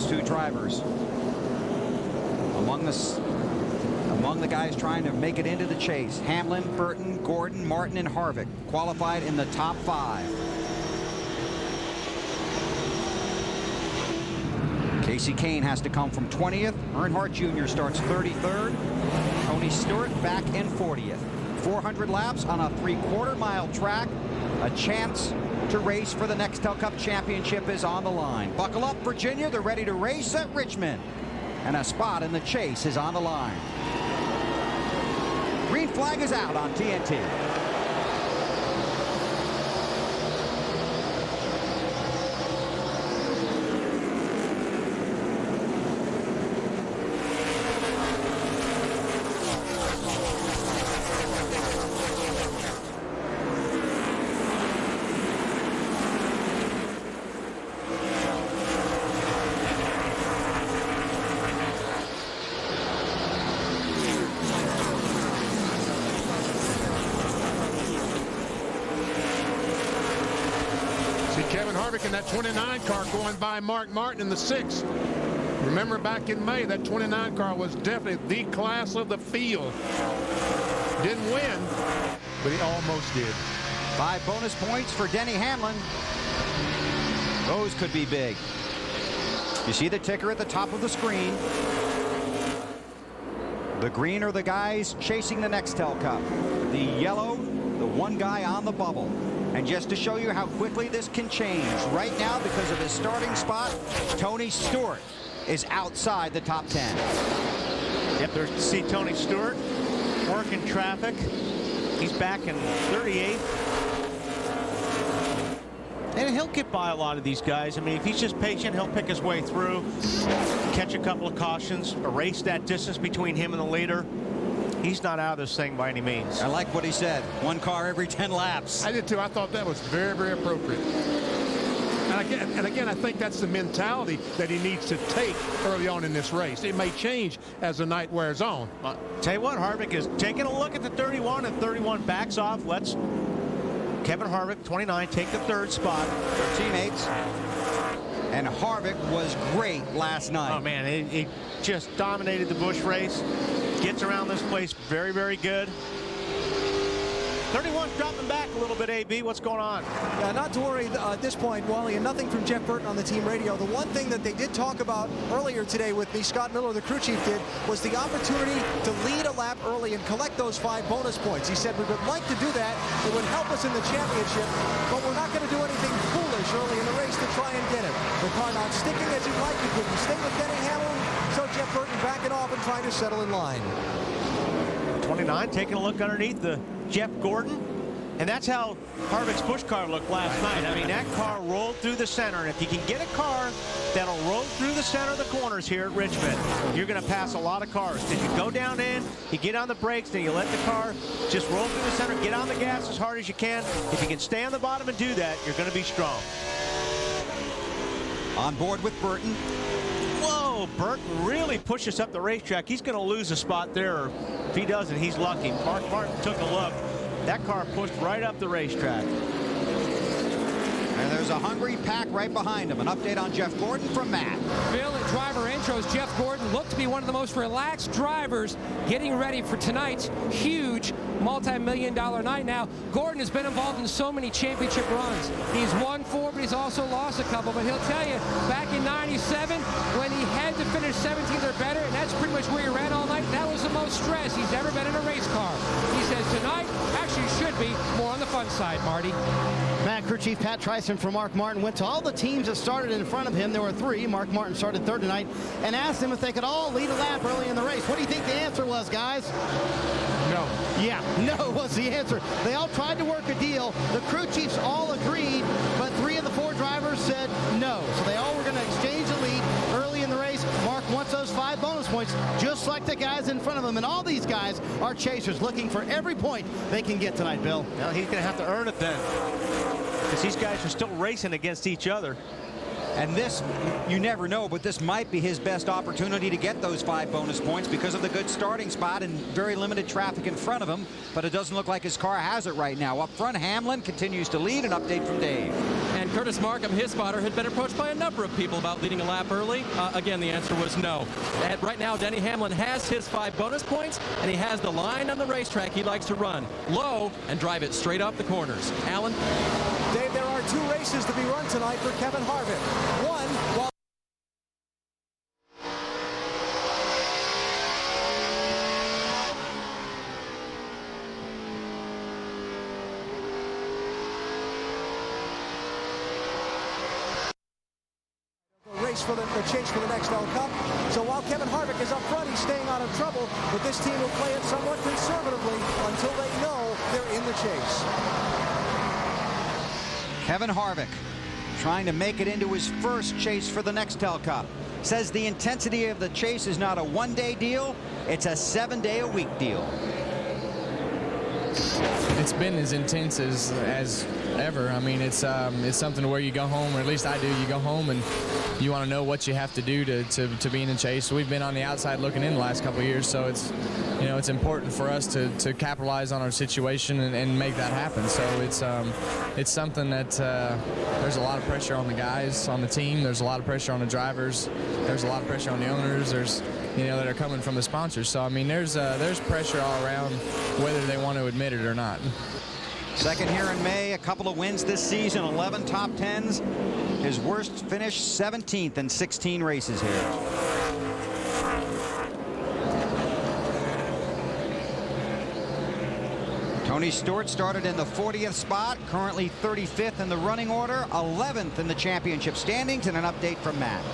those two drivers. Among the guys trying to make it into the chase, Hamlin, Burton, Gordon, Martin, and Harvick qualified in the top 5. Casey Kane has to come from 20th. Earnhardt Jr. starts 33rd. Tony Stewart back in 40th. 400 laps on a 3/4 mile track. A chance to race for the Nextel Cup Championship is on the line. Buckle up, Virginia. They're ready to race at Richmond. And a spot in the chase is on the line. Green flag is out on TNT. Kevin Harvick in that 29 car going by Mark Martin in the 6. Remember back in May, that 29 car was definitely the class of the field. Didn't win, but he almost did. 5 bonus points for Denny Hamlin. Those could be big. You see the ticker at the top of the screen. The green are the guys chasing the Nextel Cup. The yellow, the one guy on the bubble. And just to show you how quickly this can change, right now, because of his starting spot, Tony Stewart is outside the top 10. Yep, there's to see Tony Stewart working traffic. He's back in 38th. And he'll get by a lot of these guys. I mean, if he's just patient, he'll pick his way through, catch a couple of cautions, erase that distance between him and the leader. He's not out of this thing by any means. I like what he said. 1 car every 10 laps. I did too. I thought that was very, very appropriate. And again, I think that's the mentality that he needs to take early on in this race. It may change as the night wears on. Tell you what, Harvick is taking a look at the 31, and 31 backs off. Let's Kevin Harvick, 29, take the 3rd spot. Their teammates. And Harvick was great last night. Oh, man, he just dominated the Busch race. Gets around this place very, very good. 31 dropping back a little bit, AB. What's going on? Not to worry at this point, Wally, and nothing from Jeff Burton on the team radio. The one thing that they did talk about earlier today with me, Scott Miller, the crew chief, did, was the opportunity to lead a lap early and collect those 5 bonus points. He said we would like to do that. It would help us in the championship, but we're not going to do anything foolish early in the race to try and get it. The car not sticking as you'd like. You couldn't stay with Denny Hamlin, so Jeff Burton backing off and trying to settle in line. 29 taking a look underneath the Jeff Gordon. And that's how Harvick's Busch car looked last night. I mean, that car rolled through the center. And if you can get a car that'll roll through the center of the corners here at Richmond, you're going to pass a lot of cars. Because you go down in, you get on the brakes, then you let the car just roll through the center, get on the gas as hard as you can. If you can stay on the bottom and do that, you're going to be strong. On board with Burton. Whoa, Burton really pushes up the racetrack. He's going to lose a spot there. Or if he doesn't, he's lucky. Mark Martin took a look. That car pushed right up the racetrack. And there's a hungry pack right behind him. An update on Jeff Gordon from Matt. Bill, at driver intros, Jeff Gordon looked to be one of the most relaxed drivers getting ready for tonight's huge multi-million-dollar night. Now, Gordon has been involved in so many championship runs. He's won 4, but he's also lost a couple. But he'll tell you, back in '97, when he had to finish 17th or better, and that's pretty much where he ran all night, that was the most stress he's ever been in a race car. He says tonight actually should be more on the fun side, Marty. Matt, crew chief Pat Tryson from Mark Martin went to all the teams that started in front of him. There were 3. Mark Martin started 3rd tonight, and asked them if they could all lead a lap early in the race. What do you think the answer was, guys? No. Yeah, no was the answer. They all tried to work a deal. The crew chiefs all agreed, but 3 of the 4 drivers said no. So they all were going to exchange the lead early in the race. Mark wants those 5 bonus points, just like the guys in front of him. And all these guys are chasers, looking for every point they can get tonight, Bill. Well, he's going to have to earn it then, because these guys are still racing against each other. And this, you never know, but this might be his best opportunity to get those 5 bonus points because of the good starting spot and very limited traffic in front of him. But it doesn't look like his car has it right now. Up front, Hamlin continues to lead. An update from Dave. And Curtis Markham, his spotter, had been approached by a number of people about leading a lap early. Again, the answer was no. And right now, Denny Hamlin has his 5 bonus points, and he has the line on the racetrack he likes to run low and drive it straight off the corners. Alan? Dave, there are 2 races to be run tonight for Kevin Harvick. One, while for the chase for the next L Cup. So while Kevin Harvick is up front, he's staying out of trouble, but this team will play it somewhat conservatively until they know they're in the chase. Kevin Harvick trying to make it into his first chase for the next L Cup. Says the intensity of the chase is not a one-day deal, it's a 7-day-a-week deal. It's been as intense as ever. I mean, it's something where you go home, or at least I do. You go home and you want to know what you have to do to be in the chase. We've been on the outside looking in the last couple of years, so it's important for us to capitalize on our situation and make that happen. So it's something that there's a lot of pressure on the guys on the team. There's a lot of pressure on the drivers. There's a lot of pressure on the owners. There's that are coming from the sponsors. So I mean, there's pressure all around, whether they want to admit it or not. Second here in May, a couple of wins this season, 11 top 10s. His worst finish, 17th in 16 races here. Tony Stewart started in the 40th spot, currently 35th in the running order, 11th in the championship standings, and an update from Matt.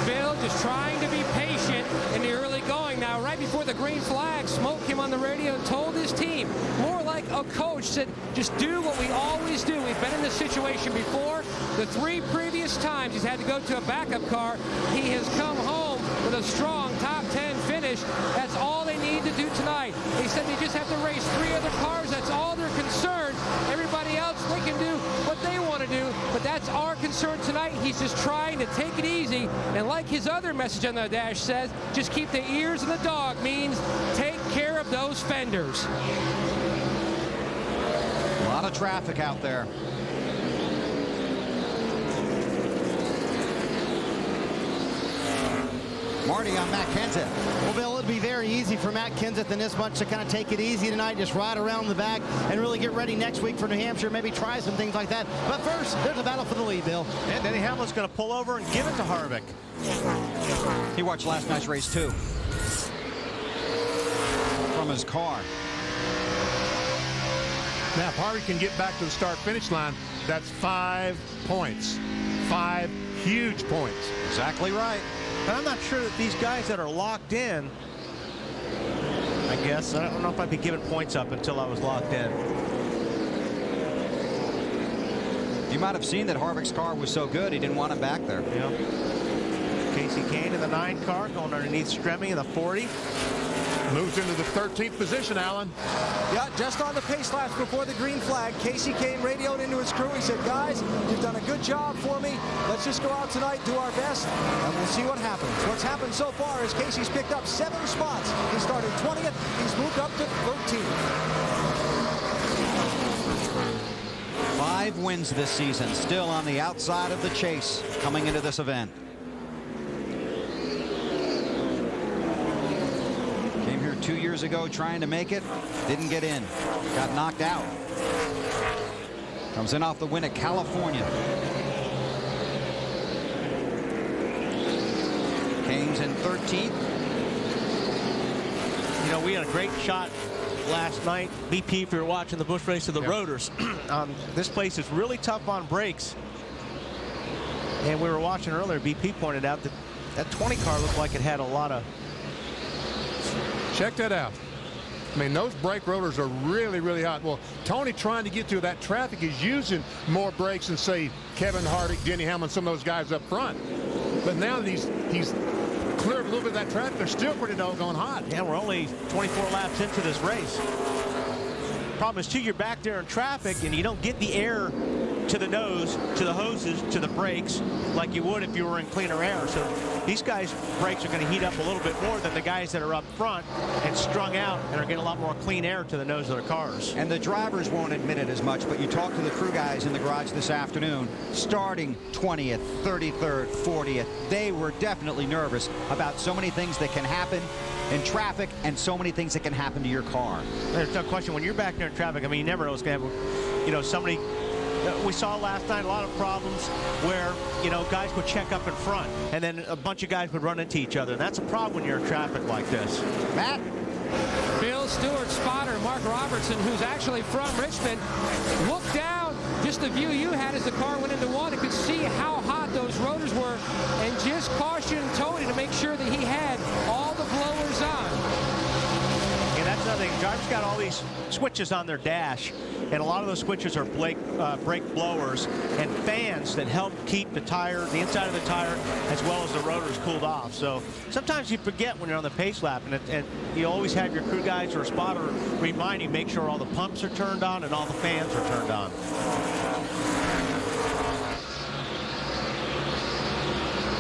Bill just trying to be patient in the early going. Now, right before the green flag, Smoke came on the radio and told his team, more like a coach, said, just do what we always do. We've been in this situation before. The 3 previous times he's had to go to a backup car, he has come home with a strong top 10 finish. That's all they need to do tonight. He said they just have to race 3 other cars. That's all they're concerned. Everybody else, they can do what they want to do, but that's our concern tonight. He's just trying to take it easy, and like his other message on the dash says, just keep the ears on the dog, means take care of those fenders. A lot of traffic out there. Marty on Matt Kenseth. Well, Bill, it'd be very easy for Matt Kenseth and this bunch to kind of take it easy tonight, just ride around the back and really get ready next week for New Hampshire, maybe try some things like that. But first, there's a battle for the lead, Bill. And Denny Hamlin's going to pull over and give it to Harvick. He watched last night's race too, from his car. Now, if Harvick can get back to the start-finish line, that's 5 points. 5 huge points. Exactly right. But I'm not sure that these guys that are locked in, I guess, I don't know if I'd be giving points up until I was locked in. You might have seen that Harvick's car was so good, he didn't want him back there. Yeah. Casey Kane in the 9 car, going underneath Stremme in the 40. Moves into the 13th position, Alan. Yeah, just on the pace laps before the green flag, Casey Kane radioed into his crew. He said, guys, you've done a good job for me. Let's just go out tonight, do our best, and we'll see what happens. What's happened so far is Casey's picked up 7 spots. He started 20th. He's moved up to 13th. 5 wins this season, still on the outside of the chase coming into this event. Came here 2 years ago trying to make it, didn't get in, got knocked out. Comes in off the win at California. Kane's in 13th. You know, we had a great shot last night. BP, if you're watching the Busch race of the Rotors, this place is really tough on brakes. And we were watching earlier, BP pointed out that that 20 car looked like it had a lot of... Check that out. I mean, those brake rotors are really, really hot. Well, Tony trying to get through that traffic is using more brakes than, say, Kevin Harvick, Denny Hamlin, some of those guys up front. But now that he's cleared a little bit of that traffic, they're still pretty doggone hot. Yeah, we're only 24 laps into this race. Problem is, too, you're back there in traffic, and you don't get the air to the nose, to the hoses, to the brakes, like you would if you were in cleaner air. So these guys' brakes are going to heat up a little bit more than the guys that are up front and strung out and are getting a lot more clean air to the nose of their cars. And the drivers won't admit it as much, but you talk to the crew guys in the garage this afternoon, starting 20th, 33rd, 40th, they were definitely nervous about so many things that can happen in traffic and so many things that can happen to your car. There's no question, when you're back there in traffic, I mean, you never know what's going to happen. You know, somebody, we saw last night a lot of problems where, you know, guys would check up in front and then a bunch of guys would run into each other. And that's a problem when you're in traffic like this. Matt? Bill Stewart, spotter, Mark Robertson, who's actually from Richmond, looked down, just the view you had as the car went into one, and could see how hot those rotors were, and just cautioned Tony to make sure that he had all the blowers on. And that's another thing. Drivers got all these switches on their dash, and a lot of those switches are brake blowers and fans that help keep the tire, the inside of the tire, as well as the rotors cooled off. So sometimes you forget when you're on the pace lap, and you always have your crew guys or a spotter remind you, make sure all the pumps are turned on and all the fans are turned on.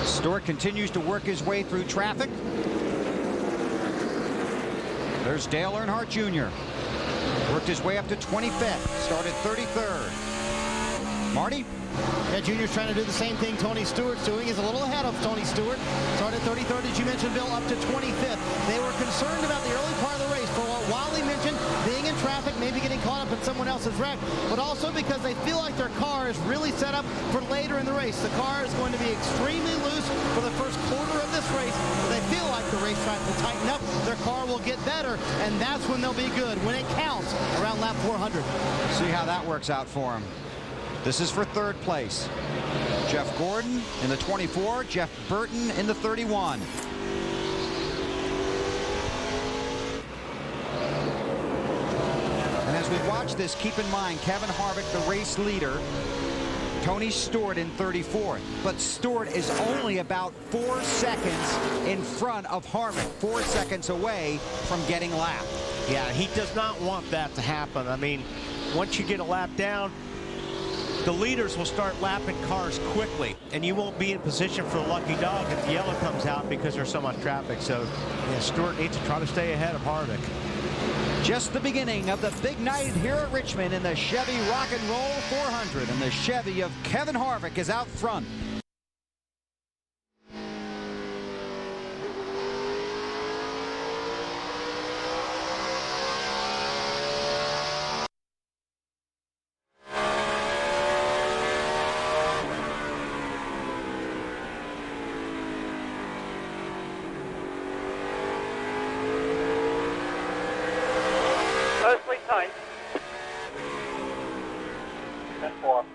Stewart continues to work his way through traffic. There's Dale Earnhardt Jr. Worked his way up to 25th, started 33rd. Marty? Yeah, Junior's trying to do the same thing Tony Stewart's doing. He's a little ahead of Tony Stewart. Started 33rd, as you mentioned, Bill, up to 25th. They were concerned about the early part of the race for what Wally mentioned, being in traffic, maybe getting caught up in someone else's wreck, but also because they feel like their car is really set up for later in the race. The car is going to be extremely loose for the first quarter of this race. They feel like the racetrack will tighten up, their car will get better, and that's when they'll be good, when it counts around lap 400. See how that works out for him. This is for third place. Jeff Gordon in the 24, Jeff Burton in the 31. And as we watch this, keep in mind, Kevin Harvick, the race leader, Tony Stewart in 34th. But Stewart is only about 4 seconds in front of Harvick, 4 seconds away from getting lapped. Yeah, he does not want that to happen. I mean, once you get a lap down, the leaders will start lapping cars quickly, and you won't be in position for the lucky dog if the yellow comes out because there's so much traffic. So, yeah, Stewart needs to try to stay ahead of Harvick. Just the beginning of the big night here at Richmond in the Chevy Rock and Roll 400, and the Chevy of Kevin Harvick is out front. Tight. 10-4.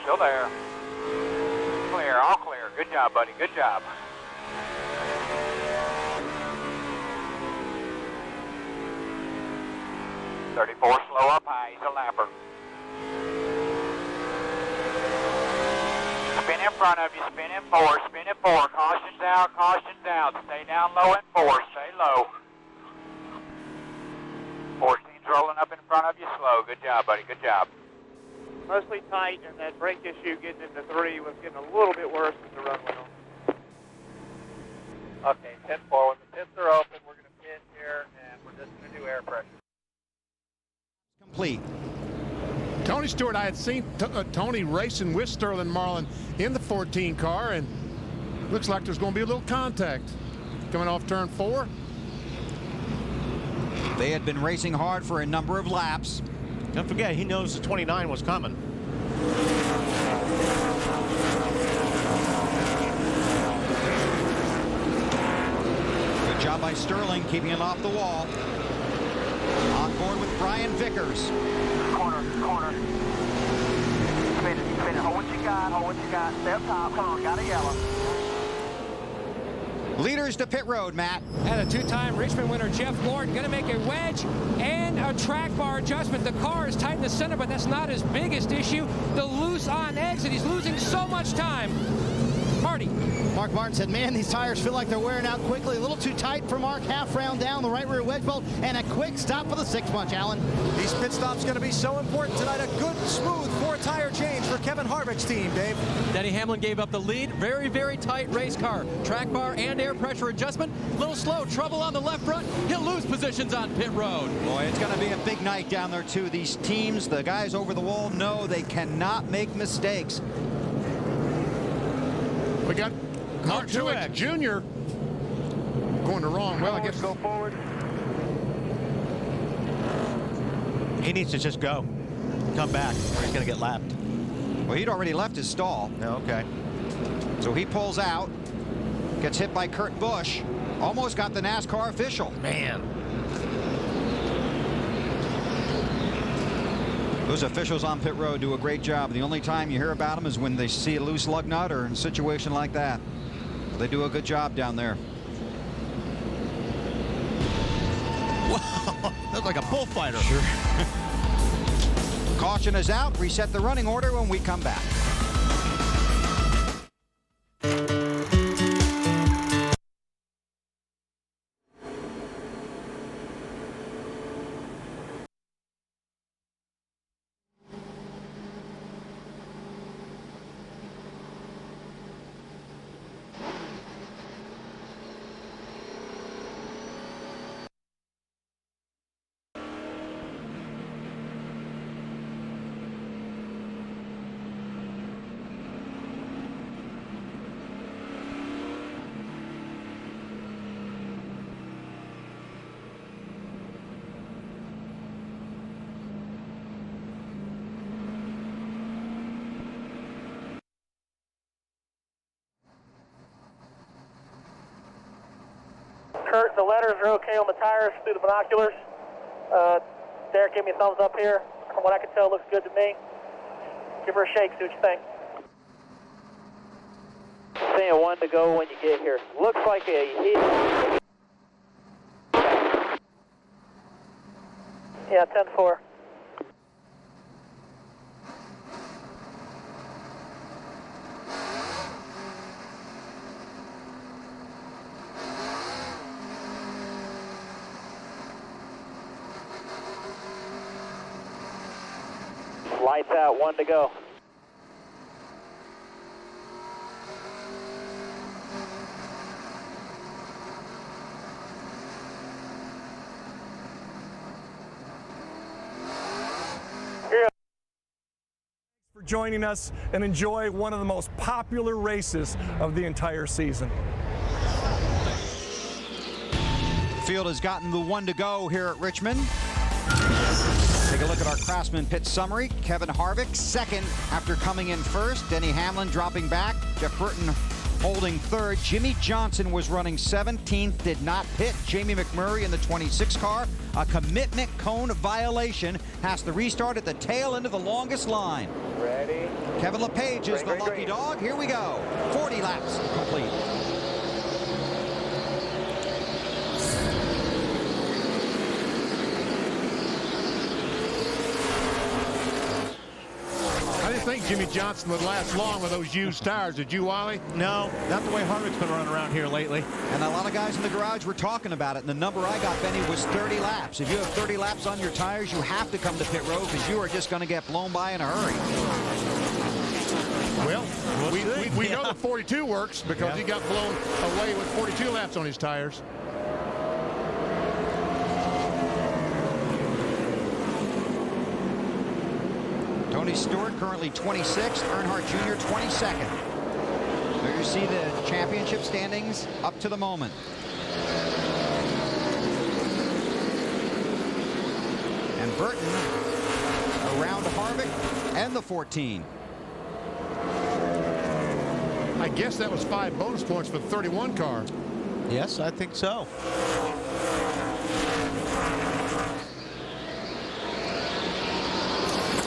Still there. Clear, all clear. Good job, buddy. Good job. .34, slow up high. He's a lapper. Spin in front of you. Spin in four. Spin in four. Caution's out. Caution's out. Stay down low in four. Stay low. 14's rolling up in front of you. Slow. Good job, buddy. Good job. Mostly tight, and that brake issue getting into 3 was getting a little bit worse as the run went on. Okay, 10-4. When the pits are open, we're going to pit here, and we're just going to do air pressure. Complete. Tony Stewart, I had seen Tony racing with Sterling Marlin in the 14 car, and looks like there's going to be a little contact coming off turn 4. They had been racing hard for a number of laps. Don't forget, he knows the 29 was coming. Good job by Sterling, keeping it off the wall. On board with Brian Vickers. Corner. Spin it. Hold what you got. Stay up top. Come on, got a yellow. Leaders to pit road, Matt. And a two-time Richmond winner, Jeff Gordon, going to make a wedge and a track bar adjustment. The car is tight in the center, but that's not his biggest issue. The loose on exit. He's losing so much time. Marty. Mark Martin said, man, these tires feel like they're wearing out quickly. A little too tight for Mark. Half round down the right rear wedge bolt, and a quick stop for the 6-punch, Alan. These pit stops going to be so important tonight. A good, smooth 4-tire change for Kevin Harvick's team, Dave. Denny Hamlin gave up the lead. Very, very tight race car. Track bar and air pressure adjustment. A little slow. Trouble on the left front. He'll lose positions on pit road. Boy, it's going to be a big night down there, too. These teams, the guys over the wall, know they cannot make mistakes. We got Mark Truex Jr. going the wrong way. I guess. Go forward. He needs to just go. Come back, or he's going to get lapped. Well, he'd already left his stall. Okay. So he pulls out, gets hit by Kurt Busch, almost got the NASCAR official. Man. Those officials on pit road do a great job. The only time you hear about them is when they see a loose lug nut or in a situation like that. They do a good job down there. Wow, that's like a bullfighter. Sure. Caution is out. Reset the running order when we come back. Kurt, the letters are okay on the tires through the binoculars. Derek, give me a thumbs up here. From what I can tell, it looks good to me. Give her a shake, see what you think. Saying 1 to go when you get here. Looks like a hit. Yeah, 10-4. Lights out, 1 to go. For joining us and enjoy one of the most popular races of the entire season. The field has gotten the 1 to go here at Richmond. Take a look at our Craftsman pit summary. Kevin Harvick second after coming in first. Denny Hamlin dropping back. Jeff Burton holding third. Jimmy Johnson was running 17th, did not pit. Jamie McMurray in the 26 car. A commitment cone violation. Has to restart at the tail end of the longest line. Ready. Kevin LePage is the lucky dog. Here we go. 40 laps complete. I didn't think Jimmy Johnson would last long with those used tires. Did you, Wally? No, not the way Harvick's been running around here lately. And a lot of guys in the garage were talking about it. And the number I got, Benny, was 30 laps. If you have 30 laps on your tires, you have to come to pit road because you are just going to get blown by in a hurry. Well, we know that 42 works because he got blown away with 42 laps on his tires. Tony Stewart currently 26th, Earnhardt Jr. 22nd. There you see the championship standings up to the moment. And Burton around Harvick and the 14. I guess that was 5 bonus points for the 31 car. Yes, I think so.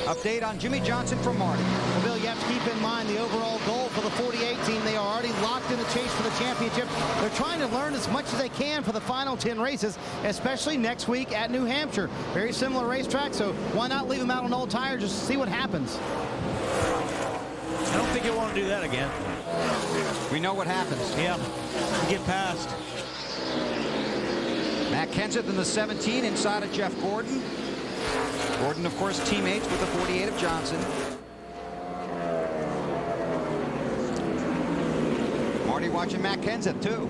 A update on Jimmy Johnson from Marty. Well, Bill, you have to keep in mind the overall goal for the 48 team. They are already locked in the chase for the championship. They're trying to learn as much as they can for the final 10 races, especially next week at New Hampshire. Very similar racetrack, so why not leave them out on old tires just to see what happens? I don't think you want to do that again. We know what happens. Yeah, you get past. Matt Kenseth in the 17 inside of Jeff Gordon. Gordon, of course, teammates with the 48 of Johnson. Marty watching Matt Kenseth, too.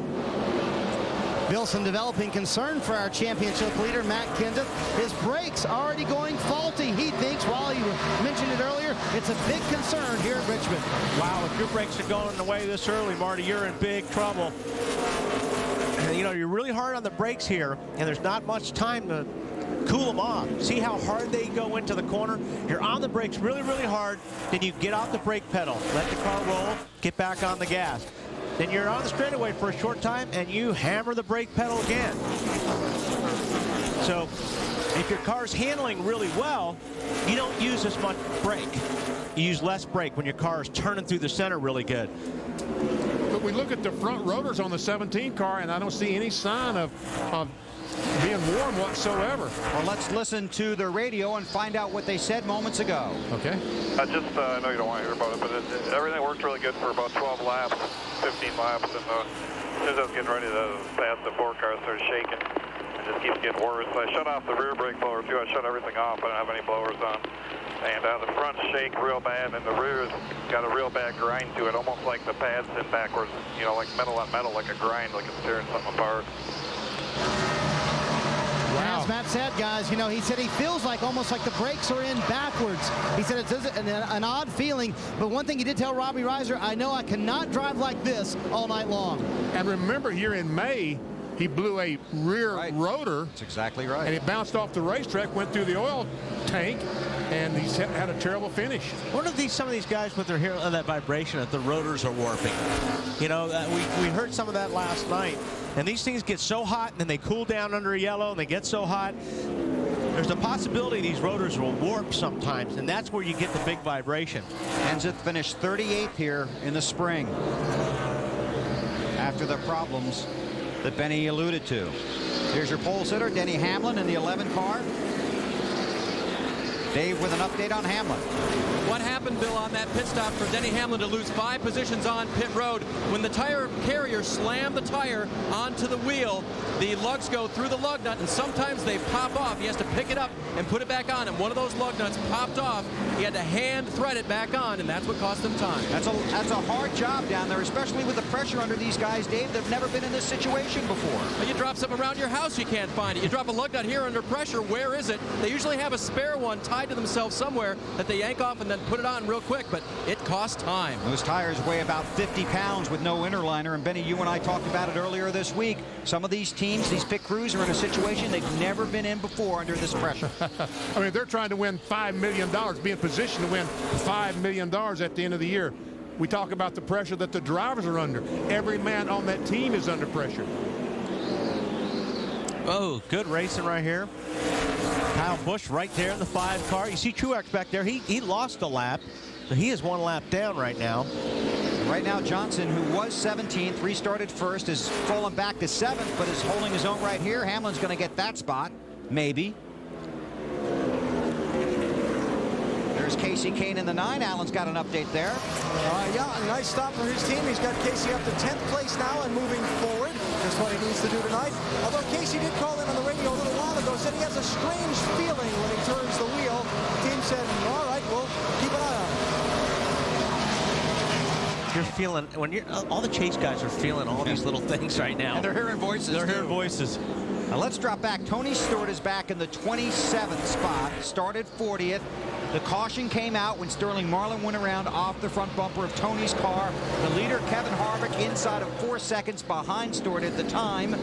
Bill, some developing concern for our championship leader, Matt Kenseth. His brakes already going faulty. He thinks, while he mentioned it earlier, it's a big concern here at Richmond. Wow, if your brakes are going away this early, Marty, you're in big trouble. You know, you're really hard on the brakes here, and there's not much time to cool them off. See how hard they go into the corner? You're on the brakes really, really hard. Then you get off the brake pedal, let the car roll, get back on the gas. Then you're on the straightaway for a short time, and you hammer the brake pedal again. So if your car's handling really well, you don't use as much brake. You use less brake when your car is turning through the center really good. But we look at the front rotors on the 17 car, and I don't see any sign of being warm whatsoever. Well, let's listen to the radio and find out what they said moments ago. Okay. I know you don't want to hear about it, but everything worked really good for about 12 laps, 15 laps, and as soon as I was getting ready to pass the 4 car, I started shaking. It just keeps getting worse. I shut off the rear brake blower, too. I shut everything off. I don't have any blowers on. And the front shake real bad, and the rear's got a real bad grind to it, almost like the pad's in backwards, you know, like metal on metal, like a grind, like it's tearing something apart. Wow. As Matt said, guys, you know, he said he feels like almost like the brakes are in backwards. He said it's an odd feeling, but one thing he did tell Robbie Reiser, I know I cannot drive like this all night long. And remember, here in May, he blew a rear rotor. That's exactly right. And it bounced off the racetrack, went through the oil tank, and he's had a terrible finish. What are some of these guys with their hair on that vibration that the rotors are warping? You know, we heard some of that last night. And these things get so hot, and then they cool down under a yellow, and they get so hot. There's a possibility these rotors will warp sometimes, and that's where you get the big vibration. Kenseth finished 38th here in the spring after the problems that Benny alluded to. Here's your pole sitter, Denny Hamlin, in the 11 car. Dave with an update on Hamlin. What happened, Bill, on that pit stop for Denny Hamlin to lose 5 positions on pit road? When the tire carrier slammed the tire onto the wheel, the lugs go through the lug nut, and sometimes they pop off. He has to pick it up and put it back on, and one of those lug nuts popped off. He had to hand thread it back on, and that's what cost him time. That's a hard job down there, especially with the pressure under these guys, Dave. They've never been in this situation before. Well, you drop something around your house, you can't find it. You drop a lug nut here under pressure, where is it? They usually have a spare one tied to themselves somewhere that they yank off and then put it on real quick, but it costs time. Those tires weigh about 50 pounds with no interliner, and Benny, you and I talked about it earlier this week. Some of these teams, these pit crews, are in a situation they've never been in before under this pressure. I mean, they're trying to win $5 million, be in position to win $5 million at the end of the year. We talk about the pressure that the drivers are under. Every man on that team is under pressure. Oh, good racing right here. Kyle Busch right there in the 5 car. You see Truex back there. He lost a lap, so he is 1 lap down right now. Right now, Johnson, who was 17th, restarted first, has fallen back to 7th, but is holding his own right here. Hamlin's going to get that spot, maybe. There's Casey Kane in the 9. Allen's got an update there. Yeah, a nice stop for his team. He's got Casey up to 10th place now and moving forward. That's what he needs to do tonight. Although Casey did call in on the radio a little while ago, said he has a strange feeling when he turns the wheel. The team said, all right, we'll keep an eye on it. You're feeling, when you're, all the chase guys are feeling all these little things right now. And they're hearing voices. They're hearing voices. Now let's drop back. Tony Stewart is back in the 27th spot, started 40th. The caution came out when Sterling Marlin went around off the front bumper of Tony's car. The leader, Kevin Harvick, inside of 4 seconds behind Stewart at the time.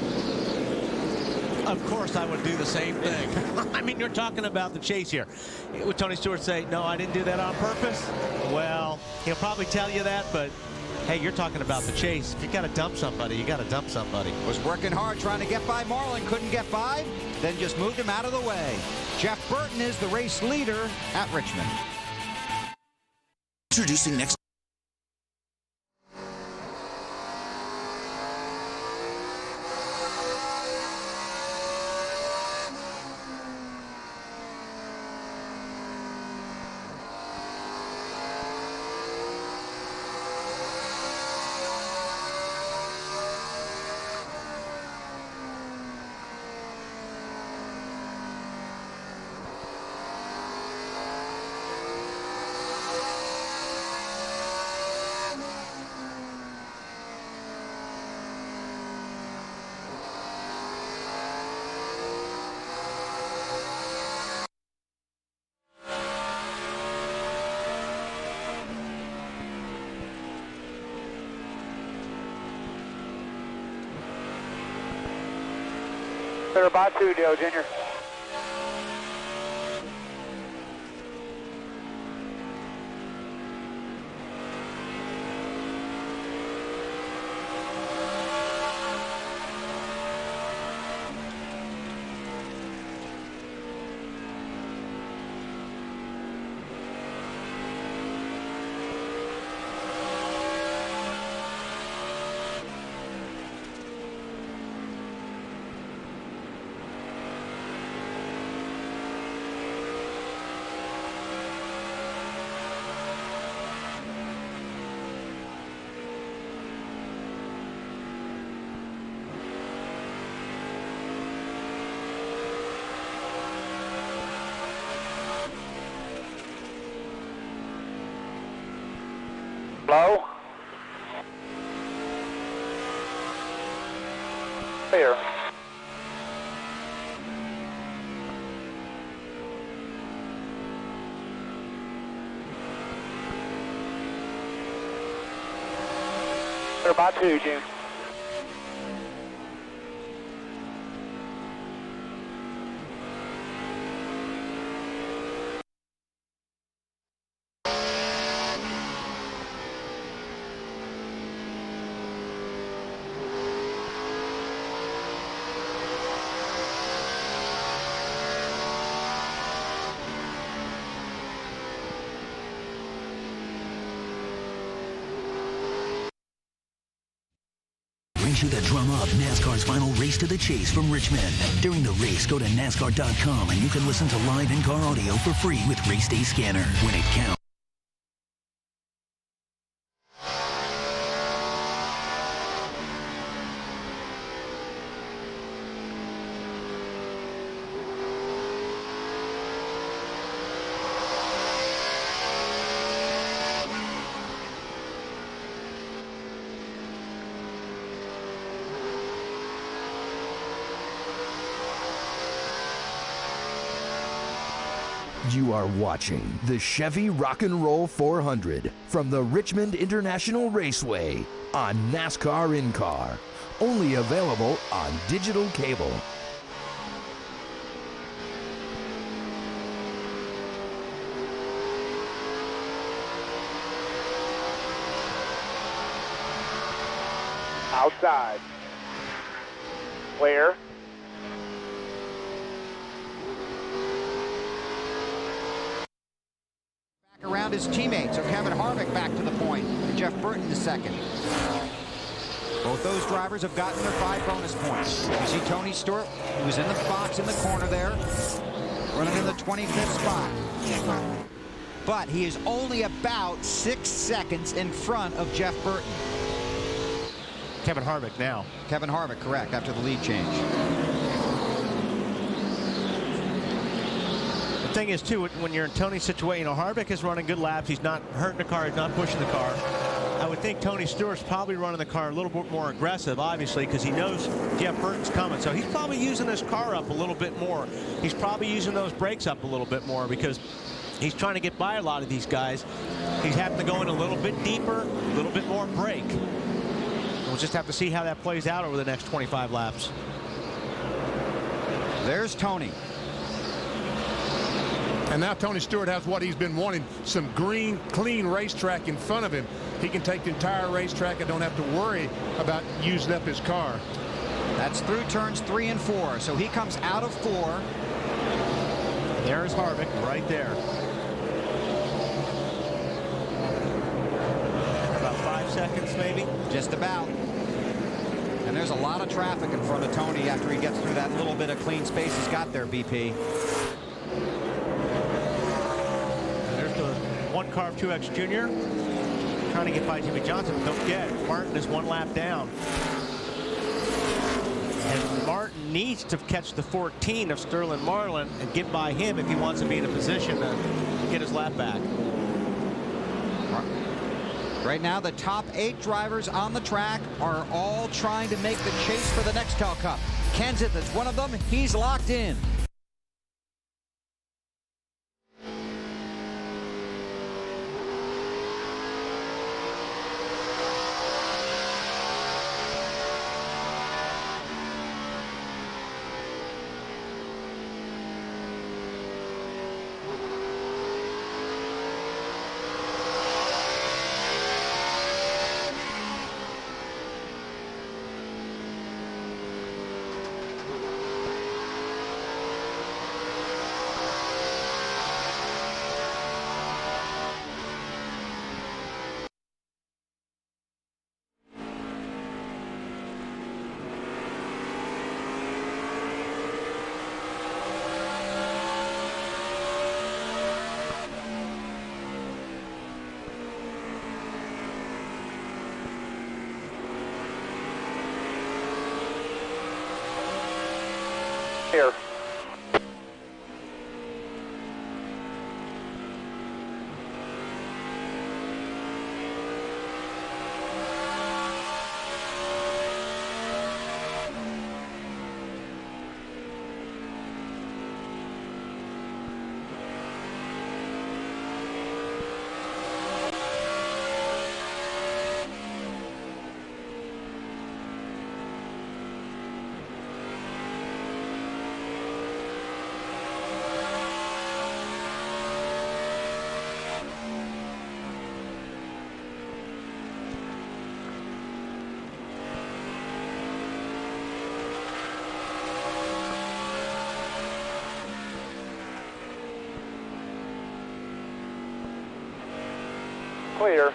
Of course, I would do the same thing. I mean, you're talking about the chase here. Would Tony Stewart say, no, I didn't do that on purpose? Well, he'll probably tell you that, but hey, you're talking about the chase. If you got to dump somebody, you got to dump somebody. Was working hard trying to get by Marlin, couldn't get by, then just moved him out of the way. Jeff Burton is the race leader at Richmond. Introducing next. They're about to, Dale Jr. Low. Clear. They're about to, June. Brings you the drama of NASCAR's final race to the chase from Richmond. During the race, go to NASCAR.com and you can listen to live in-car audio for free with Race Day Scanner when it counts. You are watching the Chevy Rock and Roll 400 from the Richmond International Raceway on NASCAR In-Car. Only available on digital cable. Outside. Clear. Around his teammates, so Kevin Harvick back to the point, and Jeff Burton to second. Both those drivers have gotten their 5 bonus points. You see Tony Stewart, who was in the box in the corner there, running in the 25th spot. But he is only about 6 seconds in front of Jeff Burton. Kevin Harvick now. Kevin Harvick, correct, after the lead change. The thing is, too, when you're in Tony's situation, Harvick is running good laps. He's not hurting the car. He's not pushing the car. I would think Tony Stewart's probably running the car a little bit more aggressive, obviously, because he knows Jeff Burton's coming. So he's probably using his car up a little bit more. He's probably using those brakes up a little bit more because he's trying to get by a lot of these guys. He's having to go in a little bit deeper, a little bit more brake. We'll just have to see how that plays out over the next 25 laps. There's Tony. And now Tony Stewart has what he's been wanting, some green, clean racetrack in front of him. He can take the entire racetrack and don't have to worry about using up his car. That's through turns 3 and 4. So he comes out of 4. There's Harvick right there. seconds, maybe? Just about. And there's a lot of traffic in front of Tony after he gets through that little bit of clean space he's got there, BP. There's the one car of Truex Jr. trying to get by Jimmie Johnson. Don't forget, Martin is 1 lap down. And Martin needs to catch the 14 of Sterling Marlin and get by him if he wants to be in a position to get his lap back. Right now, the top 8 drivers on the track are all trying to make the chase for the Nextel Cup. Kenseth is one of them. He's locked in. Here. Clear.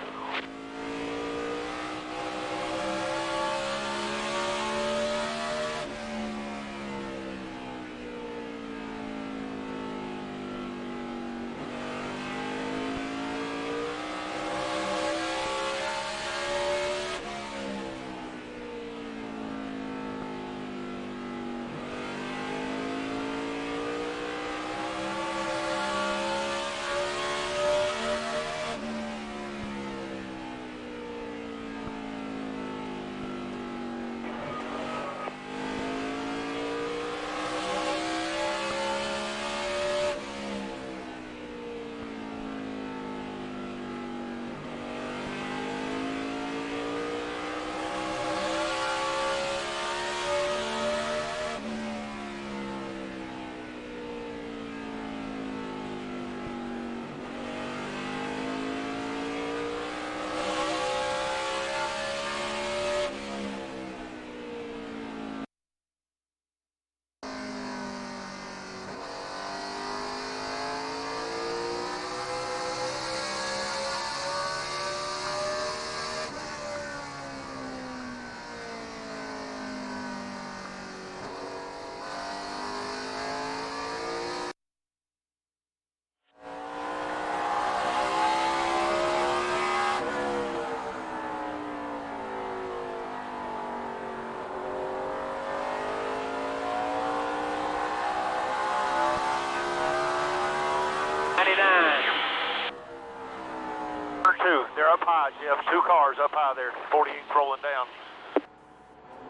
They're up high, Jeff. 2 cars up high there. 48's rolling down.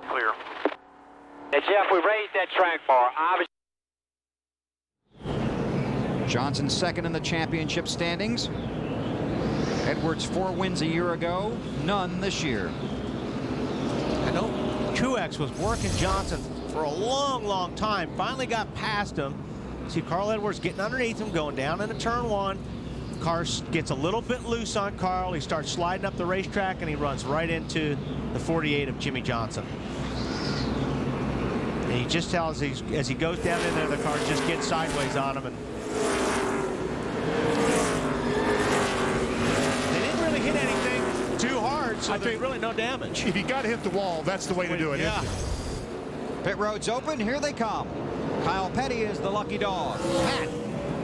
Clear. Hey, Jeff, we raised that track bar. Johnson second in the championship standings. Edwards 4 wins a year ago, none this year. I know Truex was working Johnson for a long time. Finally got past him. See Carl Edwards getting underneath him, going down into turn 1. Car gets a little bit loose on Carl. He starts sliding up the racetrack, and he runs right into the 48 of Jimmie Johnson. And he just tells as he goes down in there, the car just gets sideways on him. And they didn't really hit anything too hard. so there's really no damage. If you got to hit the wall, that's the way to do it. Yeah. Pit road's open. Here they come. Kyle Petty is the lucky dog. Pat.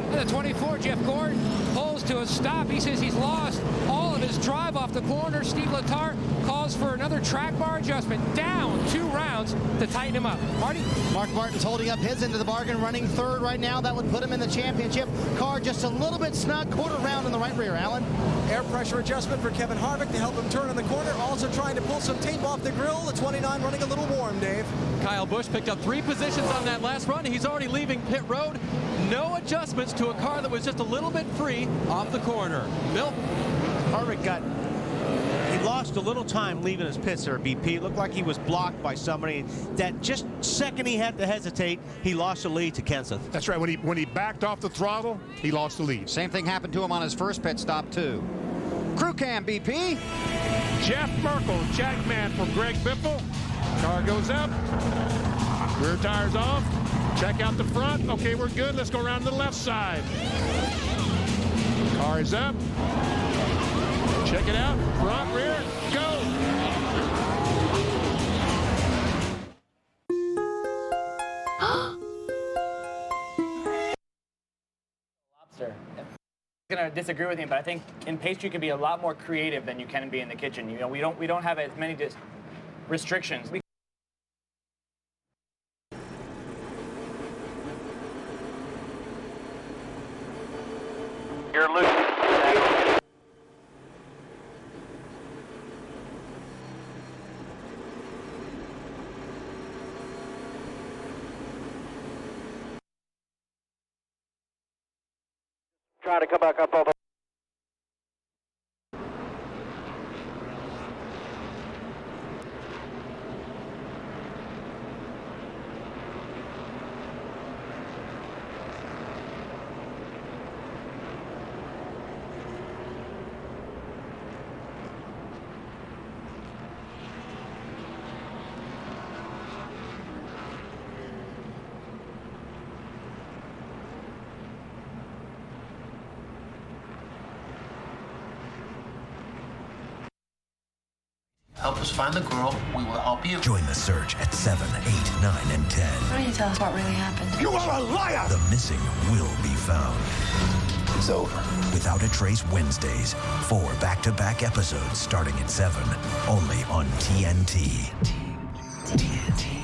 And the 24, Jeff Gordon, pulls to a stop. He says he's lost all of his drive off the corner. Steve Letarte calls for another track bar adjustment. Down 2 rounds to tighten him up. Marty? Mark Martin's holding up his end of the bargain, running third right now. That would put him in the championship. Car just a little bit snug, quarter round in the right rear, Alan. Air pressure adjustment for Kevin Harvick to help him turn in the corner. Also trying to pull some tape off the grill. The 29 running a little warm, Dave. Kyle Busch picked up 3 positions on that last run. He's already leaving pit road. No adjustments to a car that was just a little bit free off the corner. Bill? Harvick he lost a little time leaving his pits there, BP. It looked like he was blocked by somebody. That just second he had to hesitate, he lost the lead to Kenseth. That's right. When he backed off the throttle, he lost the lead. Same thing happened to him on his first pit stop, too. Crew cam, BP. Jeff Merkel, Jackman for Greg Biffle. Car goes up. Rear tires off. Check out the front. Okay, we're good. Let's go around to the left side. Car is up. Check it out. Front, rear, go. Lobster. I'm gonna disagree with him, but I think in pastry you can be a lot more creative than you can be in the kitchen. You know, we don't have as many restrictions. You're loose. Try to come back up all the Help us find the girl. We will help you. Join the search at 7, 8, 9, and 10. Why don't you tell us what really happened? You are a liar! The missing will be found. It's over. Without a Trace Wednesdays. 4 back-to-back episodes starting at 7. Only on TNT. TNT.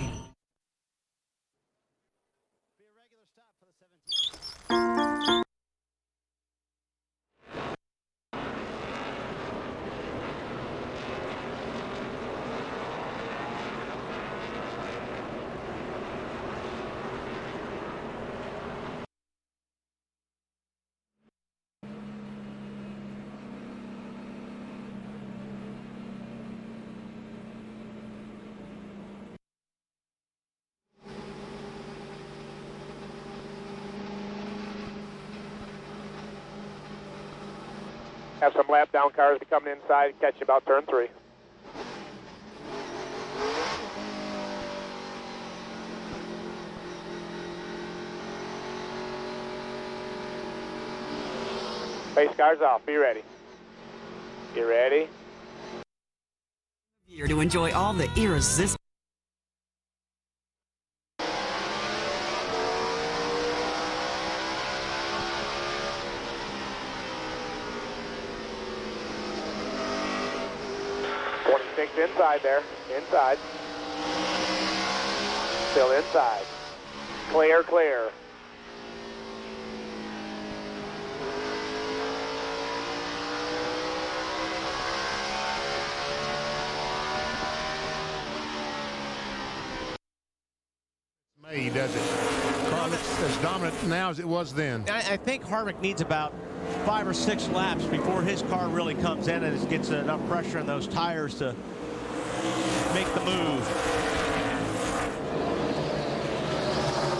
have some lap down cars coming inside and catch you about turn 3. Pace cars off. Be ready. You ready? Here to enjoy all the irresistible. Inside there. Inside. Still inside. Clear, clear. Made, does it? Car looks as dominant now as it was then. I think Harvick needs about 5 or 6 laps before his car really comes in and gets enough pressure in those tires to make the move.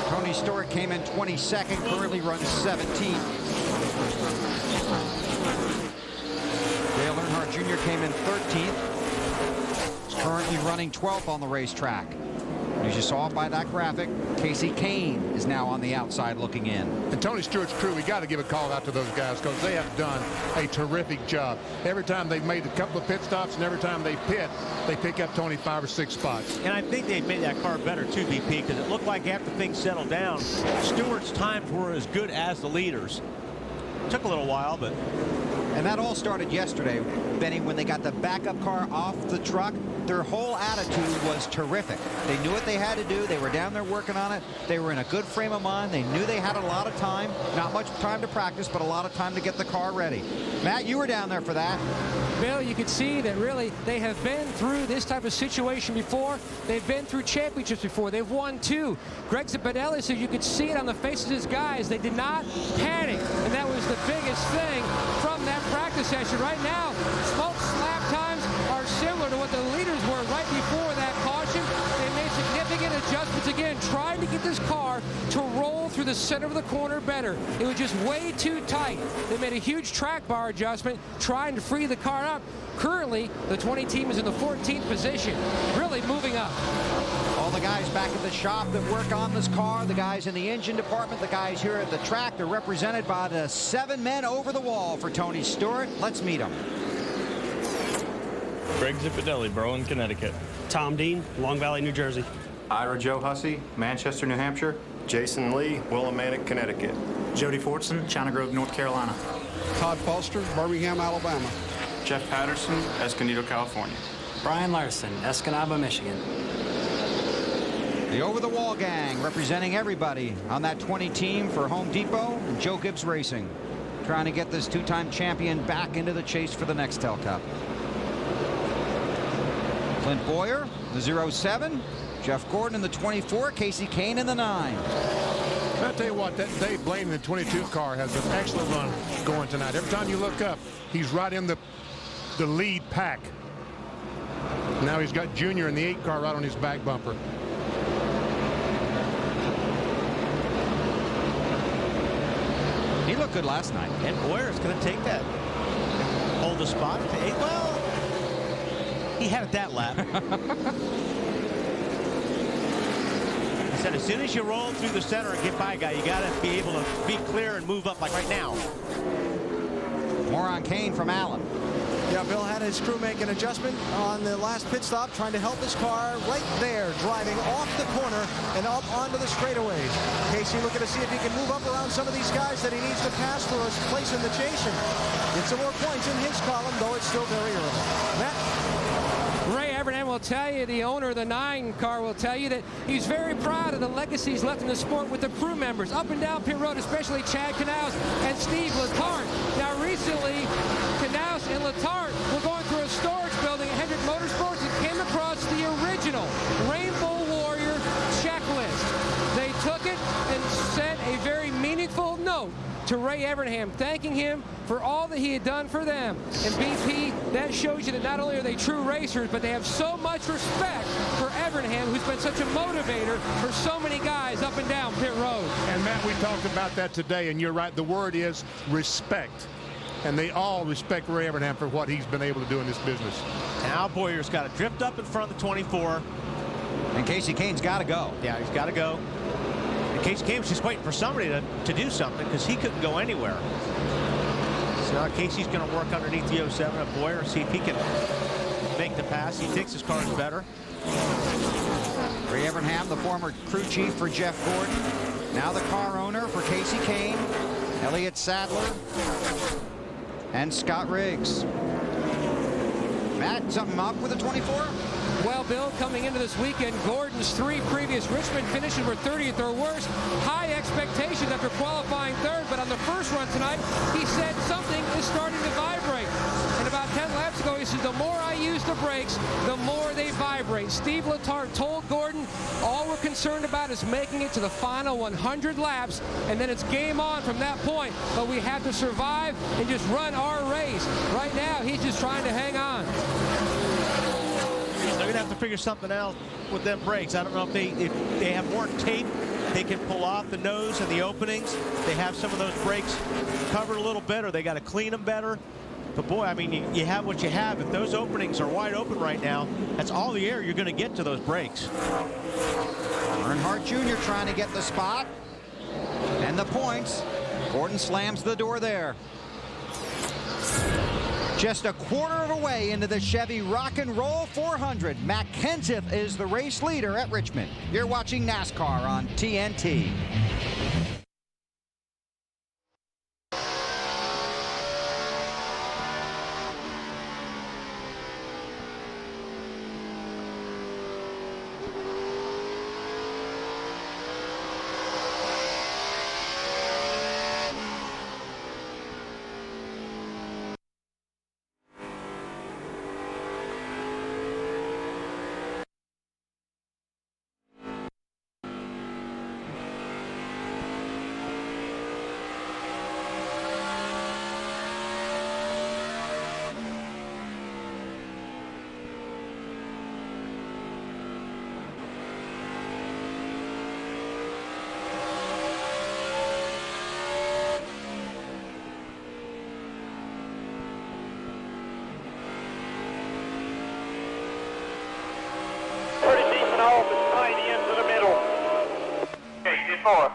Tony Stewart came in 22nd, currently runs 17th. Dale Earnhardt Jr. came in 13th. He's currently running 12th on the racetrack. As you saw by that graphic, Casey Kane is now on the outside looking in. And Tony Stewart's crew, we got to give a call out to those guys because they have done a terrific job. Every time they've made a couple of pit stops and every time they pit, they pick up Tony 5 or 6 spots. And I think they made that car better too, BP, because it looked like after things settled down, Stewart's times were as good as the leaders. Took a little while, but... And that all started yesterday, Benny, when they got the backup car off the truck. Their whole attitude was terrific. They knew what they had to do. They were down there working on it. They were in a good frame of mind. They knew they had a lot of time. Not much time to practice, but a lot of time to get the car ready. Matt, you were down there for that. Bill, you can see that really they have been through this type of situation before. They've been through championships before. They've won 2. Greg Zipadelli says you could see it on the faces of his guys. They did not panic, and that was the biggest thing from that practice session. Right now, Smoke's lap times are similar to what the leaders were right before that caution. They made significant adjustments again, trying to get this car to roll through the center of the corner better. It was just way too tight. They made a huge track bar adjustment, trying to free the car up. Currently, the 20 team is in the 14th position, really moving up. All the guys back at the shop that work on this car, the guys in the engine department, the guys here at the track, they're represented by the 7 men over the wall for Tony Stewart. Let's meet them. Greg Zipadelli, Berlin, Connecticut. Tom Dean, Long Valley, New Jersey. Ira Joe Hussey, Manchester, New Hampshire. Jason Lee, Willimantic, Connecticut. Jody Fortson, China Grove, North Carolina. Todd Foster, Birmingham, Alabama. Jeff Patterson, Escondido, California. Brian Larson, Escanaba, Michigan. The over-the-wall gang representing everybody on that 20 team for Home Depot and Joe Gibbs Racing, trying to get this 2-time champion back into the chase for the Nextel Cup. Clint Boyer, the 07, Jeff Gordon in the 24, Casey Kane in the 9. I'll tell you what, that Dave Blaney in the 22 car has an excellent run going tonight. Every time you look up, he's right in the lead pack. Now he's got Junior in the 8 car right on his back bumper. He looked good last night. And Boyer's going to take that. Hold the spot. Well, he had it that lap. He said as soon as you roll through the center and get by a guy, you got to be able to be clear and move up like right now. More on Kane from Allen. Yeah, Bill had his crew make an adjustment on the last pit stop, trying to help his car right there, driving off the corner and up onto the straightaways. Casey looking to see if he can move up around some of these guys that he needs to pass for his place in the chase and get some more points in his column, though it's still very early. Matt? Ray Evernham will tell you, the owner of the 9 car will tell you that he's very proud of the legacy he's left in the sport with the crew members up and down pit road, especially Chad Knaus and Steve Letarte. Now recently, Knaus and Letarte were going through a storage building at Hendrick Motorsports and came across the original Rainbow Warrior checklist. They took it and sent a very meaningful note to Ray Evernham, thanking him for all that he had done for them. And BP, that shows you that not only are they true racers, but they have so much respect for Evernham, who's been such a motivator for so many guys up and down pit road. And Matt, we talked about that today, and you're right, the word is respect. And they all respect Ray Evernham for what he's been able to do in this business. Now Boyer's got to drift up in front of the 24. And Casey Kane's got to go. Yeah, he's got to go. Casey Kane was just waiting for somebody to do something because he couldn't go anywhere. So now Casey's going to work underneath the 07 of Boyer, see if he can make the pass. He thinks his car is better. Ray Evernham, the former crew chief for Jeff Gordon, now the car owner for Casey Kane, Elliott Sadler, and Scott Riggs. Matt, something up with the 24? Well, Bill, coming into this weekend, Gordon's 3 previous Richmond finishes were 30th or worse. High expectations after qualifying 3rd, but on the first run tonight, he said something is starting to vibrate. And about 10 laps ago, he said, the more I use the brakes, the more they vibrate. Steve Letarte told Gordon, all we're concerned about is making it to the final 100 laps, and then it's game on from that point. But we have to survive and just run our race. Right now, he's just trying to hang on. They're going to have to figure something out with them brakes. I don't know if they have more tape they can pull off the nose and the openings. They have some of those brakes covered a little better. They got to clean them better. But boy, I mean, you have what you have. If those openings are wide open right now, that's all the air you're going to get to those brakes. Earnhardt Jr. trying to get the spot. And the points. Gordon slams the door there. Just a quarter of a way into the Chevy Rock and Roll 400. Matt Kenseth is the race leader at Richmond. You're watching NASCAR on TNT. off and tidy into the middle. Okay, 2-4.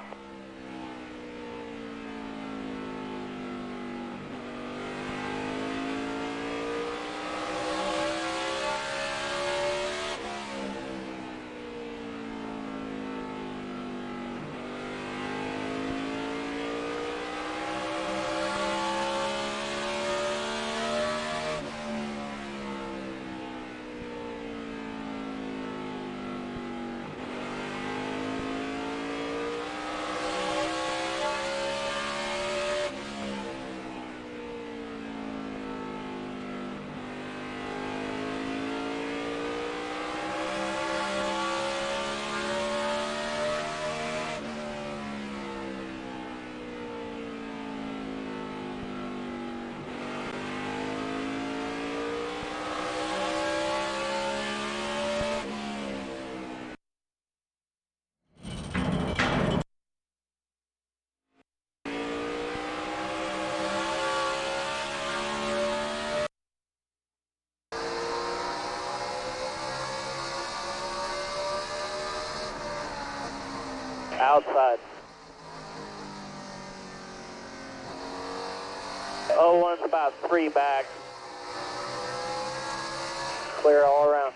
Outside. 01's about 3 back. Clear all around.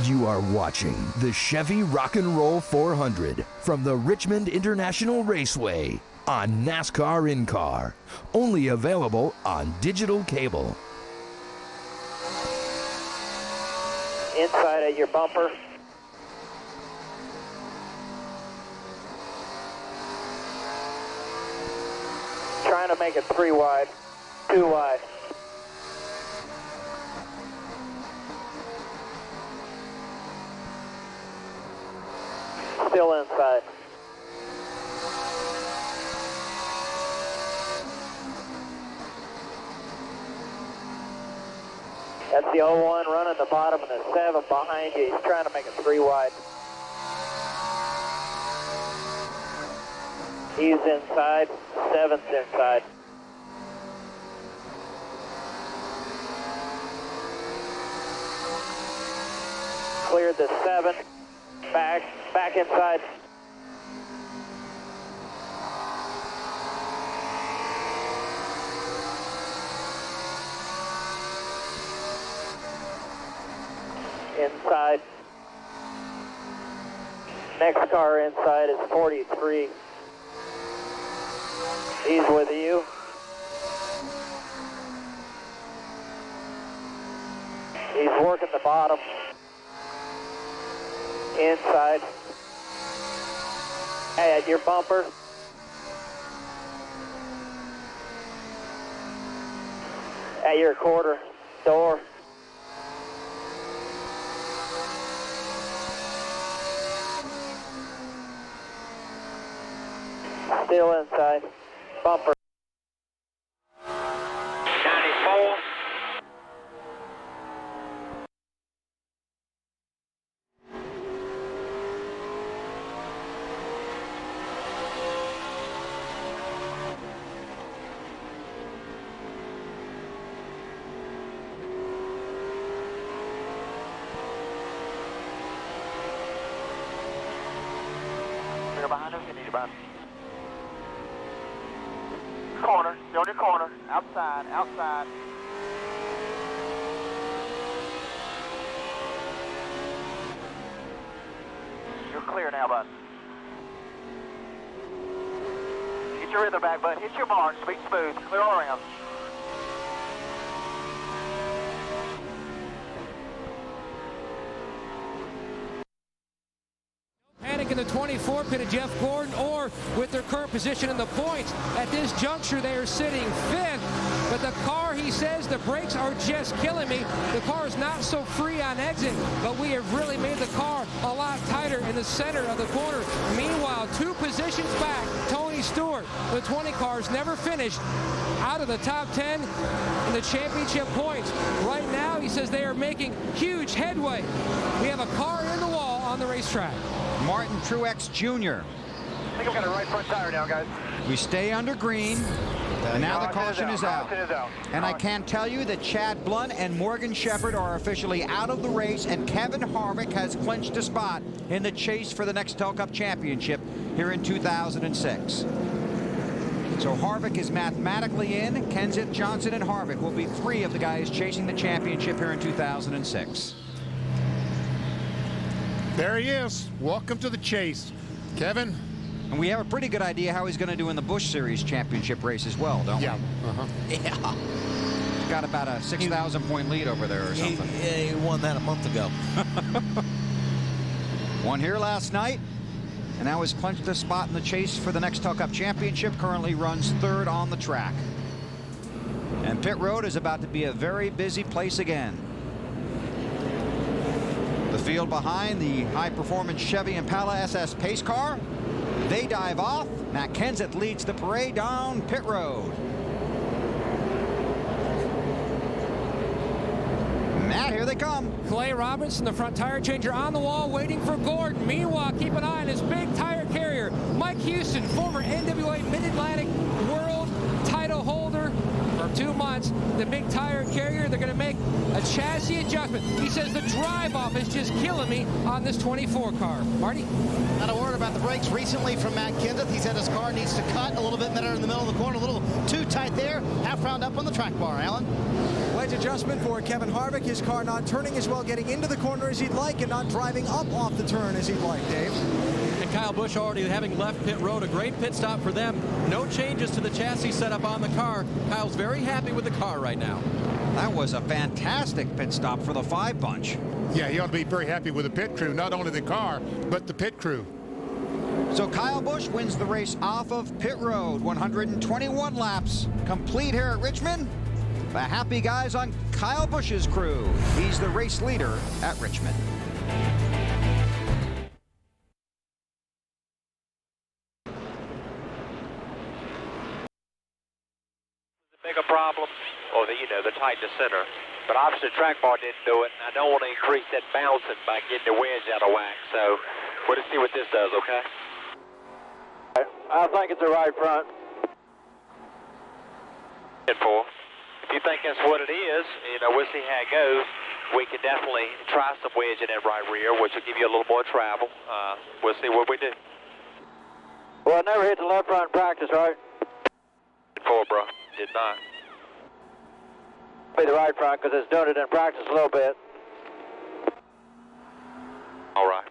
You are watching the Chevy Rock and Roll 400 from the Richmond International Raceway on NASCAR In-Car. Only available on digital cable. Inside at your bumper. Trying to make it 3 wide, 2 wide. Still inside. That's the 01 running the bottom and the 7 behind you. He's trying to make it 3 wide. He's inside. 7's inside. Cleared the 7. Back inside. Inside. Next car inside is 43. He's with you. He's working the bottom. Inside. Hey, at your bumper. At your quarter door. Still inside. Bumper. 94. Clear behind us, you need about. Corner, still in your corner, outside, outside. You're clear now, bud. Get your rhythm back, bud. Hit your mark, sweet smooth, clear all around. Panic in the 24 pit of Jeff Gordon, or with their current position in the points. At this juncture, they are sitting 5th, but the car, he says, the brakes are just killing me. The car is not so free on exit, but we have really made the car a lot tighter in the center of the corner. Meanwhile, 2 positions back, Tony Stewart, the 20 cars never finished out of the top 10 in the championship points. Right now, he says they are making huge headway. We have a car in the wall on the racetrack. Martin Truex Jr. I think I've got a right front tire down, guys. We stay under green, and now the caution is out. And I can tell you that Chad Blunt and Morgan Shepherd are officially out of the race, and Kevin Harvick has clinched a spot in the chase for the Nextel Cup Championship here in 2006. So Harvick is mathematically in. Kenseth, Johnson, and Harvick will be 3 of the guys chasing the championship here in 2006. There he is. Welcome to the chase, Kevin. And we have a pretty good idea how he's going to do in the Busch Series championship race as well, don't we? Yeah. He's got about a 6,000 point lead over there or something. He won that a month ago. Won here last night, and now has clinched a spot in the chase for the Nextel Cup Championship. Currently runs 3rd on the track. And pit road is about to be a very busy place again. The field behind the high-performance Chevy Impala SS pace car. They dive off. Matt Kenseth leads the parade down pit road. Matt, here they come. Clay Robinson, the front tire changer, on the wall waiting for Gordon. Meanwhile, keep an eye on his big tire carrier, Mike Houston, former NWA Mid-Atlantic World title holder for 2 months. The big tire carrier, they're going to make a chassis adjustment. He says the drive-off is just killing me on this 24 car. Marty? Not a word about the brakes recently from Matt Kenseth. He said his car needs to cut a little bit better in the middle of the corner, a little too tight there. Half round up on the track bar, Alan. Wedge adjustment for Kevin Harvick. His car not turning as well, getting into the corner as he'd like, and not driving up off the turn as he'd like, Dave. And Kyle Busch already having left pit road. A great pit stop for them. No changes to the chassis setup on the car. Kyle's very happy with the car right now. That was a fantastic pit stop for the 5 bunch. Yeah, he ought to be very happy with the pit crew. Not only the car, but the pit crew. So Kyle Busch wins the race off of pit road. 121 laps complete here at Richmond. The happy guys on Kyle Busch's crew. He's the race leader at Richmond. Bigger problem, or the tightness center. But obviously the track bar didn't do it, and I don't want to increase that bouncing by getting the wedge out of whack. So we'll just see what this does, okay? I think it's the right front. If you think that's what it is, we'll see how it goes. We can definitely try some wedge in that right rear, which will give you a little more travel. We'll see what we do. Well, I never hit the left front in practice, right? Bro. Did not. Be the right front because it's done it in practice a little bit. All right.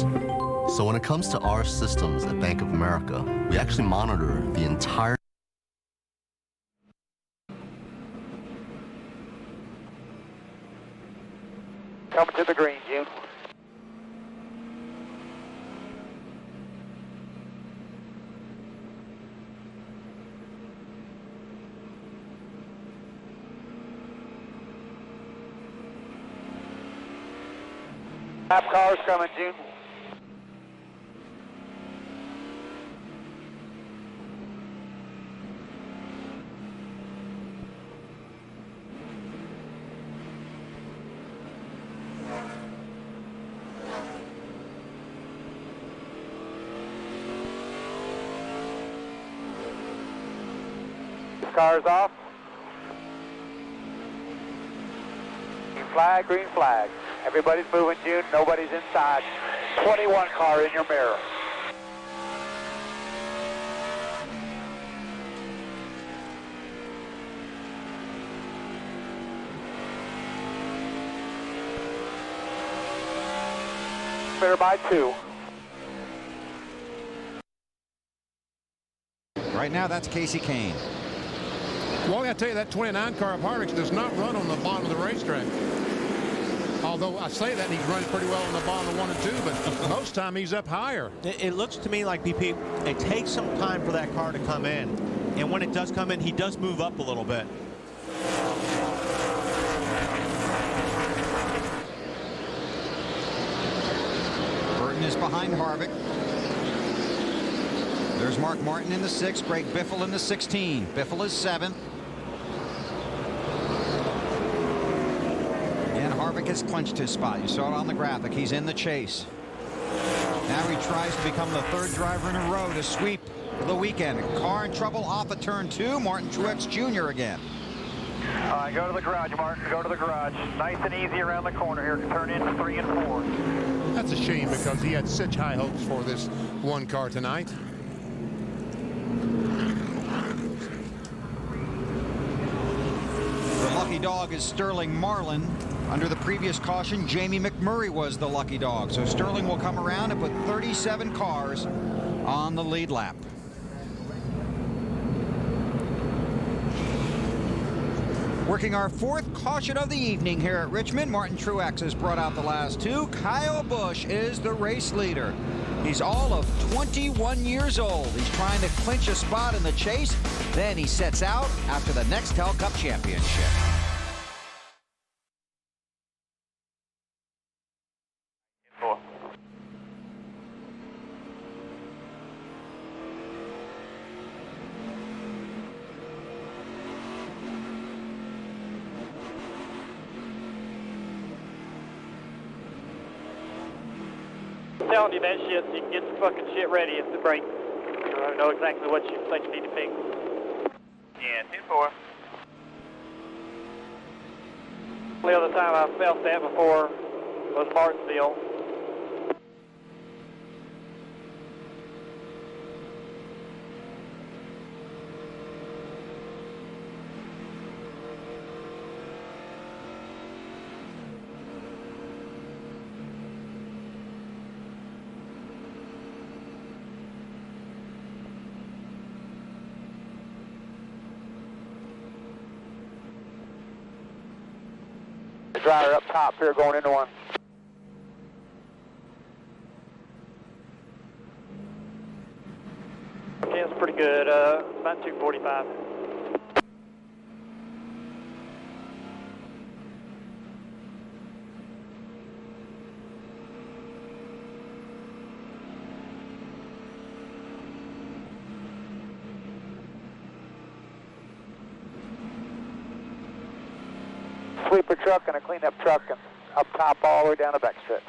laps. So when it comes to our systems at Bank of America, we actually monitor the entire Coming to the green, June. Lap cars coming, June. Cars off. Green flag, green flag. Everybody's moving, June. Nobody's inside. 21 car in your mirror. Clear by 2. Right now, that's Casey Kane. Well, I tell you, that 29 car of Harvick's does not run on the bottom of the racetrack. Although I say that, he's running pretty well on the bottom of 1 and 2, but most time he's up higher. It looks to me like, BP, it takes some time for that car to come in. And when it does come in, he does move up a little bit. Burton is behind Harvick. There's Mark Martin in the 6th, Greg Biffle in the 16. Biffle is 7th. And Harvick has clinched his spot. You saw it on the graphic. He's in the chase. Now he tries to become the 3rd driver in a row to sweep the weekend. Car in trouble off of turn 2. Martin Truex Jr. again. All right, go to the garage, Martin. Go to the garage. Nice and easy around the corner here. Turn into 3 and 4. That's a shame because he had such high hopes for this one car tonight. The lucky dog is Sterling Marlin. Under the previous caution, Jamie McMurray was the lucky dog. So Sterling will come around and put 37 cars on the lead lap. Working our 4th caution of the evening here at Richmond. Martin Truex has brought out the last 2. Kyle Busch is the race leader. He's all of 21 years old. He's trying to clinch a spot in the chase. Then he sets out after the Nextel Cup Championship. Telling you that shit, so you can get the fucking shit ready at the break. So I know exactly what you think you need to fix. Yeah, 2-4. The other time I felt that before was Martinsville. Dryer up top here going into 1. Okay, it's pretty good. About 245. Sweeper truck and a cleanup truck and up top all the way down the backstretch.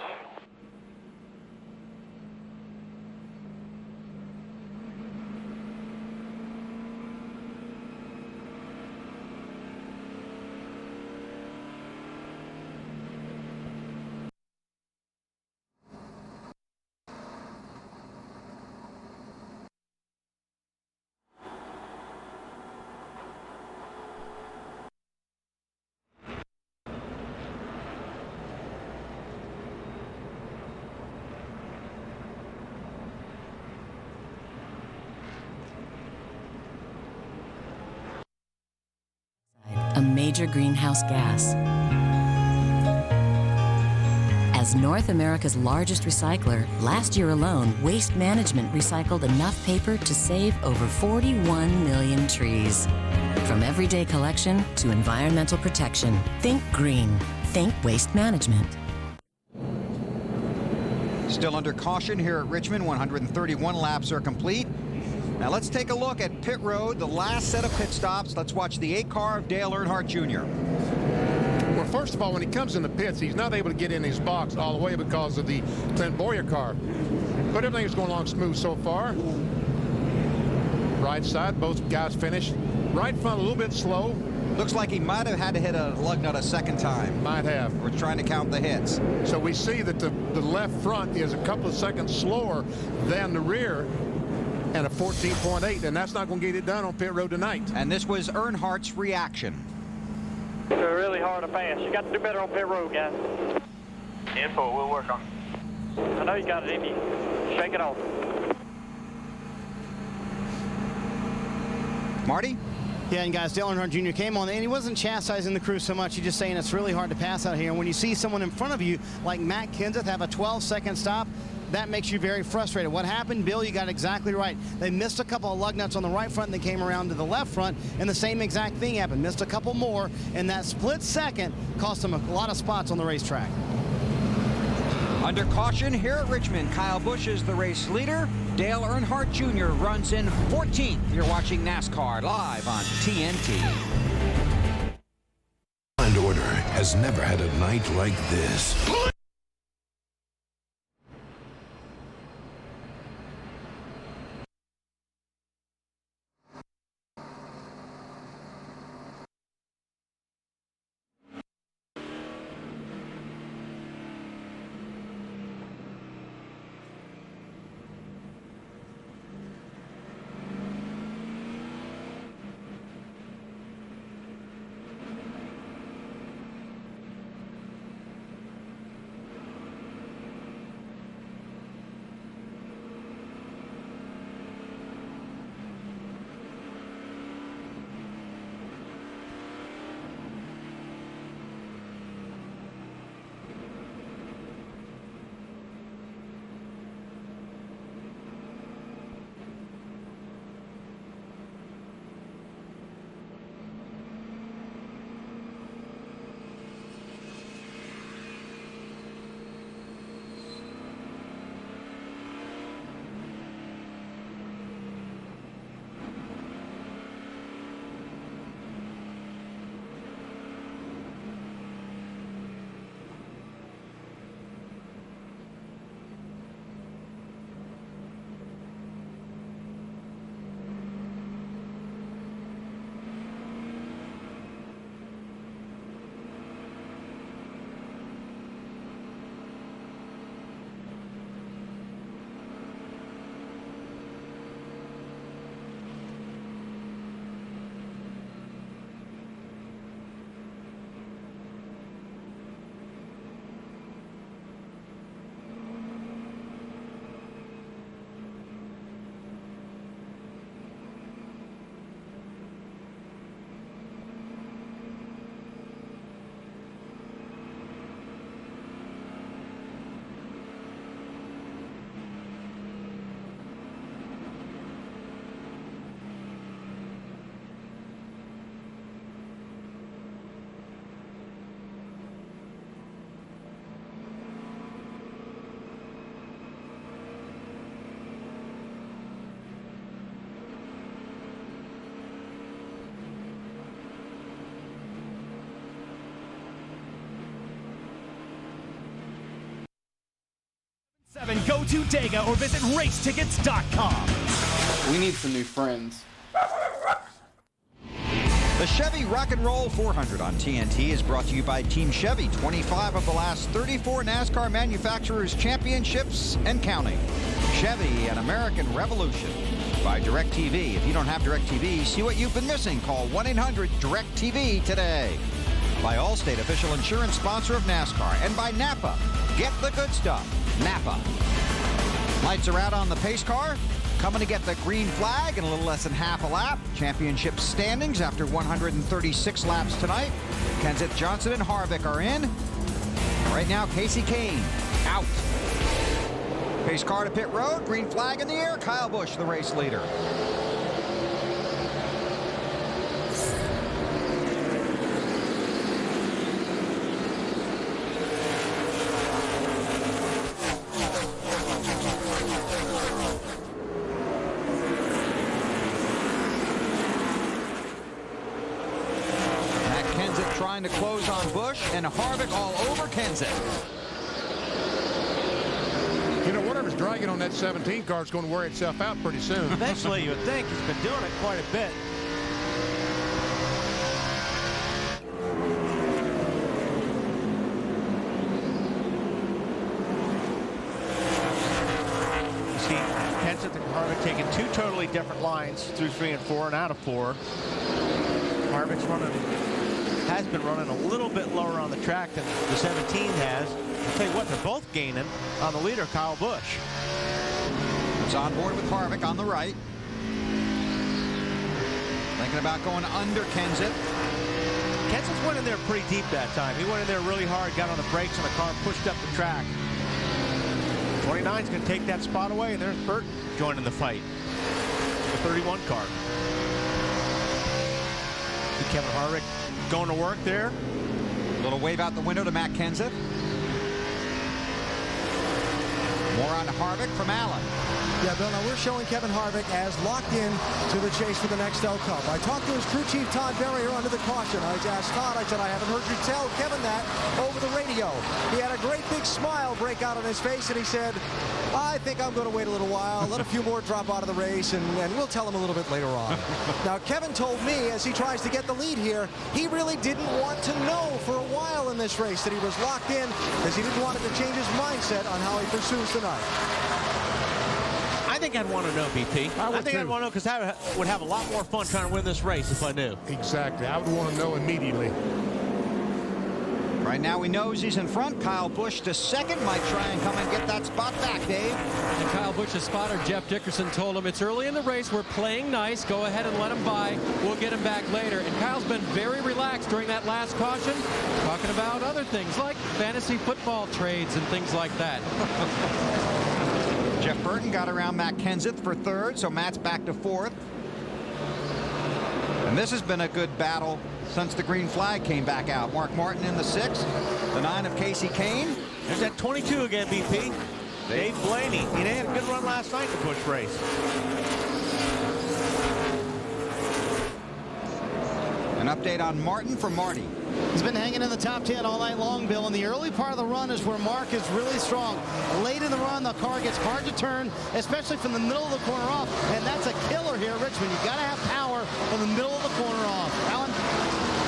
major greenhouse gas. As North America's largest recycler, last year alone, Waste Management recycled enough paper to save over 41 million trees. From everyday collection to environmental protection, think green. Think Waste Management. Still under caution here at Richmond. 131 laps are complete. Now let's take a look at pit road, the last set of pit stops. Let's watch the 8 car of Dale Earnhardt Jr. Well, first of all, when he comes in the pits, he's not able to get in his box all the way because of the Clint Boyer car. But everything is going along smooth so far. Right side, both guys finished. Right front a little bit slow. Looks like he might have had to hit a lug nut a second time. Might have. We're trying to count the hits. So we see that the left front is a couple of seconds slower than the rear, and a 14.8, and that's not going to get it done on pit road tonight. And this was Earnhardt's reaction. They're really hard to pass. You got to do better on pit road, guys. Info, we'll work on it. I know you got it in you. Shake it off. Marty? Yeah, and guys, Dale Earnhardt Jr. came on, and he wasn't chastising the crew so much. He's just saying it's really hard to pass out here. And when you see someone in front of you, like Matt Kenseth, have a 12-second stop, that makes you very frustrated. What happened, Bill? You got exactly right. They missed a couple of lug nuts on the right front, and they came around to the left front, and the same exact thing happened. Missed a couple more, and that split second cost them a lot of spots on the racetrack. Under caution here at Richmond, Kyle Busch is the race leader. Dale Earnhardt Jr. runs in 14th. You're watching NASCAR live on TNT. And Order has never had a night like this. Go to Dega or visit racetickets.com. We need some new friends. The Chevy Rock and Roll 400 on TNT is brought to you by Team Chevy. 25 of the last 34 NASCAR manufacturers championships and counting. Chevy, an American revolution. By DirecTV. If you don't have DirecTV, see what you've been missing. Call 1-800-DirecTV today. By Allstate, official insurance sponsor of NASCAR. And by Napa. Get the good stuff. Napa. Lights are out on the pace car. coming to get the green flag in a little less than half a lap. Championship standings after 136 laps tonight. Kenseth, Johnson, and Harvick are in. Right now, Kasey Kahne out. Pace car to pit road, green flag in the air. Kyle Busch, the race leader. Trying to close on Busch, and Harvick all over Kenseth. You know, whatever's dragging on that 17 car is going to wear itself out pretty soon. Eventually, you would think. He's been doing it quite a bit. You see Kenseth and Harvick taking two totally different lines through 3 and 4 and out of 4. Harvick's has been running a little bit lower on the track than the 17 has. I'll tell you what, they're both gaining on the leader, Kyle Busch. It's on board with Harvick on the right. Thinking about going under Kenseth. Kenseth went in there pretty deep that time. He went in there really hard, got on the brakes, and the car pushed up the track. 29's going to take that spot away, and there's Burton joining the fight. The 31 car. Kevin Harvick going to work there. A little wave out the window to Matt Kenseth. More on Harvick from Allen. Yeah, Bill, now we're showing Kevin Harvick as locked in to the chase for the Nextel Cup. I talked to his crew chief, Todd Berrier, under the caution. I asked Todd, I said, I haven't heard you tell Kevin that over the radio. He had a great big smile break out on his face, and he said, I think I'm going to wait a little while, let a few more drop out of the race, and we'll tell him a little bit later on. Now, Kevin told me, as he tries to get the lead here, he really didn't want to know for a while in this race that he was locked in, as he didn't want to change his mindset on how he pursues tonight. I think I'd want to know, BP. I think I'd want to know, because I would have a lot more fun trying to win this race if I knew. Exactly. I would want to know immediately. Right now, he knows he's in front. Kyle Busch to second. Might try and come and get that spot back, Dave. And Kyle Busch's spotter, Jeff Dickerson, told him it's early in the race. We're playing nice. Go ahead and let him by. We'll get him back later. And Kyle's been very relaxed during that last caution, talking about other things like fantasy football trades and things like that. Jeff Burton got around Matt Kenseth for third, so Matt's back to fourth. And this has been a good battle since the green flag came back out. Mark Martin in the 6th, the 9 of Kasey Kahne. There's that 22 again, BP. Dave Blaney. He had a good run last night in the Busch race. An update on Martin from Marty. He's been hanging in the top 10 all night long, Bill. And the early part of the run is where Mark is really strong. Late in the run, the car gets hard to turn, especially from the middle of the corner off. And that's a killer here at Richmond. You've got to have power from the middle of the corner off. Alan?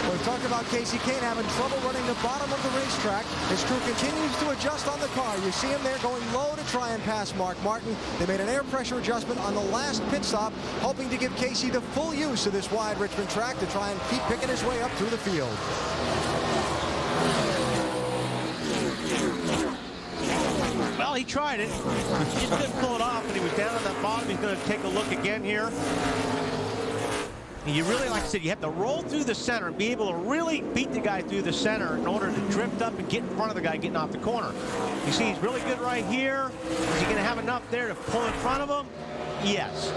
We've talked about Kasey Kahne having trouble running the bottom of the racetrack. His crew continues to adjust on the car. You see him there going low to try and pass Mark Martin. They made an air pressure adjustment on the last pit stop, hoping to give Kasey the full use of this wide Richmond track to try and keep picking his way up through the field. Well, he tried it. He just couldn't pull it off, and he was down on that bottom. He's going to take a look again here. And you really, like I said, you have to roll through the center and be able to really beat the guy through the center in order to drift up and get in front of the guy getting off the corner. You see, he's really good right here. Is he going to have enough there to pull in front of him? Yes.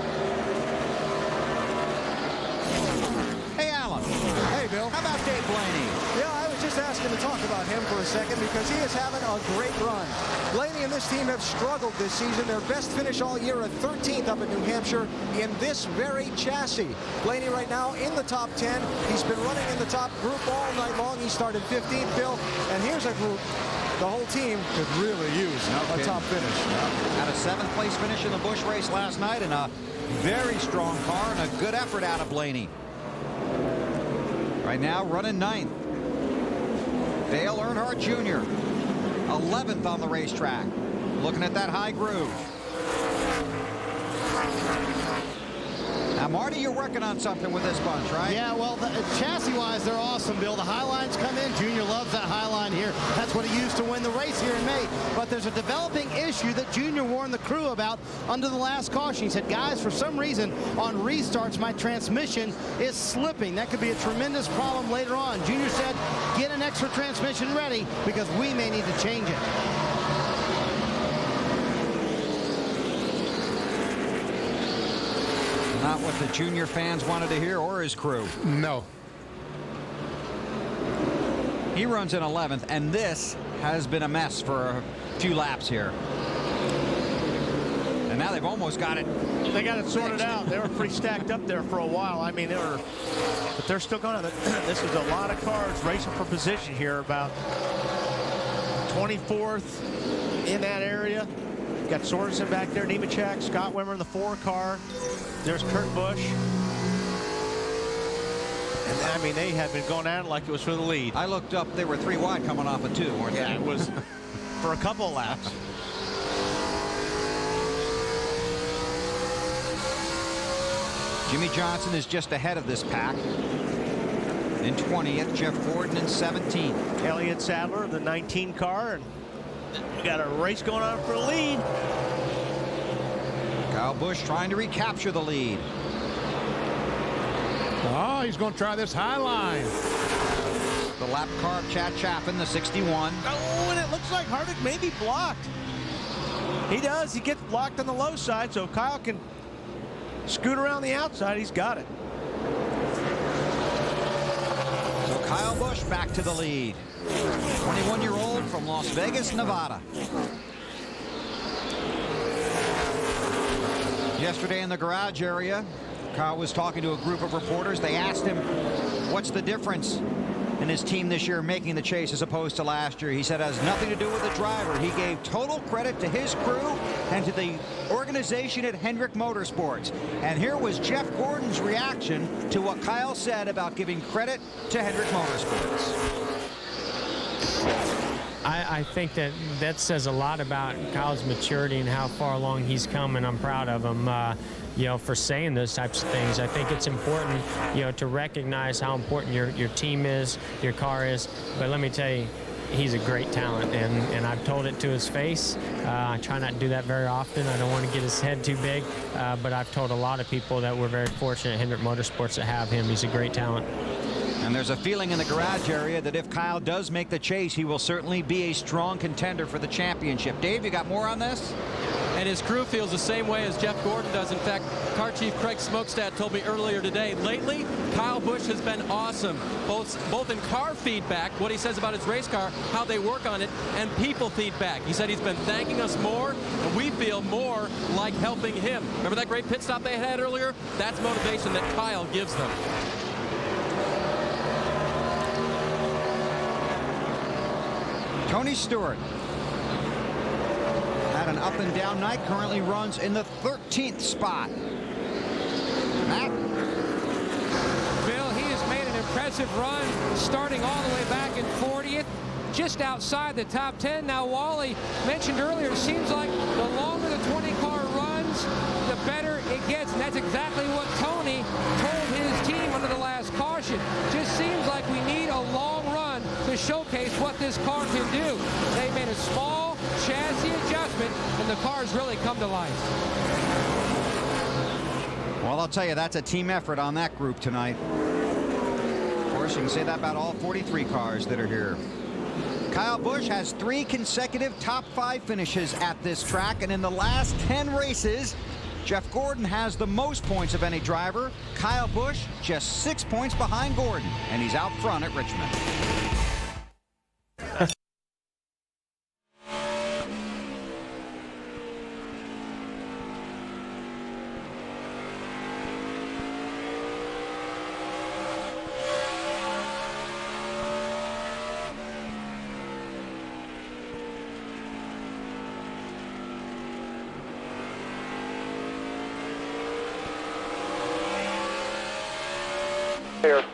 Hey, Alan. Hey, Bill. How about Dave Blaney? Yeah, I was just asking to talk about him for a second because he is having a great run. Blaney and this team have struggled this season. Their best finish all year at 13th up in New Hampshire in this very chassis. Blaney right now in the top 10. He's been running in the top group all night long. He started 15th, Bill. And here's a group the whole team could really use a top finish. Had a 7th place finish in the Busch race last night and a very strong car and a good effort out of Blaney. Right now running 9th. Dale Earnhardt Jr. 11th on the racetrack. Looking at that high groove. Now Marty, you're working on something with this bunch, right? Yeah, well, chassis-wise, they're awesome, Bill. The Highlines come in. Junior loves that Highline here. That's what he used to win the race here in May. But there's a developing issue that Junior warned the crew about under the last caution. He said, guys, for some reason, on restarts, my transmission is slipping. That could be a tremendous problem later on. Junior said, get an extra transmission ready because we may need to change it. Not what the Junior fans wanted to hear, or his crew. No. He runs in 11th, and this has been a mess for a few laps here. And now they've almost got it. They got it sorted out. They were pretty stacked up there for a while. I mean, but they're still going to. This is a lot of cars racing for position here. About 24th in that area. Got Sorensen back there, Nemechek, Scott Wimmer in the 4 car. There's Kurt Busch. And I mean, they had been going at it like it was for the lead. I looked up, they were 3 wide coming off of 2, weren't they? Yeah, it was for a couple of laps. Jimmy Johnson is just ahead of this pack. In 20th, Jeff Gordon in 17th. Elliott Sadler, the 19 car, and we got a race going on for a lead. Kyle Busch trying to recapture the lead. Oh, he's going to try this high line. The lap car of Chad Chaffin, the 61. Oh, and it looks like Harvick may be blocked. He does. He gets blocked on the low side, so Kyle can scoot around the outside. He's got it. So Kyle Busch back to the lead. 21-year-old from Las Vegas, Nevada. Yesterday in the garage area, Kyle was talking to a group of reporters. They asked him, what's the difference in his team this year making the chase as opposed to last year? He said it has nothing to do with the driver. He gave total credit to his crew and to the organization at Hendrick Motorsports. And here was Jeff Gordon's reaction to what Kyle said about giving credit to Hendrick Motorsports. I think that says a lot about Kyle's maturity and how far along he's come, and I'm proud of him, you know, for saying those types of things. I think it's important, you know, to recognize how important your team is, your car is. But let me tell you, he's a great talent, and I've told it to his face. I try not to do that very often. I don't want to get his head too big, but I've told a lot of people that we're very fortunate at Hendrick Motorsports to have him. He's a great talent. And there's a feeling in the garage area that if Kyle does make the chase, he will certainly be a strong contender for the championship. Dave, you got more on this? And his crew feels the same way as Jeff Gordon does. In fact, car chief Craig Smokestad told me earlier today, lately, Kyle Busch has been awesome, both in car feedback, what he says about his race car, how they work on it, and people feedback. He said he's been thanking us more, and we feel more like helping him. Remember that great pit stop they had earlier? That's motivation that Kyle gives them. Tony Stewart had an up and down night, currently runs in the 13th spot. Matt? Bill, he has made an impressive run, starting all the way back in 40th, just outside the top 10. Now, Wally mentioned earlier, it seems like the longer the 20 car runs, the better it gets, and that's exactly what Tony told his team under the last caution. Just seems like we need a long run to showcase what this car can do. They made a small chassis adjustment, and the car's really come to life. Well, I'll tell you, that's a team effort on that group tonight. Of course, you can say that about all 43 cars that are here. Kyle Busch has 3 consecutive top 5 finishes at this track, and in the last 10 races, Jeff Gordon has the most points of any driver. Kyle Busch just 6 points behind Gordon, and he's out front at Richmond. Here.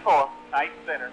4, tight center.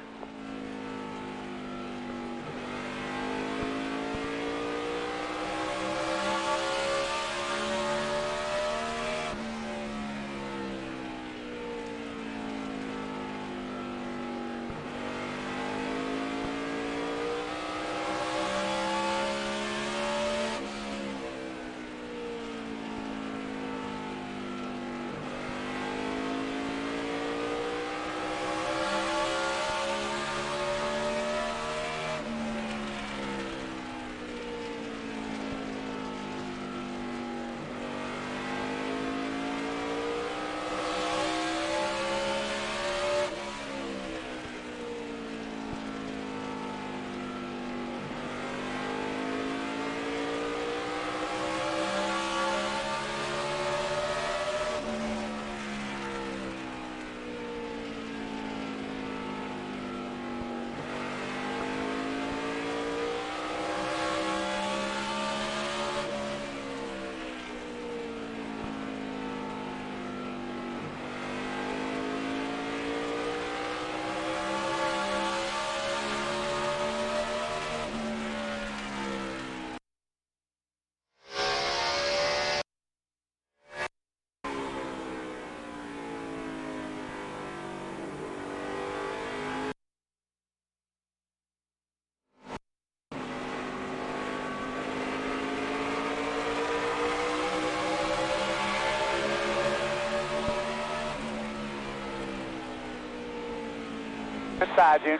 Side, June.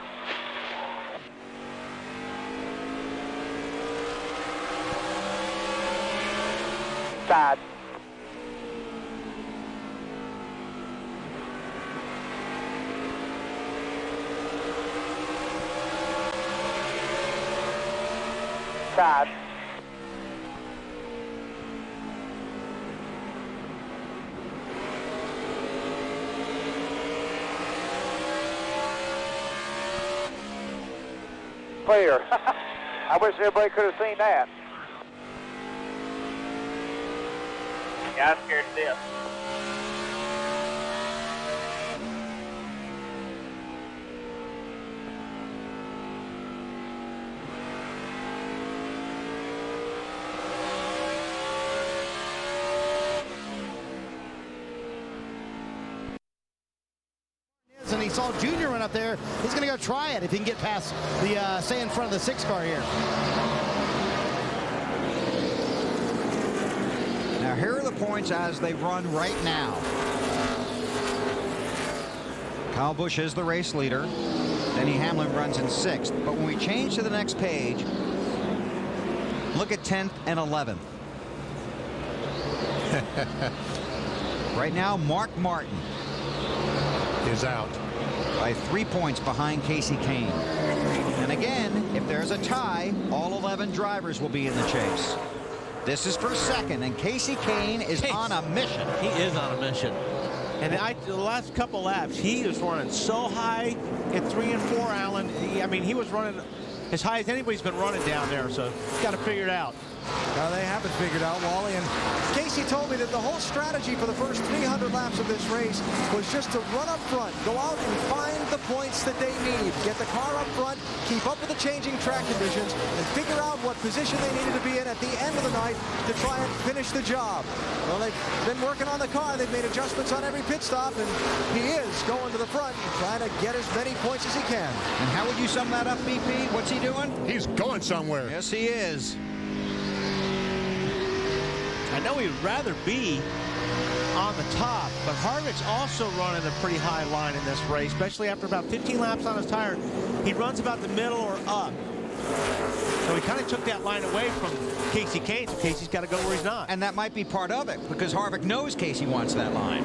Side. Side. Clear. I wish everybody could have seen that. Yeah, I'm scared to death. And he saw Junior run up there. He's going to go try it if he can get past the, stay in front of the 6 car here. Now here are the points as they run right now. Kyle Busch is the race leader. Denny Hamlin runs in 6th. But when we change to the next page, look at 10th and 11th. Right now, Mark Martin is out by 3 points behind Casey Kane. And again, if there's a tie, all 11 drivers will be in the chase. This is for second, and Casey Kane is on a mission. He is on a mission. And the last couple laps, he was running so high at 3 and 4, Alan. I mean, he was running as high as anybody's been running down there, so he's got to figure it out. Now they haven't figured out, Wally, and Casey told me that the whole strategy for the first 300 laps of this race was just to run up front, go out and find the points that they need, get the car up front, keep up with the changing track conditions, and figure out what position they needed to be in at the end of the night to try and finish the job. Well, they've been working on the car. They've made adjustments on every pit stop, and he is going to the front and trying to get as many points as he can. And how would you sum that up, BP? What's he doing? He's going somewhere. Yes, he is. I know he'd rather be on the top, but Harvick's also running a pretty high line in this race, especially after about 15 laps on his tire. He runs about the middle or up. So he kind of took that line away from Casey Kane, so Casey's got to go where he's not. And that might be part of it, because Harvick knows Casey wants that line.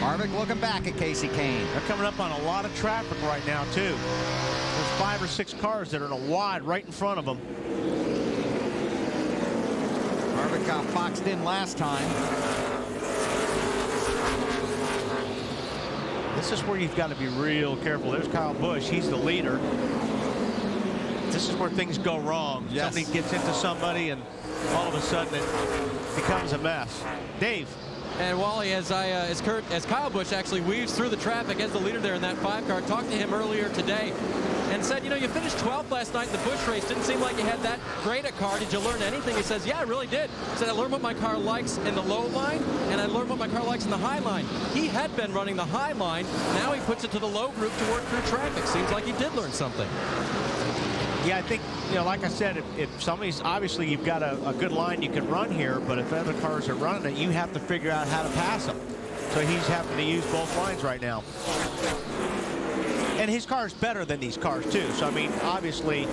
Harvick looking back at Casey Kane. They're coming up on a lot of traffic right now, too. There's 5 or 6 cars that are in a wide right in front of them. Harvick got boxed in last time. This is where you've got to be real careful. There's Kyle Busch. He's the leader. This is where things go wrong. Yes. Somebody gets into somebody, and all of a sudden it becomes a mess. Dave. And Wally, as Kyle Busch actually weaves through the traffic as the leader there in that 5-car, talked to him earlier today and said, you know, you finished 12th last night in the Busch race. Didn't seem like you had that great a car. Did you learn anything? He says, yeah, I really did. He said, I learned what my car likes in the low line, and I learned what my car likes in the high line. He had been running the high line. Now he puts it to the low group to work through traffic. Seems like he did learn something. Yeah, I think, you know, like I said, if somebody's, obviously you've got a good line you can run here, but if other cars are running it, you have to figure out how to pass them. So he's having to use both lines right now. And his car is better than these cars, too. So, I mean, obviously,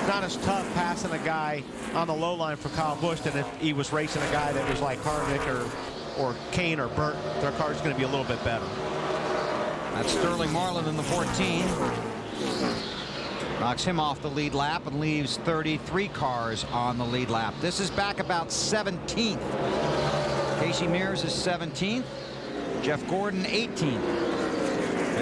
not as tough passing a guy on the low line for Kyle Busch than if he was racing a guy that was like Harvick or Kane or Burton. Their car's going to be a little bit better. That's Sterling Marlin in the 14. Knocks him off the lead lap and leaves 33 cars on the lead lap. This is back about 17th. Casey Mears is 17th. Jeff Gordon 18th.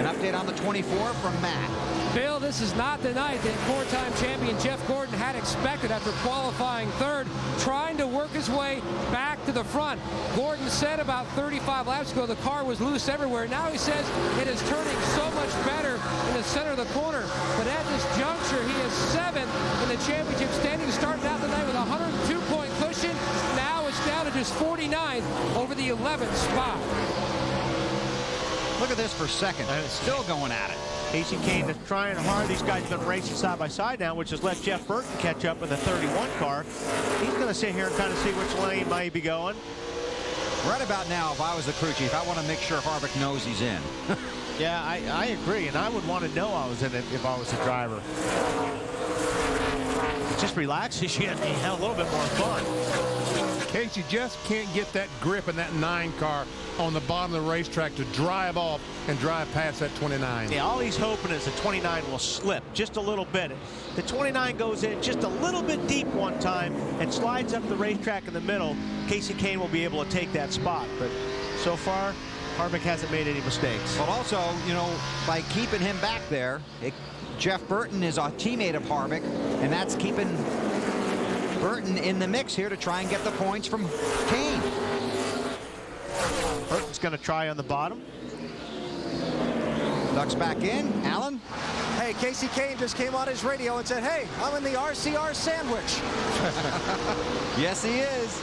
An update on the 24 from Matt. Bill, this is not the night that four-time champion Jeff Gordon had expected after qualifying third, trying to work his way back to the front. Gordon said about 35 laps ago the car was loose everywhere. Now he says it is turning so much better in the center of the corner. But at this juncture, he is 7th in the championship standing, starting out the night with a 102-point cushion. Now it's down to just 49th over the 11th spot. Look at this for second. Still going at it. Casey Kane is trying hard. These guys have been racing side by side now, which has let Jeff Burton catch up in the 31 car. He's going to sit here and kind of see which lane might be going. Right about now, if I was the crew chief, I want to make sure Harvick knows he's in. Yeah, I agree, and I would want to know I was in it if I was the driver. It just relaxes you and you have a little bit more fun. Casey just can't get that grip in that 9 car on the bottom of the racetrack to drive off and drive past that 29. Yeah, all he's hoping is the 29 will slip just a little bit. The 29 goes in just a little bit deep one time and slides up the racetrack in the middle. Casey Kane will be able to take that spot, but so far Harvick hasn't made any mistakes. But also, you know, by keeping him back there, Jeff Burton is a teammate of Harvick, and that's keeping Burton in the mix here to try and get the points from Kane. Burton's going to try on the bottom. Ducks back in. Allen? Hey, Casey Kane just came on his radio and said, hey, I'm in the RCR sandwich. Yes, he is.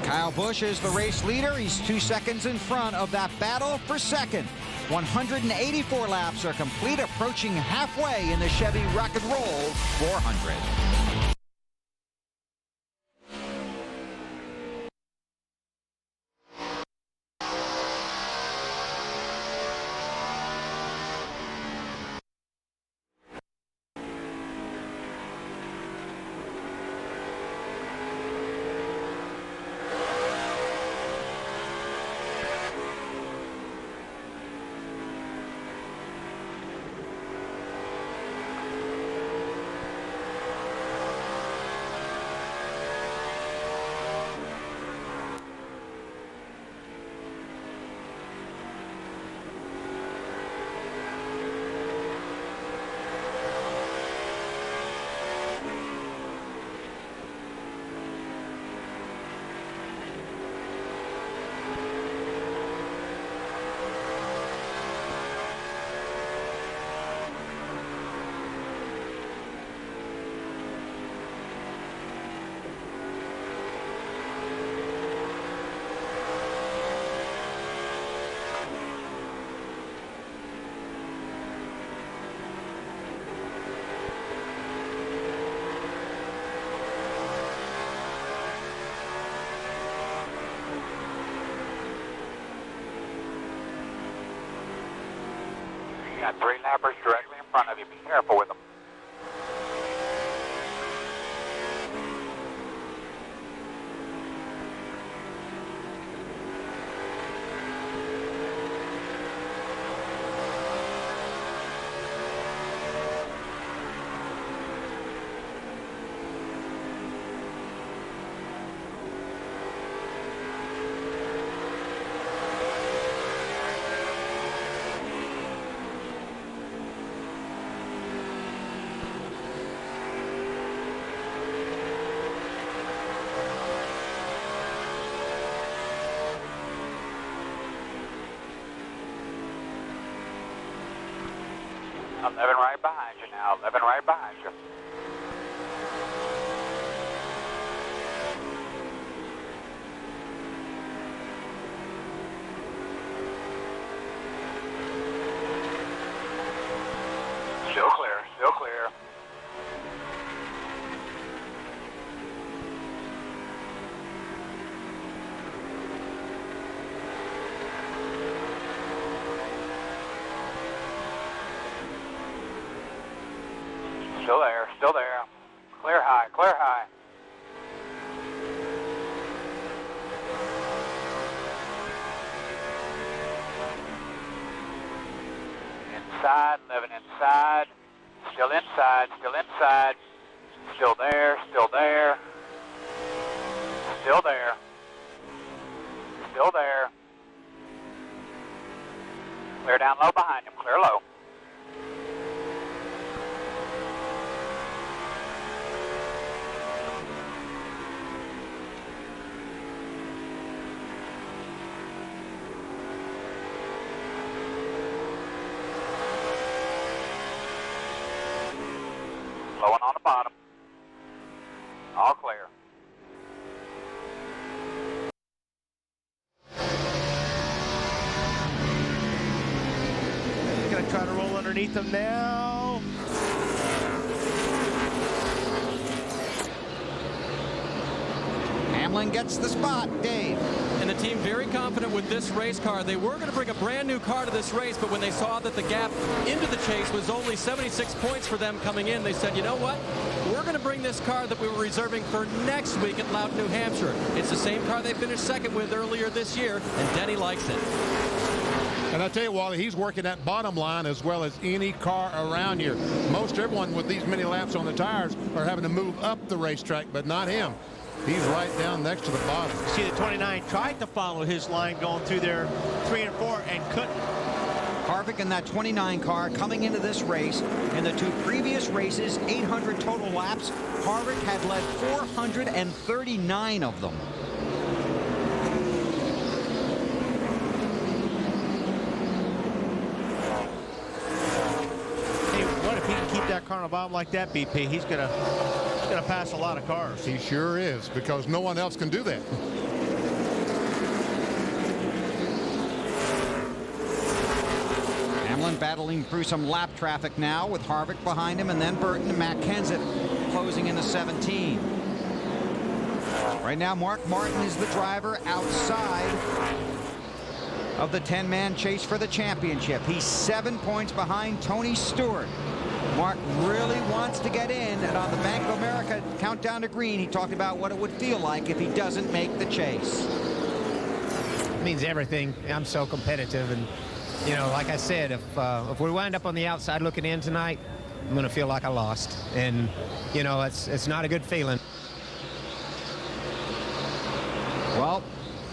Kyle Busch is the race leader. He's 2 seconds in front of that battle for second. 184 laps are complete, approaching halfway in the Chevy Rock and Roll 400. You got 3 lappers directly in front of you. Be careful with them. 11 right behind you now. 11 right behind you. Still clear, still clear. Still there, still there. Clear high, clear high. Inside, 11 inside. Still inside, still inside. Still there, still there. Still there. Still there. Clear down low behind him, clear low. Low one on the bottom. All clear. Gonna try to roll underneath him now. Hamlin gets the spot. Dave. And the team very confident with this race car. They were going to bring a brand new car to this race, but when they saw that the gap into the chase was only 76 points for them coming in, they said, you know what? We're going to bring this car that we were reserving for next week at Loudon, New Hampshire. It's the same car they finished second with earlier this year, and Denny likes it. And I tell you, Wally, he's working that bottom line as well as any car around here. Most everyone with these many laps on the tires are having to move up the racetrack, but not him. He's right down next to the bottom. See, the 29 tried to follow his line going through there 3 and 4 and couldn't. Harvick in that 29 car coming into this race. In the 2 previous races, 800 total laps. Harvick had led 439 of them. Hey, what if he can keep that car on a bottom like that, BP? He's gonna pass a lot of cars. He sure is, because no one else can do that. Hamlin battling through some lap traffic now with Harvick behind him, and then Burton and Matt Kenseth closing into 17. Right now, Mark Martin is the driver outside of the 10-man chase for the championship. He's 7 points behind Tony Stewart. Mark really wants to get in, and on the Bank of America countdown to green, he talked about what it would feel like if he doesn't make the chase. It means everything. I'm so competitive, and you know, like I said, if we wind up on the outside looking in tonight, I'm going to feel like I lost, and you know, it's not a good feeling. Well,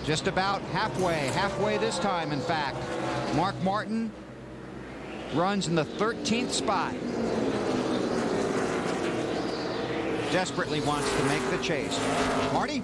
just about halfway this time, in fact. Mark Martin runs in the 13th spot. Desperately wants to make the chase. Marty?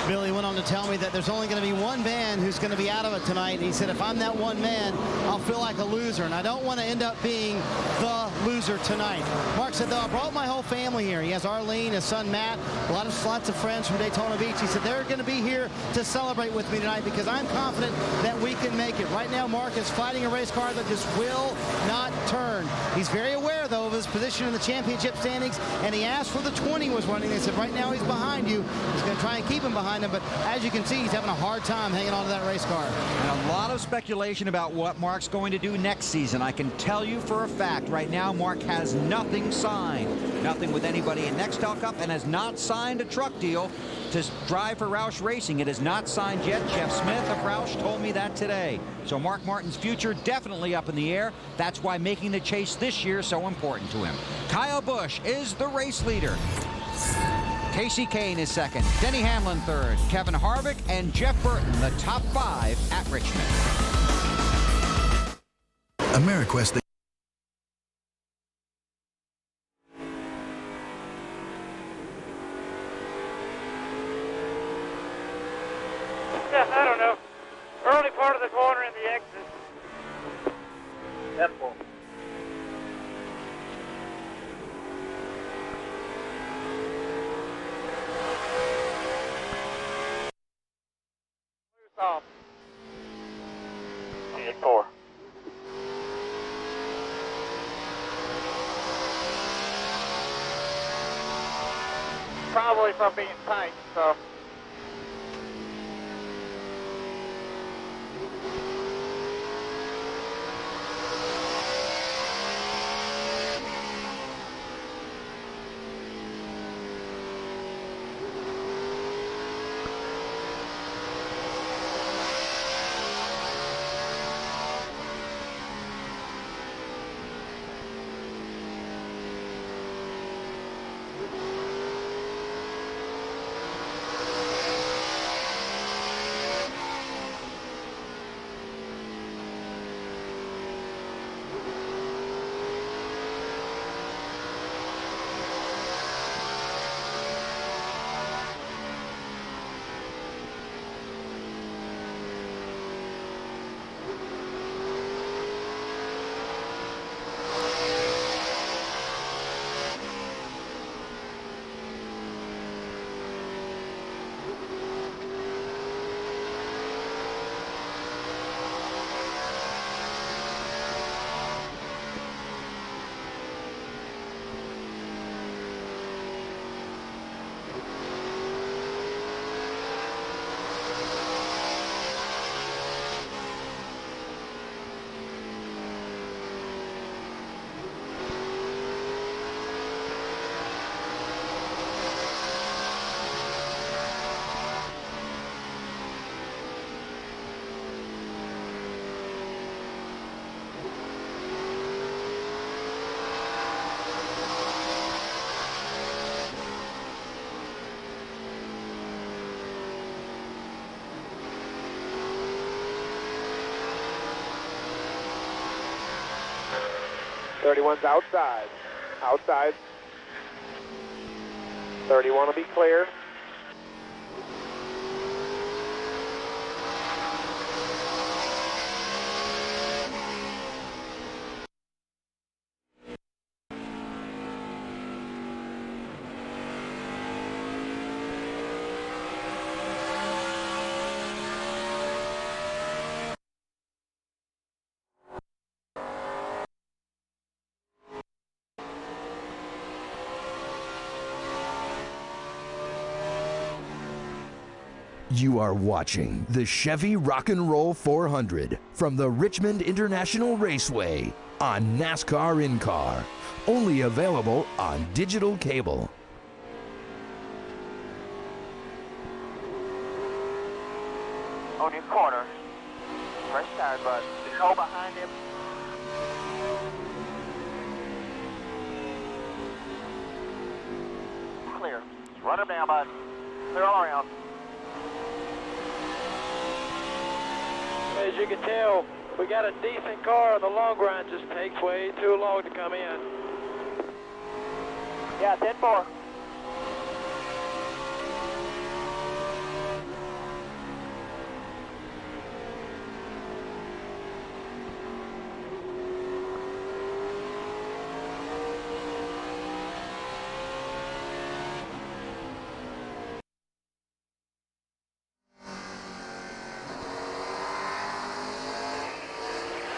Billy went on to tell me that there's only going to be one man who's going to be out of it tonight. He said, if I'm that one man, I'll feel like a loser, and I don't want to end up being the loser tonight. Mark said, though, I brought my whole family here. He has Arlene, his son Matt, lots of friends from Daytona Beach. He said, they're going to be here to celebrate with me tonight because I'm confident that we can make it. Right now, Mark is fighting a race car that just will not turn. He's very aware, though, of his position in the championship standings, and he asked where the 20 was running. They said, right now he's behind you. He's going to try and keep him behind him, but as you can see, he's having a hard time hanging on to that race car. And a lot of speculation about what Mark's going to do next season. I can tell you for a fact, right now, Mark has nothing signed. Nothing with anybody in Nextel Cup, and has not signed a truck deal to drive for Roush Racing. It is not signed yet. Jeff Smith of Roush told me that today. So Mark Martin's future definitely up in the air. That's why making the chase this year is so important to him. Kyle Busch is the race leader. Casey Kane is second. Denny Hamlin third. Kevin Harvick and Jeff Burton, the top 5 at Richmond. AmeriQuest. I don't know. Early part of the corner in the exit. That's full. probably from being tight, so. .31's outside. Outside. 31 will be clear. You are watching the Chevy Rock and Roll 400 from the Richmond International Raceway on NASCAR In-Car. Only available on digital cable. On your corner. Press start button. Go behind him. Clear. Run him down, bud. Clear all around. As you can tell, we got a decent car. The long run just takes way too long to come in. Yeah, 10-4.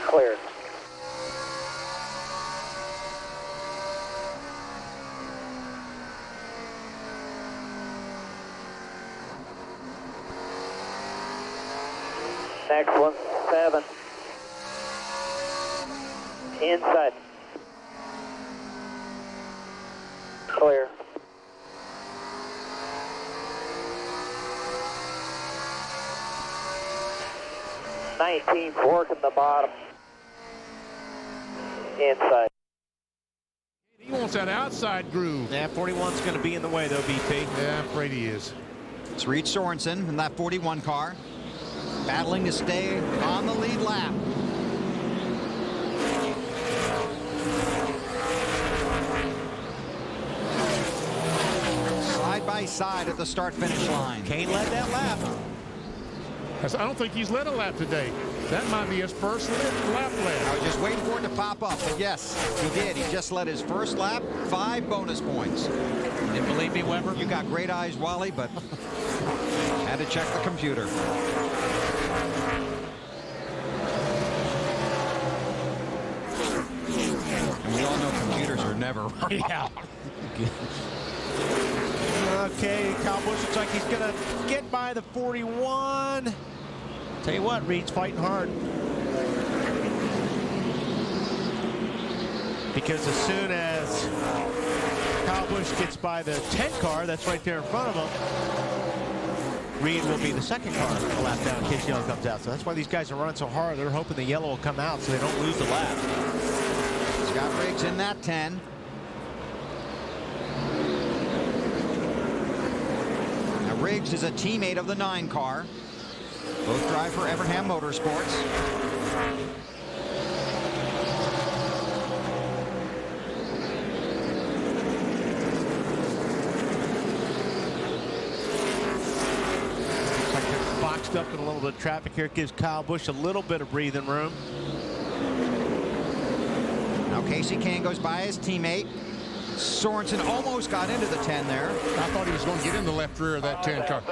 Clear. Next one, 7. Inside. Clear. Working the bottom. Inside. He wants that outside groove. Yeah, 41's going to be in the way, though, BP. Yeah, I'm afraid he is. It's Reed Sorensen in that 41 car, battling to stay on the lead lap. Side by side at the start-finish line. Kane led that lap. I don't think he's led a lap today. That might be his first lap led. I was just waiting for it to pop up, but yes, he did. He just led his first lap, 5 bonus points. Didn't believe me, Weber? You got great eyes, Wally, but had to check the computer. And we all know computers are never wrong. Yeah. Okay, Kyle Busch looks like he's going to get by the 41. Tell you what, Reed's fighting hard. Because as soon as Kyle Busch gets by the 10 car that's right there in front of him, Reed will be the second car a lap down in case yellow comes out. So that's why these guys are running so hard. They're hoping the yellow will come out so they don't lose the lap. Scott Riggs in that 10. Now Riggs is a teammate of the 9 car. Both drive for Evernham Motorsports. Boxed up in a little bit of traffic here. It gives Kyle Busch a little bit of breathing room. Now Casey Kane goes by his teammate. Sorensen almost got into the 10 there. I thought he was going to get in the left rear of that 10 car.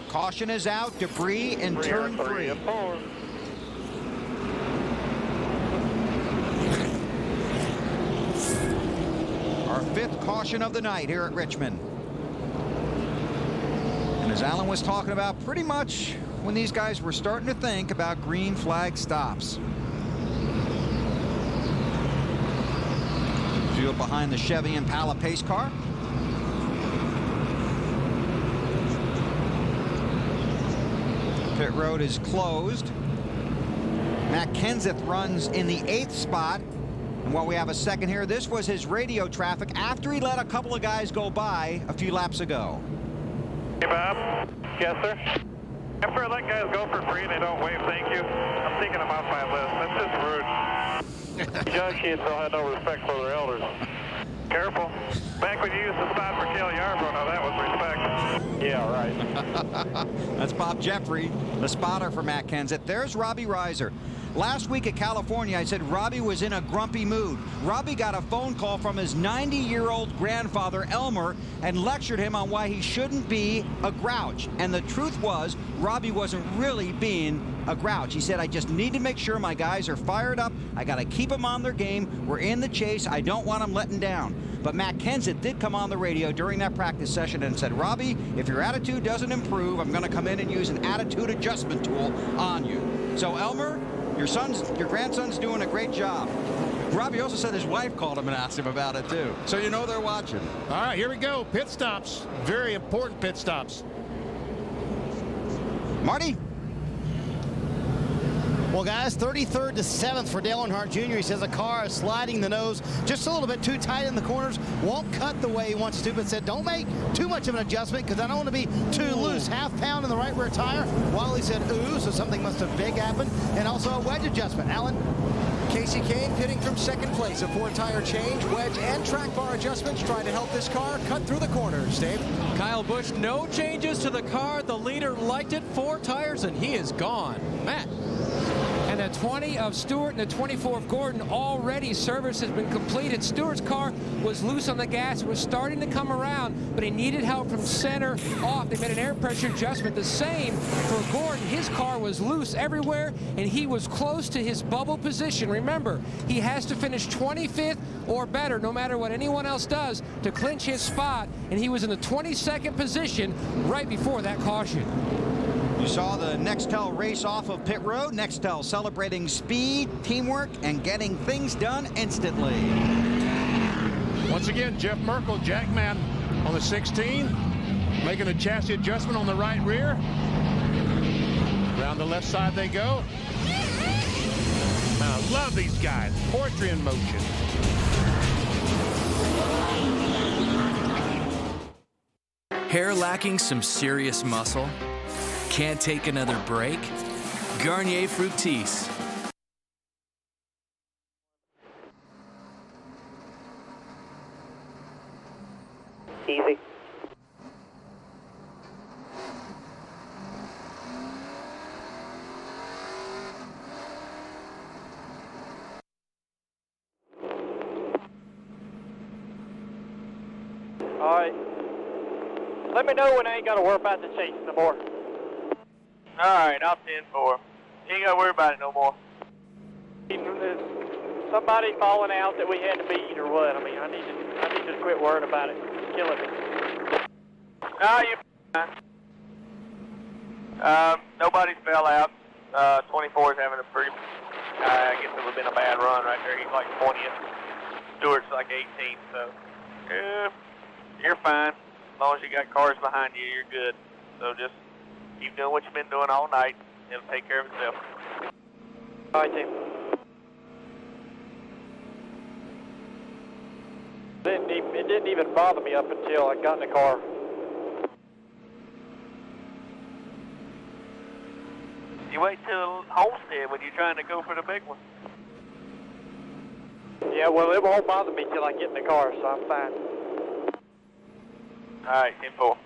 Caution is out. Debris in turn 3. Our 5th caution of the night here at Richmond. And as Alan was talking about, pretty much when these guys were starting to think about green flag stops. Field behind the Chevy Impala pace car. Pit road is closed. Matt Kenseth runs in the 8th spot. And while we have a second here, this was his radio traffic after he let a couple of guys go by a few laps ago. Hey, Bob. Yes, sir. After I let guys go for free and they don't wave thank you, I'm taking them off my list. That's just rude. Young kids don't have no respect for their elders. Careful. Back when you used to spot for Kelly Yarbrough, now that was respect. Yeah, right. That's Bob Jeffrey, the spotter for Matt Kenseth. There's Robbie Reiser. Last week at California, I said Robbie was in a grumpy mood. Robbie got a phone call from his 90-year-old grandfather, Elmer, and lectured him on why he shouldn't be a grouch. And the truth was, Robbie wasn't really being a grouch. He said, I just need to make sure my guys are fired up. I got to keep them on their game. We're in the chase. I don't want them letting down. But Matt Kenseth did come on the radio during that practice session and said, Robbie, if your attitude doesn't improve, I'm going to come in and use an attitude adjustment tool on you. So, Elmer, your grandson's doing a great job. Robbie also said his wife called him and asked him about it, too. So you know they're watching. All right, here we go. Pit stops. Very important pit stops. Marty? Well, guys, 33rd to 7th for Dale Earnhardt Jr. He says the car is sliding the nose just a little bit too tight in the corners. Won't cut the way he wants to, but said don't make too much of an adjustment because I don't want to be too loose. Half pound in the right rear tire. Wally said ooh, so something must have big happened. And also a wedge adjustment. Alan? Casey Kane pitting from 2nd place. A 4-tire change, wedge, and track bar adjustments trying to help this car cut through the corners. Dave? Kyle Busch, no changes to the car. The leader liked it. 4 tires, and he is gone. Matt? And the 20 of Stewart and the 24 of Gordon, already service has been completed. Stewart's car was loose on the gas, was starting to come around, but he needed help from center off. They made an air pressure adjustment. The same for Gordon. His car was loose everywhere, and he was close to his bubble position. Remember, he has to finish 25th or better, no matter what anyone else does, to clinch his spot, and he was in the 22nd position right before that caution. You saw the Nextel race off of pit road. Nextel celebrating speed, teamwork, and getting things done instantly. Once again, Jeff Merkel, Jackman on the 16, making a chassis adjustment on the right rear. Around the left side they go. I love these guys. Poetry in motion. Hair lacking some serious muscle? Can't take another break? Garnier Fructis. Easy. All right. Let me know when I ain't got to worry about the chase no more. All right, I'll 10-4. You ain't got to worry about it no more. Is somebody falling out that we had to beat or what? I mean, I need to quit worrying about it. It's killing me. No, you fine. Nobody fell out. 24 is having a pretty, I guess it would have been a bad run right there. He's like 20th. Stewart's like 18th, so you're fine. As long as you got cars behind you, you're good. So just keep doing what you've been doing all night. It'll take care of itself. All right, team. It didn't even bother me up until I got in the car. You wait till Homestead when you're trying to go for the big one. Yeah, well, it won't bother me till I get in the car, so I'm fine. All right, 10-4.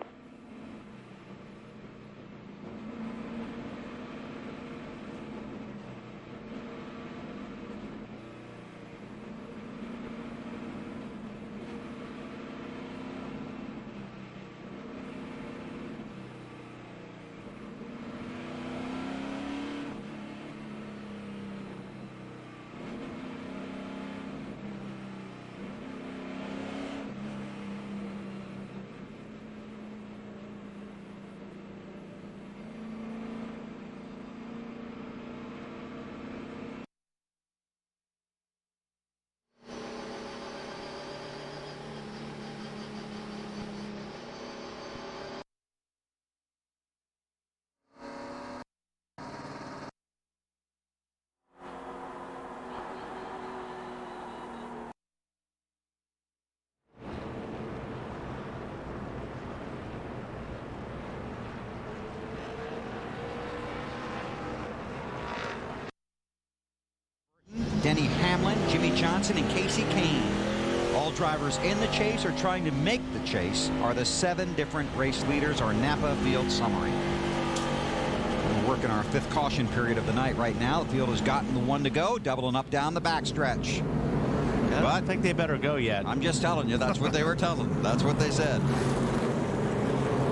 Denny Hamlin, Jimmy Johnson, and Casey Kane. All drivers in the chase or trying to make the chase are the 7 different race leaders. Our Napa field summary. We're working our 5th caution period of the night right now. The field has gotten the 1 to go, doubling up down the backstretch. Well, I think they better go yet. I'm just telling you, that's what they were telling. That's what they said.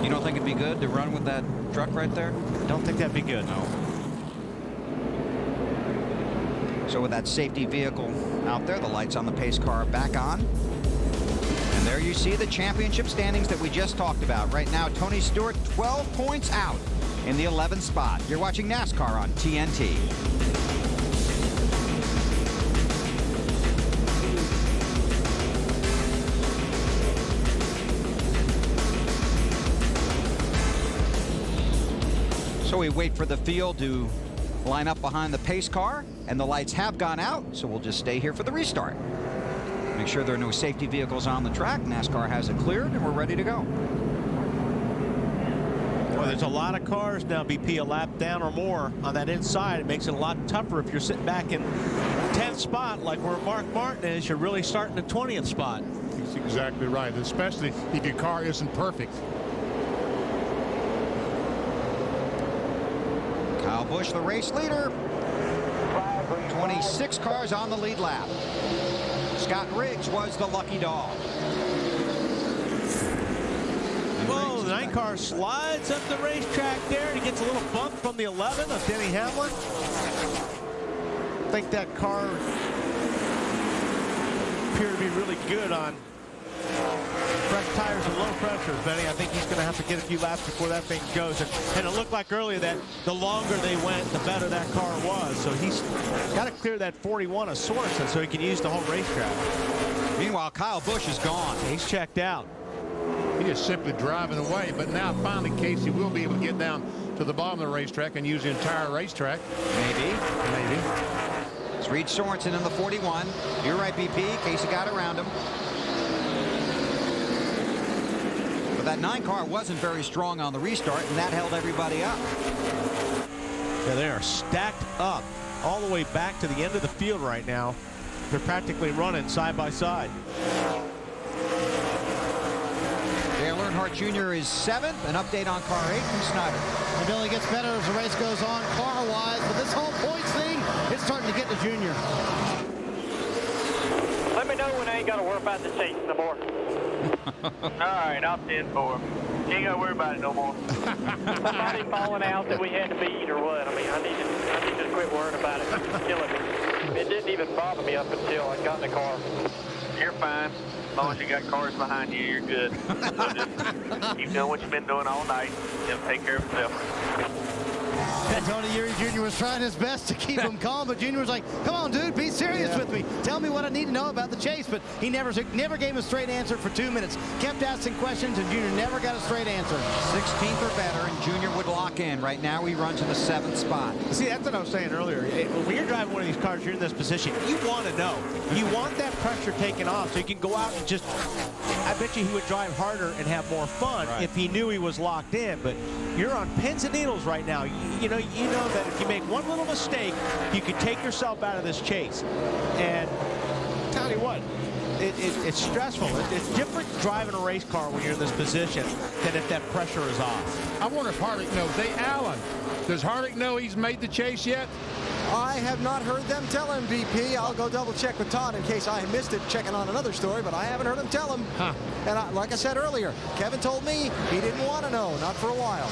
You don't think it'd be good to run with that truck right there? Don't think that'd be good. No. So with that safety vehicle out there, the lights on the pace car back on. And there you see the championship standings that we just talked about. Right now, Tony Stewart 12 points out in the 11th spot. You're watching NASCAR on TNT. So we wait for the field to line up behind the pace car, and the lights have gone out, so we'll just stay here for the restart. Make sure there are no safety vehicles on the track. NASCAR has it cleared, and we're ready to go. Well, there's a lot of cars now, BP, a lap down or more on that inside. It makes it a lot tougher if you're sitting back in 10th spot like where Mark Martin is. You're really starting at 20th spot. He's exactly right, especially if your car isn't perfect. Kyle Busch, the race leader. 26 cars on the lead lap. Scott Riggs was the lucky dog. Whoa, the 9 car slides up the racetrack there, and he gets a little bump from the 11 of Denny Hamlin. I think that car appeared to be really good on fresh tires and low pressure, Benny. I think he's going to have to get a few laps before that thing goes. And it looked like earlier that the longer they went, the better that car was. So he's got to clear that 41 of Sorensen so he can use the whole racetrack. Meanwhile, Kyle Busch is gone. He's checked out. He is simply driving away, but now finally Casey will be able to get down to the bottom of the racetrack and use the entire racetrack. Maybe. Maybe. It's Reed Sorensen in the 41. You're right, BP. Casey got around him. But that 9 car wasn't very strong on the restart, and that held everybody up. Yeah, they are stacked up all the way back to the end of the field right now. They're practically running side by side. Dale Earnhardt Jr. is 7th. An update on car 8 from Snyder. It only gets better as the race goes on car-wise, but this whole points thing, it's starting to get to Junior. Let me know when I ain't got to worry about the chase no more. All right, I'll 10-4. You ain't got to worry about it no more. Somebody falling out that we had to beat or what? I mean, I need to quit worrying about it. It's killing me. It didn't even bother me up until I got in the car. You're fine. As long as you got cars behind you, you're good. So just keep doing what you've been doing all night. It'll take care of itself. Tony Uri Jr. was trying his best to keep him calm, but Jr. was like, come on, dude, be serious with me. Tell me what I need to know about the chase. But he never gave him a straight answer for 2 minutes. Kept asking questions, and Jr. never got a straight answer. 16th or better, and Junior would lock in. Right now, he runs in the 7th spot. See, that's what I was saying earlier. When you're driving one of these cars, you're in this position, you want to know. You want that pressure taken off so you can go out and just, I bet you he would drive harder and have more fun if he knew he was locked in. But you're on pins and needles right now. You know that if you make one little mistake, you can take yourself out of this chase. And tell you what, it's stressful. It's different driving a race car when you're in this position than if that pressure is off. I wonder if Harvick knows. Hey, Alan, does Harvick know he's made the chase yet? I have not heard them tell him, VP. I'll go double check with Todd in case I missed it checking on another story, but I haven't heard him tell him. And like I said earlier, Kevin told me he didn't want to know, not for a while.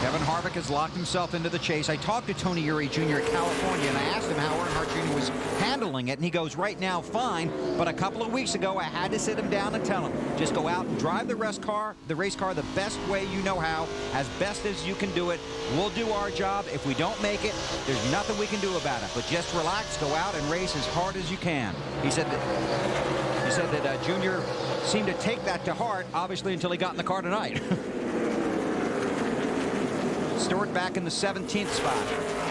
Kevin Harvick has locked himself into the chase. I talked to Tony Uri Jr. at California, and I asked him how Earnhardt Jr. was handling it, and he goes, right now, fine. But a couple of weeks ago, I had to sit him down and tell him, just go out and drive the race car the best way you know how, as best as you can do it. We'll do our job. If we don't make it, there's nothing we can do about it. But just relax, go out and race as hard as you can. He said that Junior seemed to take that to heart, obviously, until he got in the car tonight. Stewart back in the 17th spot.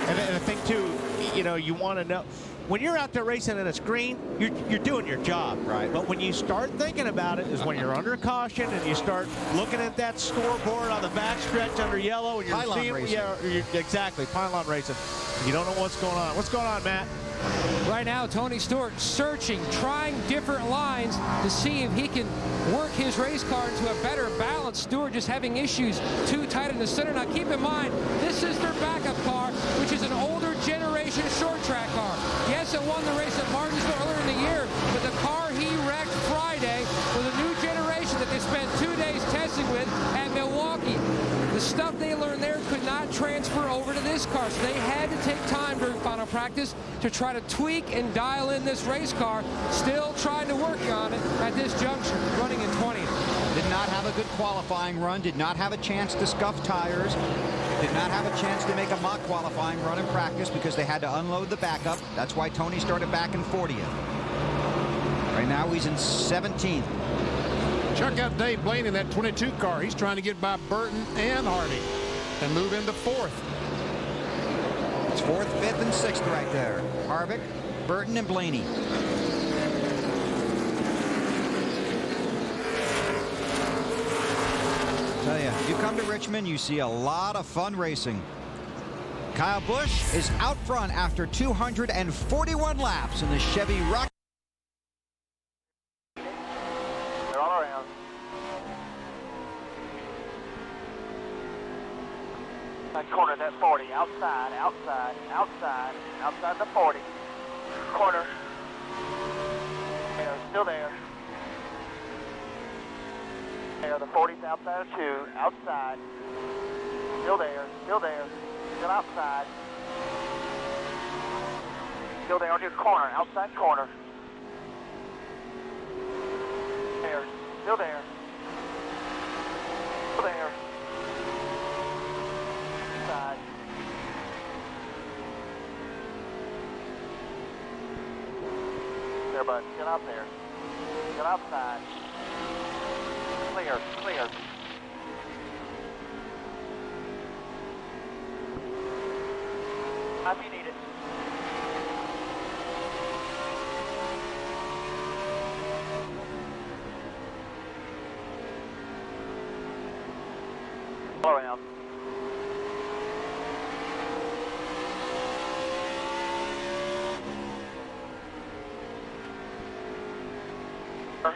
And I think, too, you want to know, when you're out there racing and it's green, you're doing your job. Right. But when you start thinking about it is when you're under caution and you start looking at that scoreboard on the backstretch under yellow. And you're pylon seeing, racing. Exactly, pylon racing. You don't know what's going on. What's going on, Matt? Right now, Tony Stewart searching, trying different lines to see if he can work his race car into a better balance. Stewart just having issues too tight in the center. Now, keep in mind, this is their backup car, which is an older generation short track car. Yes, it won the race at Martinsville earlier in the year, but the car he wrecked Friday was a new generation that they spent 2 days testing with at Milwaukee. The stuff they learned there could not transfer over to this car, so they had to take time during final practice to try to tweak and dial in this race car. Still trying to work on it at this juncture, running in 20th. Did not have a good qualifying run, did not have a chance to scuff tires, did not have a chance to make a mock qualifying run in practice because they had to unload the backup. That's why Tony started back in 40th. Right now he's in 17th. Check out Dave Blaney in that 22 car. He's trying to get by Burton and Hardy and move into 4th. It's 4th, 5th, and 6th right there. Harvick, Burton, and Blaney. Tell you, you come to Richmond, you see a lot of fun racing. Kyle Busch is out front after 241 laps in the Chevy Rock. They're all around. That corner, that 40, outside, outside, outside, outside the 40. Corner. There, still there. There, the 40's outside of 2, outside. Still there, still there, still outside. Still there on your corner, outside corner. There, still there. Still there. Side. There, bud. Get out there. Get outside. Clear, clear. If you need it. All around.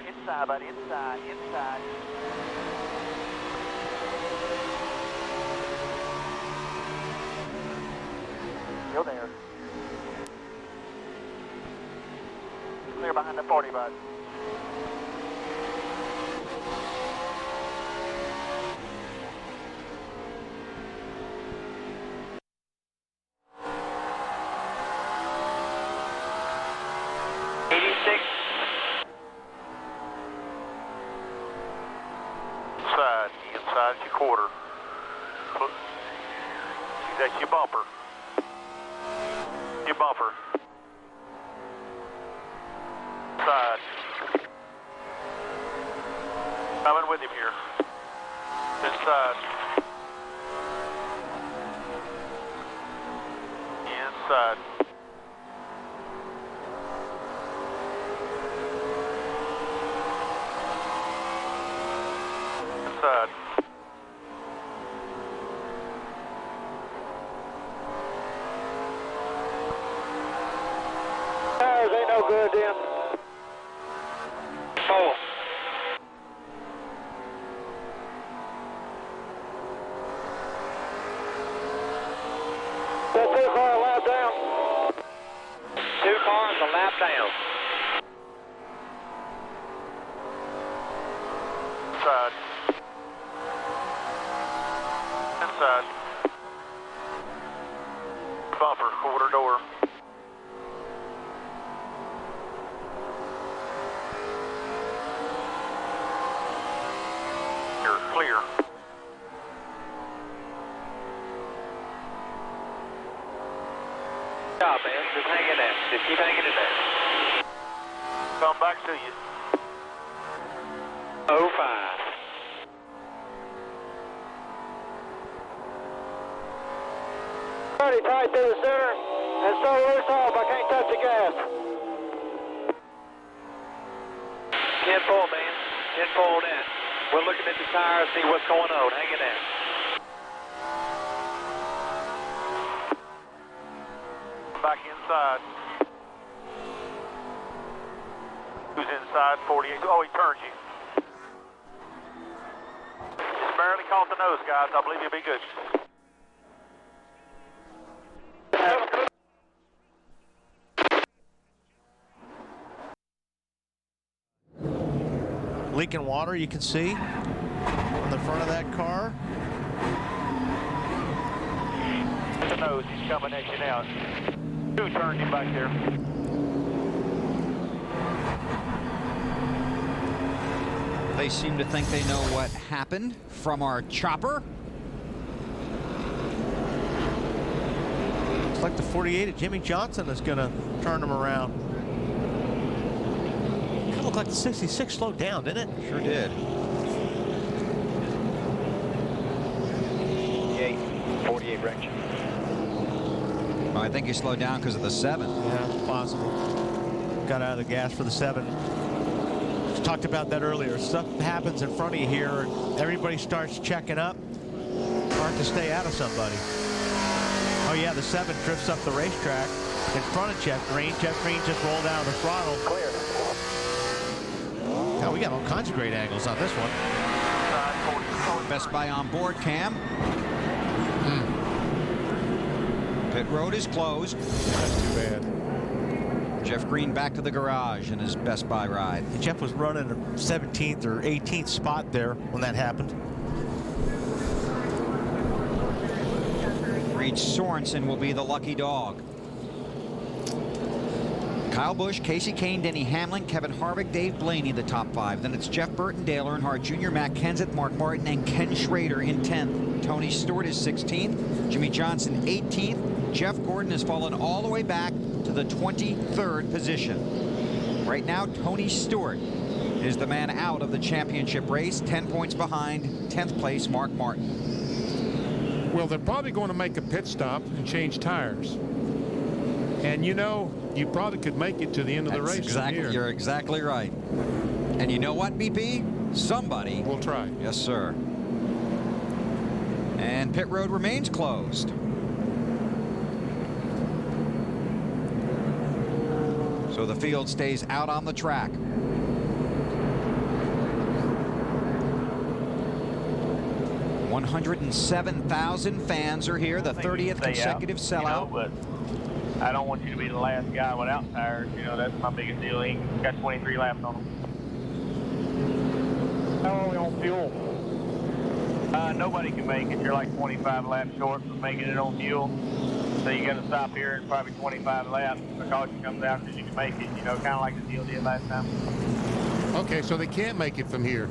Inside, buddy, inside, inside. Still there. Clear behind the 40, bud. your quarter. That's your bumper. Your bumper. Side. Coming with him here. Inside. Inside. Inside. Tires ain't no good then. 4. That 2 car a lap down. 2 cars a lap down. Inside. Inside. Bumper, quarter door. You're clear. Good job, man. Just hang in there. Just keep hanging in there. Come back to you. 05. Pretty tight through the center and so loose off. I can't touch the gas. 10 full, man. 10 full in. We're looking at the tires, see what's going on. Hang in there. Back inside. Who's inside? 48. Oh, he turned you. Just barely caught the nose, guys. I believe you'll be good. Leaking water, you can see on the front of that car. The nose, he's coming at you now. 2 turned him back there. They seem to think they know what happened from our chopper. Looks like the 48 of Jimmy Johnson is going to turn him around. It looked like the 66 slowed down, didn't it? Sure did. 48 wrecked. Well, I think he slowed down because of the 7. Yeah, it's possible. Got out of the gas for the 7. Just talked about that earlier. Stuff happens in front of you here, and everybody starts checking up. Hard to stay out of somebody. Oh yeah, the 7 drifts up the racetrack in front of Jeff Green. Jeff Green just rolled out of the throttle. Clear. Oh, we got all kinds of great angles on this one. Best Buy on board cam. Pit road is closed. That's too bad. Jeff Green back to the garage in his Best Buy ride. And Jeff was running a 17th or 18th spot there when that happened. Reed Sorensen will be the lucky dog. Kyle Busch, Casey Kane, Denny Hamlin, Kevin Harvick, Dave Blaney, the top 5. Then it's Jeff Burton, Dale Earnhardt Jr., Matt Kenseth, Mark Martin, and Ken Schrader in 10th. Tony Stewart is 16th. Jimmy Johnson 18th. Jeff Gordon has fallen all the way back to the 23rd position. Right now, Tony Stewart is the man out of the championship race, 10 points behind 10th place Mark Martin. Well, they're probably going to make a pit stop and change tires. And you know, you probably could make it to the end of the race. Exactly, you're exactly right. And you know what, BP? Somebody will try. Yes, sir. And pit road remains closed. So the field stays out on the track. $107,000 fans are here, the 30th consecutive sellout. But I don't want you to be the last guy without tires. You know, that's my biggest deal. He got 23 laps on him. How are we on fuel? Nobody can make it. You're like 25 laps short from making it on fuel. So you got to stop here and probably 25 laps. The caution comes out because you can make it. You know, kind of like the deal did last time. Okay, so they can't make it from here.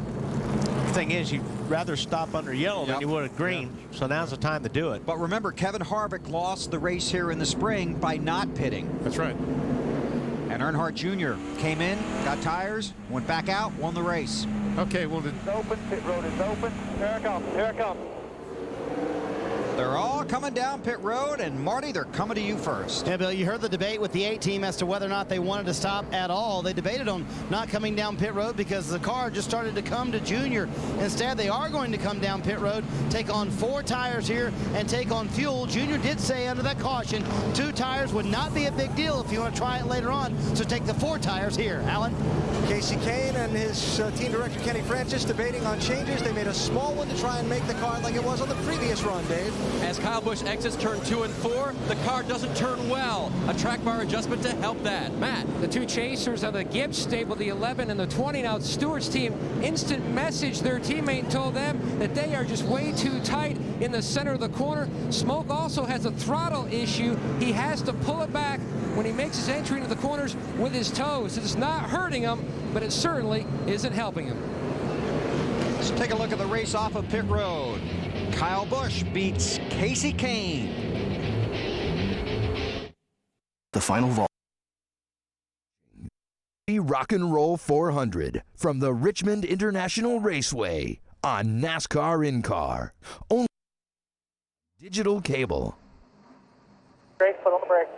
The thing is, you'd rather stop under yellow than you would at green, so now's the time to do it. But remember, Kevin Harvick lost the race here in the spring by not pitting. That's right. And Earnhardt Jr. came in, got tires, went back out, won the race. Okay, well, It's open, pit road is open. Here it comes, here it comes. They're all coming down pit road, and Marty, they're coming to you first. Yeah, Bill, you heard the debate with the 8 team as to whether or not they wanted to stop at all. They debated on not coming down pit road because the car just started to come to Junior. Instead, they are going to come down pit road, take on 4 tires here, and take on fuel. Junior did say under that caution, 2 tires would not be a big deal if you want to try it later on. So take the 4 tires here. Alan? Casey Kane and his team director, Kenny Francis, debating on changes. They made a small one to try and make the car like it was on the previous run, Dave. As Kyle Busch exits turn 2 and 4, the car doesn't turn well. A track bar adjustment to help that. Matt. The 2 chasers of the Gibbs stable, the 11 and the 20. Now Stewart's team instant messaged their teammate and told them that they are just way too tight in the center of the corner. Smoke also has a throttle issue. He has to pull it back when he makes his entry into the corners with his toes. It's not hurting him, but it certainly isn't helping him. Let's take a look at the race off of pit road. Kyle Busch beats Casey Kane. The final vault. Rock and Roll 400 from the Richmond International Raceway on NASCAR in-car. Only digital cable. Brake, foot on the brake.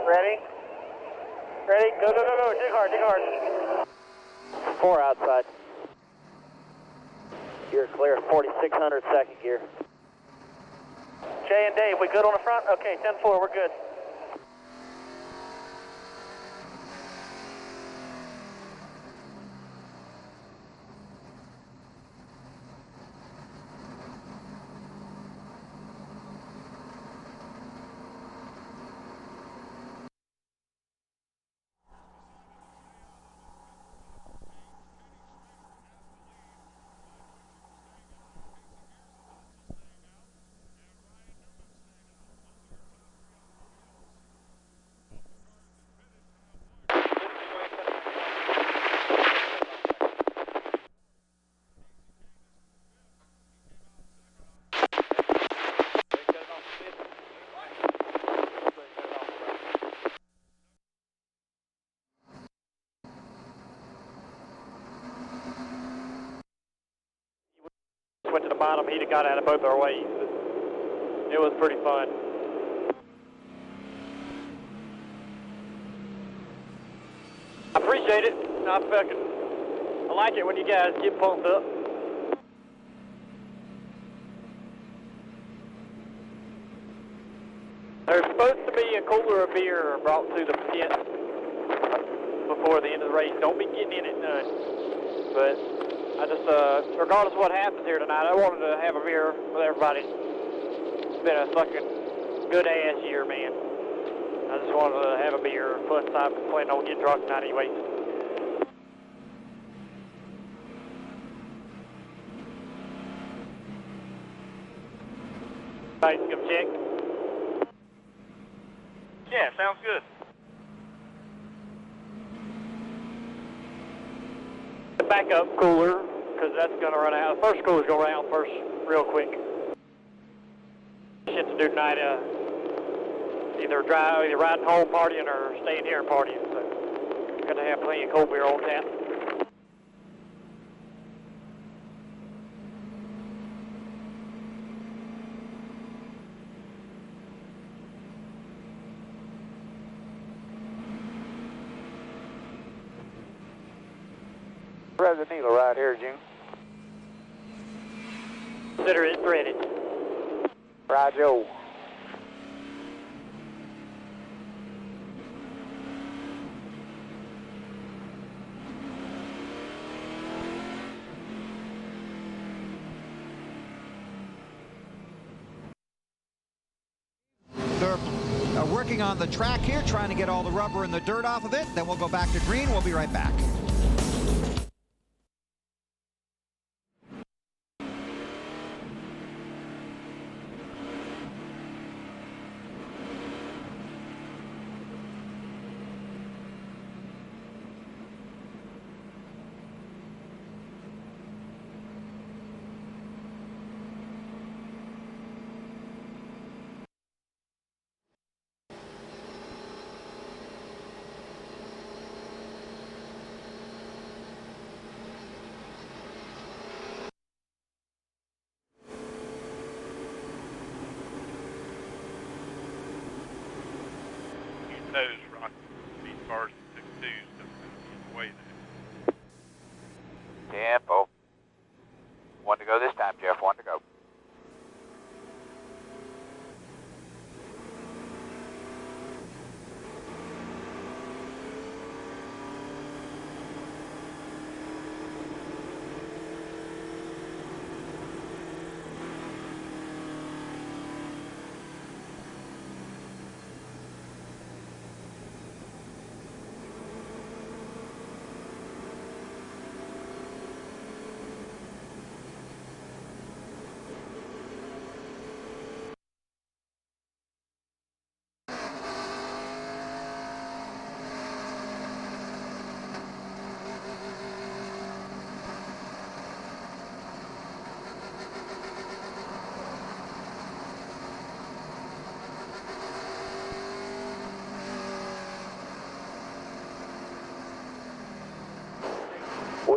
Ready? Ready? Go, go, go, go. Dig hard, dig hard. 4 outside. You're clear. 4600 second gear. Jay and Dave, we good on the front? Okay, 10-4, we're good. Went to the bottom, he'd have got out of both our ways. It was pretty fun. I appreciate it. I like it when you guys get pumped up. There's supposed to be a cooler of beer brought to the pit before the end of the race. Don't be getting in it none. But I just, regardless of what happens here tonight, I wanted to have a beer with everybody. It's been a fucking good-ass year, man. I just wanted to have a beer. Plus, I'm planning on getting drunk tonight anyway. Right, come check. Yeah, sounds good. The backup cooler, because that's going to run out. The first cooler's going to run out first, real quick. Shit to do tonight, either riding home partying or staying here and partying. So, got to have plenty of cold beer on tap. President Needle right here, June. Consider it threaded. Right, Joe. They're working on the track here, trying to get all the rubber and the dirt off of it. Then we'll go back to green. We'll be right back.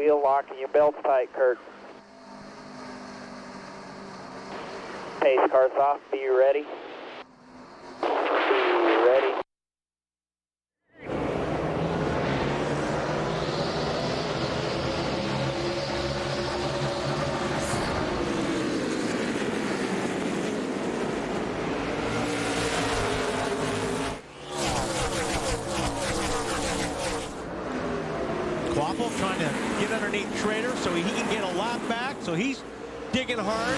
wheel lock and your belt's tight, Kurt. Pace car's off. Be ready. Be ready. Quapple trying to get underneath Schrader so he can get a lap back. So he's digging hard.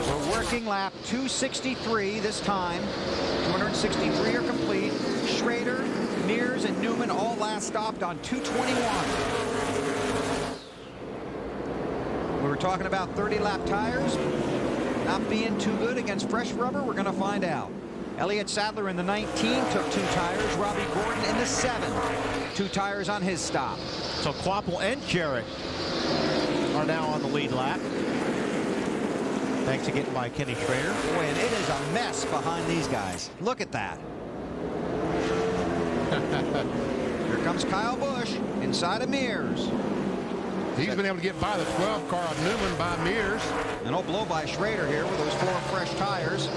We're working lap 263 this time. 263 are complete. Schrader, Mears, and Newman all last stopped on 221. We were talking about 30-lap tires not being too good against fresh rubber. We're going to find out. Elliott Sadler in the 19 took 2 tires. Robbie Gordon in the 7. 2 tires on his stop. So Quapple and Jarrett are now on the lead lap. Thanks again by Kenny Schrader. Boy, and it is a mess behind these guys. Look at that. Here comes Kyle Busch inside of Mears. He's been able to get by the 12 car of Newman by Mears. And he'll blow by Schrader here with those 4 fresh tires.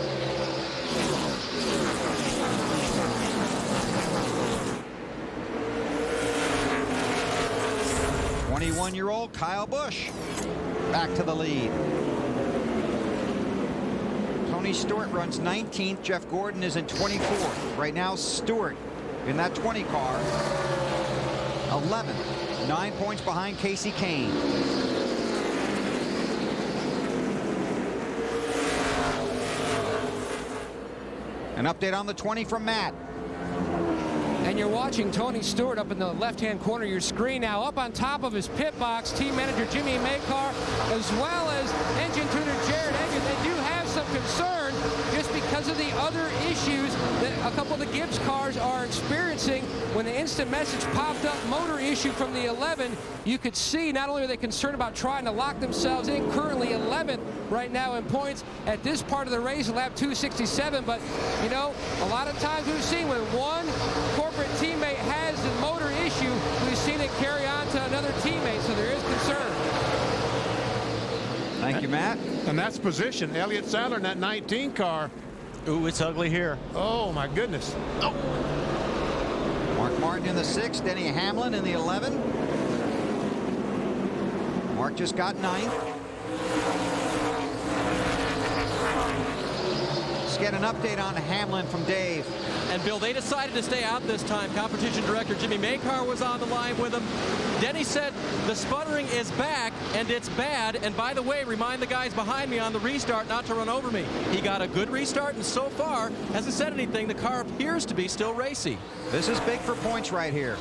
'21-year-old Kyle Busch back to the lead. Tony Stewart runs 19th. Jeff Gordon is in 24th. Right now, Stewart in that 20 car, 11th, 9 points behind Casey Kane. An update on the 20 from Matt. And you're watching Tony Stewart up in the left-hand corner of your screen now. Up on top of his pit box, team manager Jimmy Maycar, as well as engine tuner Jared Egan. They do have some concern just because of the other issues that a couple of the Gibbs cars are experiencing. When the instant message popped up, motor issue from the 11, you could see not only are they concerned about trying to lock themselves in, currently 11th right now in points at this part of the race, lap 267. But, you know, a lot of times we've seen when one corporate teammate has a motor issue, we've seen it carry on to another teammate, so there is concern. Thank you, Matt. And that's position. Elliott Sadler in that 19 car. Ooh, it's ugly here. Oh, my goodness. Oh. Mark Martin in the 6, Denny Hamlin in the 11. Mark just got 9th. Let's get an update on Hamlin from Dave. And Bill, they decided to stay out this time. Competition director Jimmy Maycar was on the line with him. Denny said the sputtering is back and it's bad. And by the way, remind the guys behind me on the restart not to run over me. He got a good restart and so far hasn't said anything. The car appears to be still racy. This is big for points right here.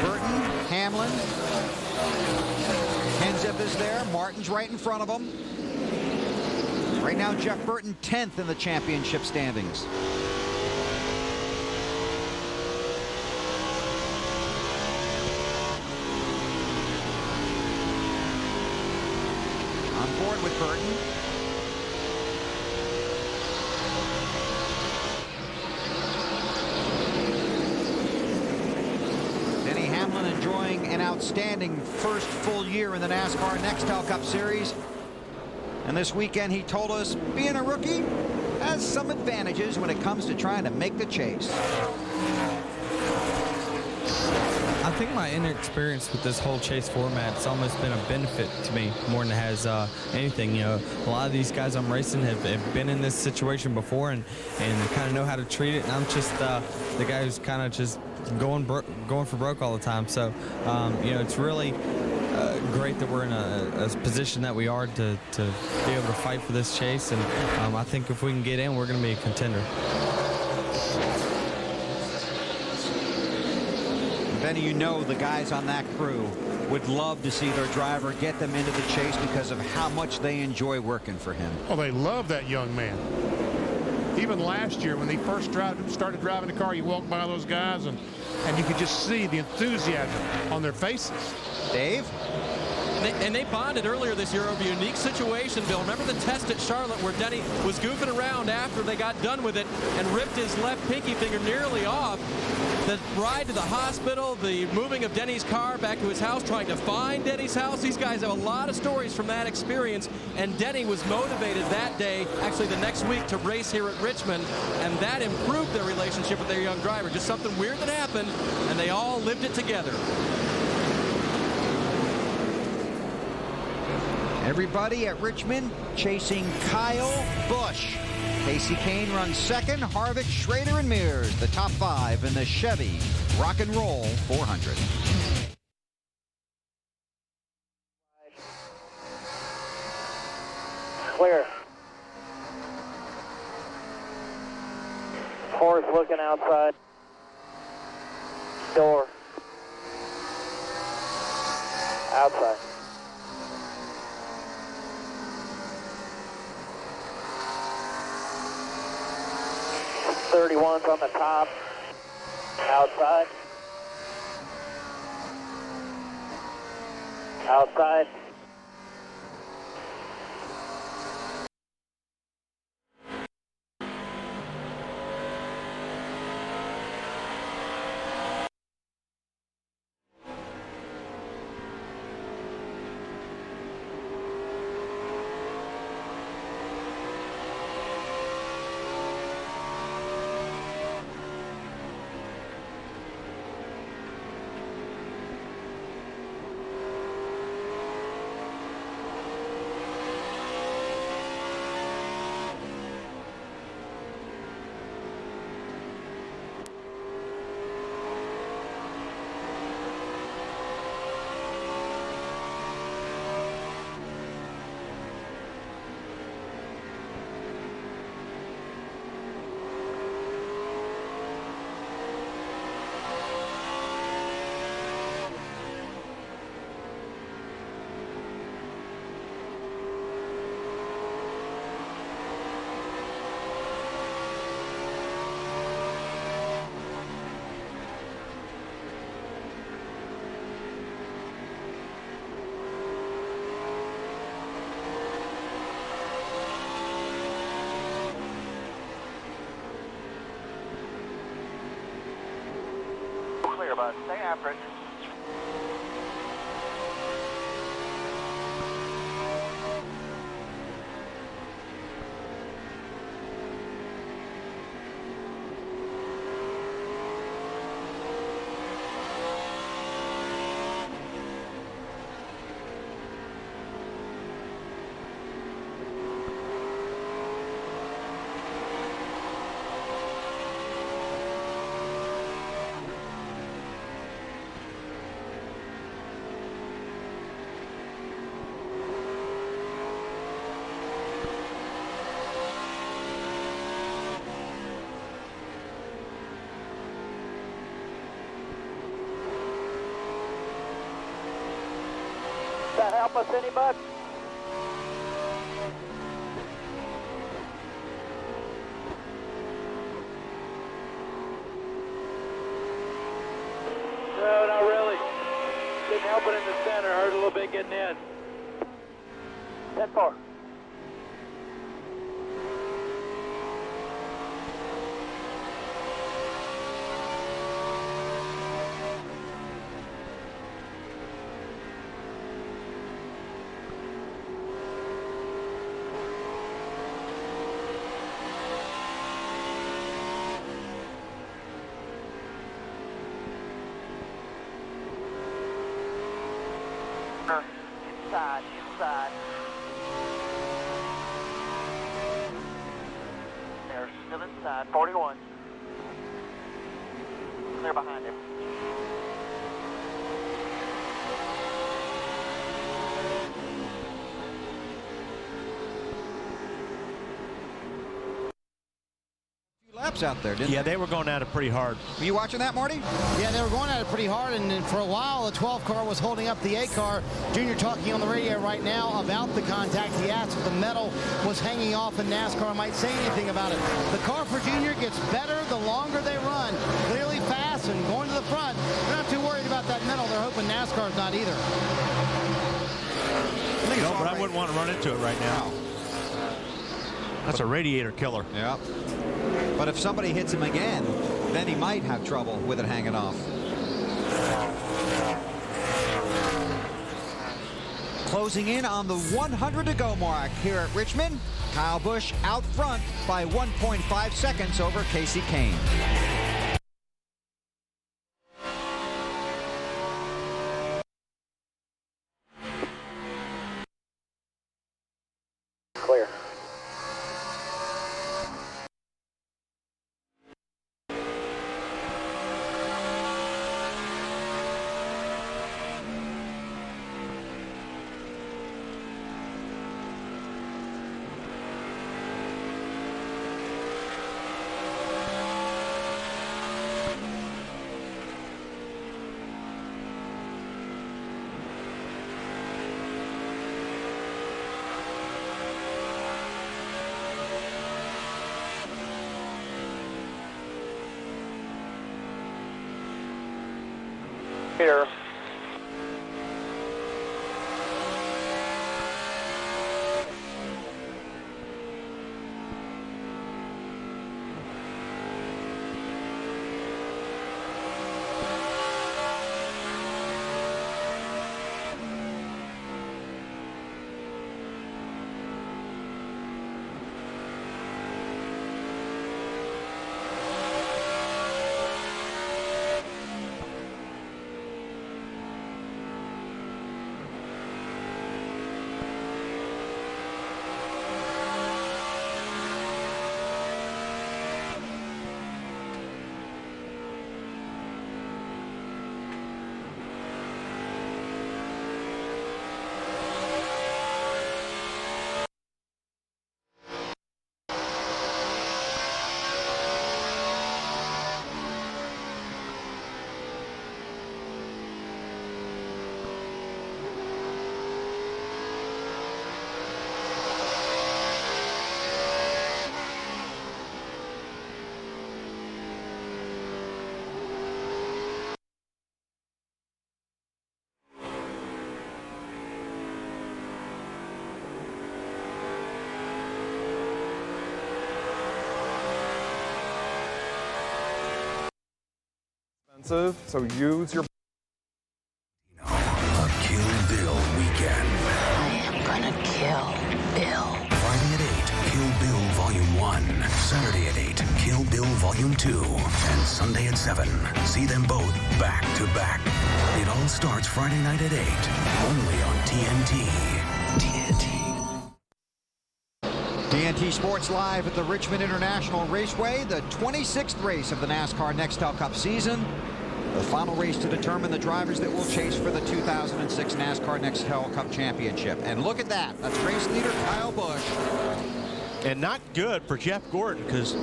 Burton, Hamlin, Kenseth is there. Martin's right in front of him. Right now, Jeff Burton 10th in the championship standings. On board with Burton. Denny Hamlin enjoying an outstanding first full year in the NASCAR Nextel Cup Series. And this weekend he told us being a rookie has some advantages when it comes to trying to make the chase. I think my inexperience with this whole chase format has almost been a benefit to me more than it has anything. You know, a lot of these guys I'm racing have been in this situation before and kind of know how to treat it. And I'm just the guy who's kind of just going for broke all the time. So, you know, it's really great that we're in a position that we are to be able to fight for this chase. And I think if we can get in, we're going to be a contender. Benny, you know the guys on that crew would love to see their driver get them into the chase because of how much they enjoy working for him. Oh, they love that young man. Even last year when they first started driving the car, you walk by those guys and you could just see the enthusiasm on their faces. Dave? And they bonded earlier this year over a unique situation, Bill. Remember the test at Charlotte where Denny was goofing around after they got done with it and ripped his left pinky finger nearly off. the ride to the hospital, the moving of Denny's car back to his house, trying to find Denny's house. These guys have a lot of stories from that experience, and Denny was motivated that day, actually the next week, to race here at Richmond, and that improved their relationship with their young driver. Just something weird that happened, and they all lived it together. Everybody at Richmond chasing Kyle Busch. Casey Kane runs second. Harvick, Schrader, and Mears, the top 5 in the Chevy Rock and Roll 400. Clear. Horse looking outside. Door. Outside. .31's on the top. Outside. Outside. Clear, bud. Stay after it. Does that help us any, bud? No, not really. Didn't help it in the center. Hurt a little bit getting in. 10-4. Inside. They're still inside. 41. Clear behind him. Laps out there, didn't Yeah, they were going at it pretty hard. Were you watching that, Marty? Yeah, they were going at it pretty hard, and then for a while, the 12 car was holding up the 8 car. Junior talking on the radio right now about the contact. He asked if the metal was hanging off in NASCAR might say anything about it. The car for Junior gets better the longer they run. Clearly fast and going to the front. They're not too worried about that metal. They're hoping NASCAR's not either. No, but I wouldn't want to run into it right now. That's a radiator killer. Yeah. But if somebody hits him again, Then he might have trouble with it hanging off. Closing in on the 100 to go mark here at Richmond. Kyle Busch out front by 1.5 seconds over Casey Kane. Clear. Here. So use your A Kill Bill weekend. I am gonna kill Bill. Friday at 8, Kill Bill Volume 1. Saturday at 8, Kill Bill Volume 2. And Sunday at 7. See them both back to back. It all starts Friday night at 8. Only on TNT. TNT Sports Live at the Richmond International Raceway, the 26th race of the NASCAR Nextel Cup season. The final race to determine the drivers that will chase for the 2006 NASCAR Nextel Cup Championship. And look at that. That's race leader Kyle Busch. And not good for Jeff Gordon, because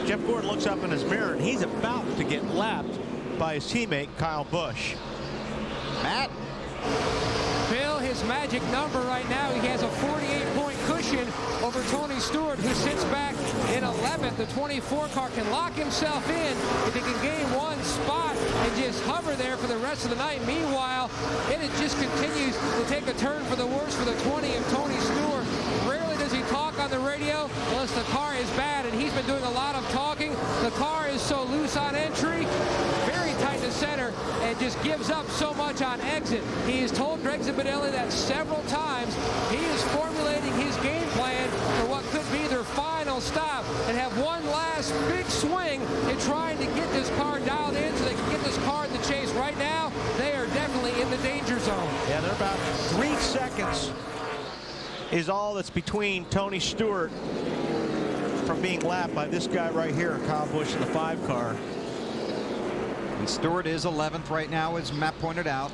Jeff Gordon looks up in his mirror and he's about to get lapped by his teammate Kyle Busch. Matt? Bill, his magic number right now, he has a 48-point cushion over Tony Stewart, who sits back in 11th. The 24 car can lock himself in if he can gain one spot and just hover there for the rest of the night. Meanwhile, it just continues to take a turn for the worse for the 20 of Tony Stewart. Rarely does he talk on the radio unless the car is bad, and he's been doing a lot of talking. The car is so loose on entry, very tight to center, and just gives up so much on exit. He has told Greg Zipadelli that several times. He is formulating his game plan for what could be their final stop and have one last big swing in trying to get this car dialed in so they can get this car in the chase. Right now, they are definitely in the danger zone. Yeah, they're about 3 seconds is all that's between Tony Stewart from being lapped by this guy right here, Kyle Busch in the 5 car. And Stewart is 11th right now, as Matt pointed out.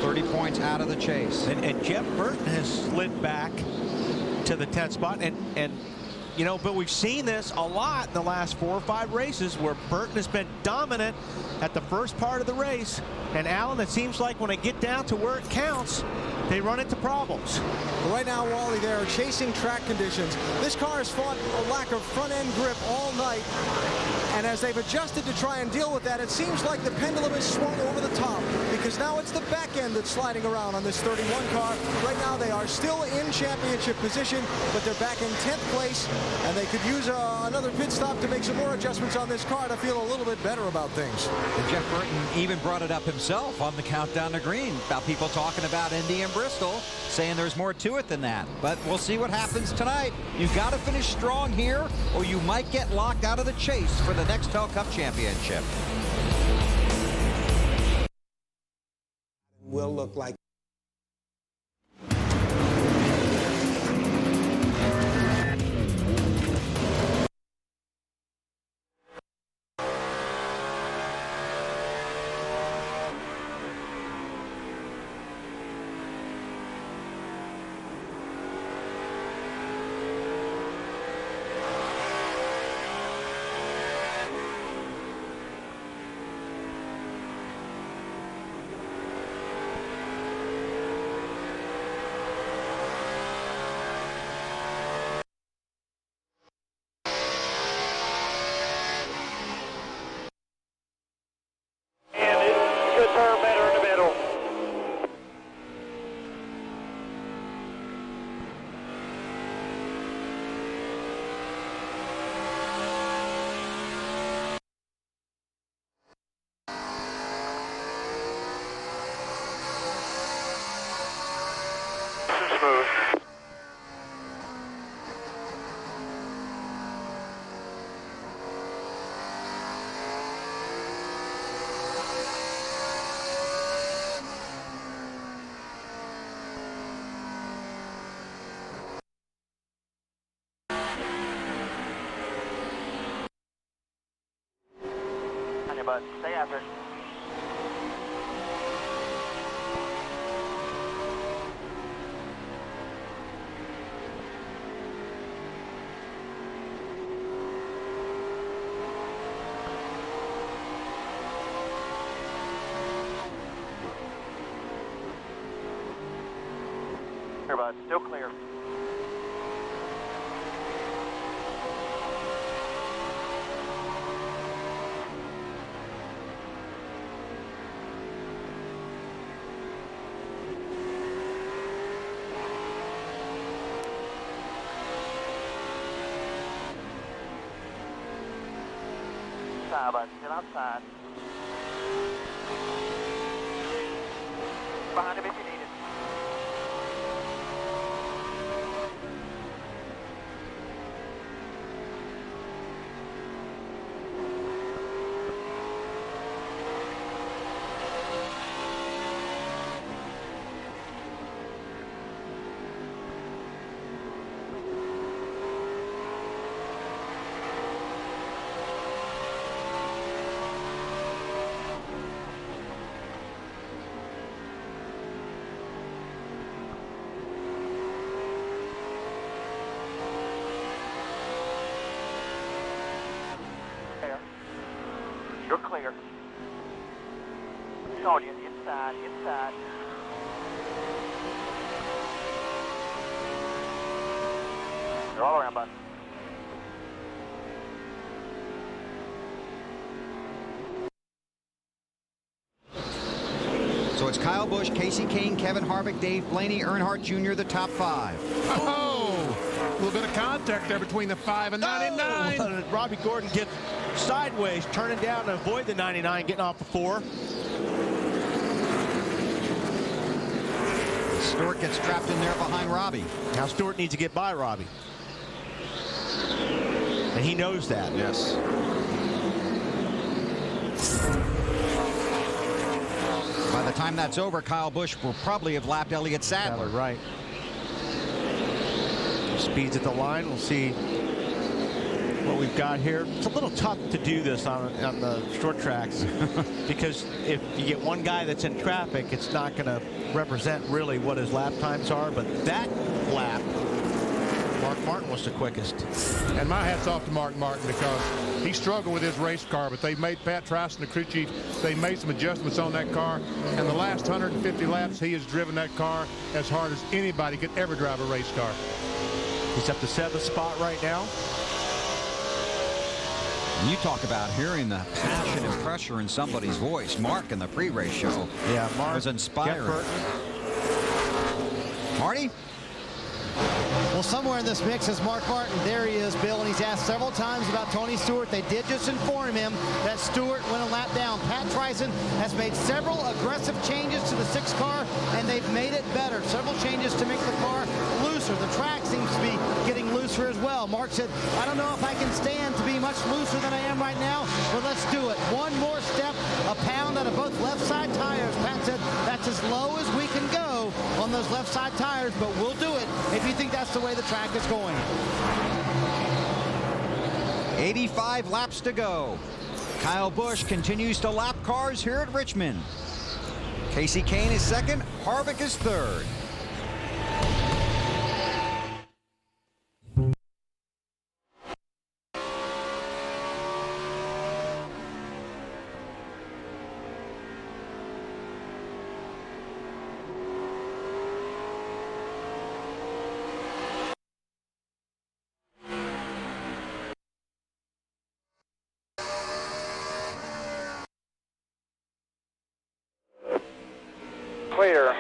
30 points out of the chase. And Jeff Burton has slid back to the 10th spot. And you know, but we've seen this a lot in the last 4 or 5 races where Burton has been dominant at the first part of the race. And Alan, it seems like when they get down to where it counts, they run into problems. Right now, Wally, they are chasing track conditions. This car has fought a lack of front-end grip all night. And as they've adjusted to try and deal with that, it seems like the pendulum is swung over the top, because now it's the back end that's sliding around on this 31 car. Right now, they are still in championship position, but they're back in 10th place and they could use another pit stop to make some more adjustments on this car to feel a little bit better about things. And Jeff Burton even brought it up himself on the countdown to green about people talking about Indy and Bristol, saying there's more to it than that. But we'll see what happens tonight. You've got to finish strong here, or you might get locked out of the chase for the Nextel Cup Championship. Will look like but stay after it. Here, bud, still clear. But still outside. Behind him if you need it. You're clear. Showing you inside, inside. You're all around, bud. So it's Kyle Busch, Casey Kane, Kevin Harvick, Dave Blaney, Earnhardt Jr., the top 5. Oh! A little bit of contact there between the 5 and 99. Oh, Robbie Gordon gets sideways, turning down to avoid the 99, getting off the 4. Stewart gets trapped in there behind Robbie. Now Stewart needs to get by Robbie. And he knows that. Yes. By the time that's over, Kyle Busch will probably have lapped Elliott Sadler. Right. Speeds at the line. We'll see what we've got here. It's a little tough to do this on the short tracks because if you get one guy that's in traffic, it's not going to represent really what his lap times are. But that lap, Mark Martin was the quickest. And my hat's off to Mark Martin because he struggled with his race car, but they made Pat Trice, the crew chief, they made some adjustments on that car. And the last 150 laps, he has driven that car as hard as anybody could ever drive a race car. He's up to 7th spot right now. You talk about hearing the passion and pressure in somebody's voice. Mark in the pre-race show. Yeah, Mark was inspiring. Marty? We'll Well, somewhere in this mix is Mark Martin. There he is, Bill, and he's asked several times about Tony Stewart. They did just inform him that Stewart went a lap down. Pat Tryson has made several aggressive changes to the 6 car, and they've made it better. Several changes to make the car looser. The track seems to be getting looser as well. Mark said, I don't know if I can stand to be much looser than I am right now, but let's do it. One more step, a pound out of both left side tires. Pat said that's as low as we can go on those left side tires, but we'll do it if you think that's the way the track is going. 85 laps to go. Kyle Busch continues to lap cars here at Richmond. Casey Kane is second, Harvick is third. Clear.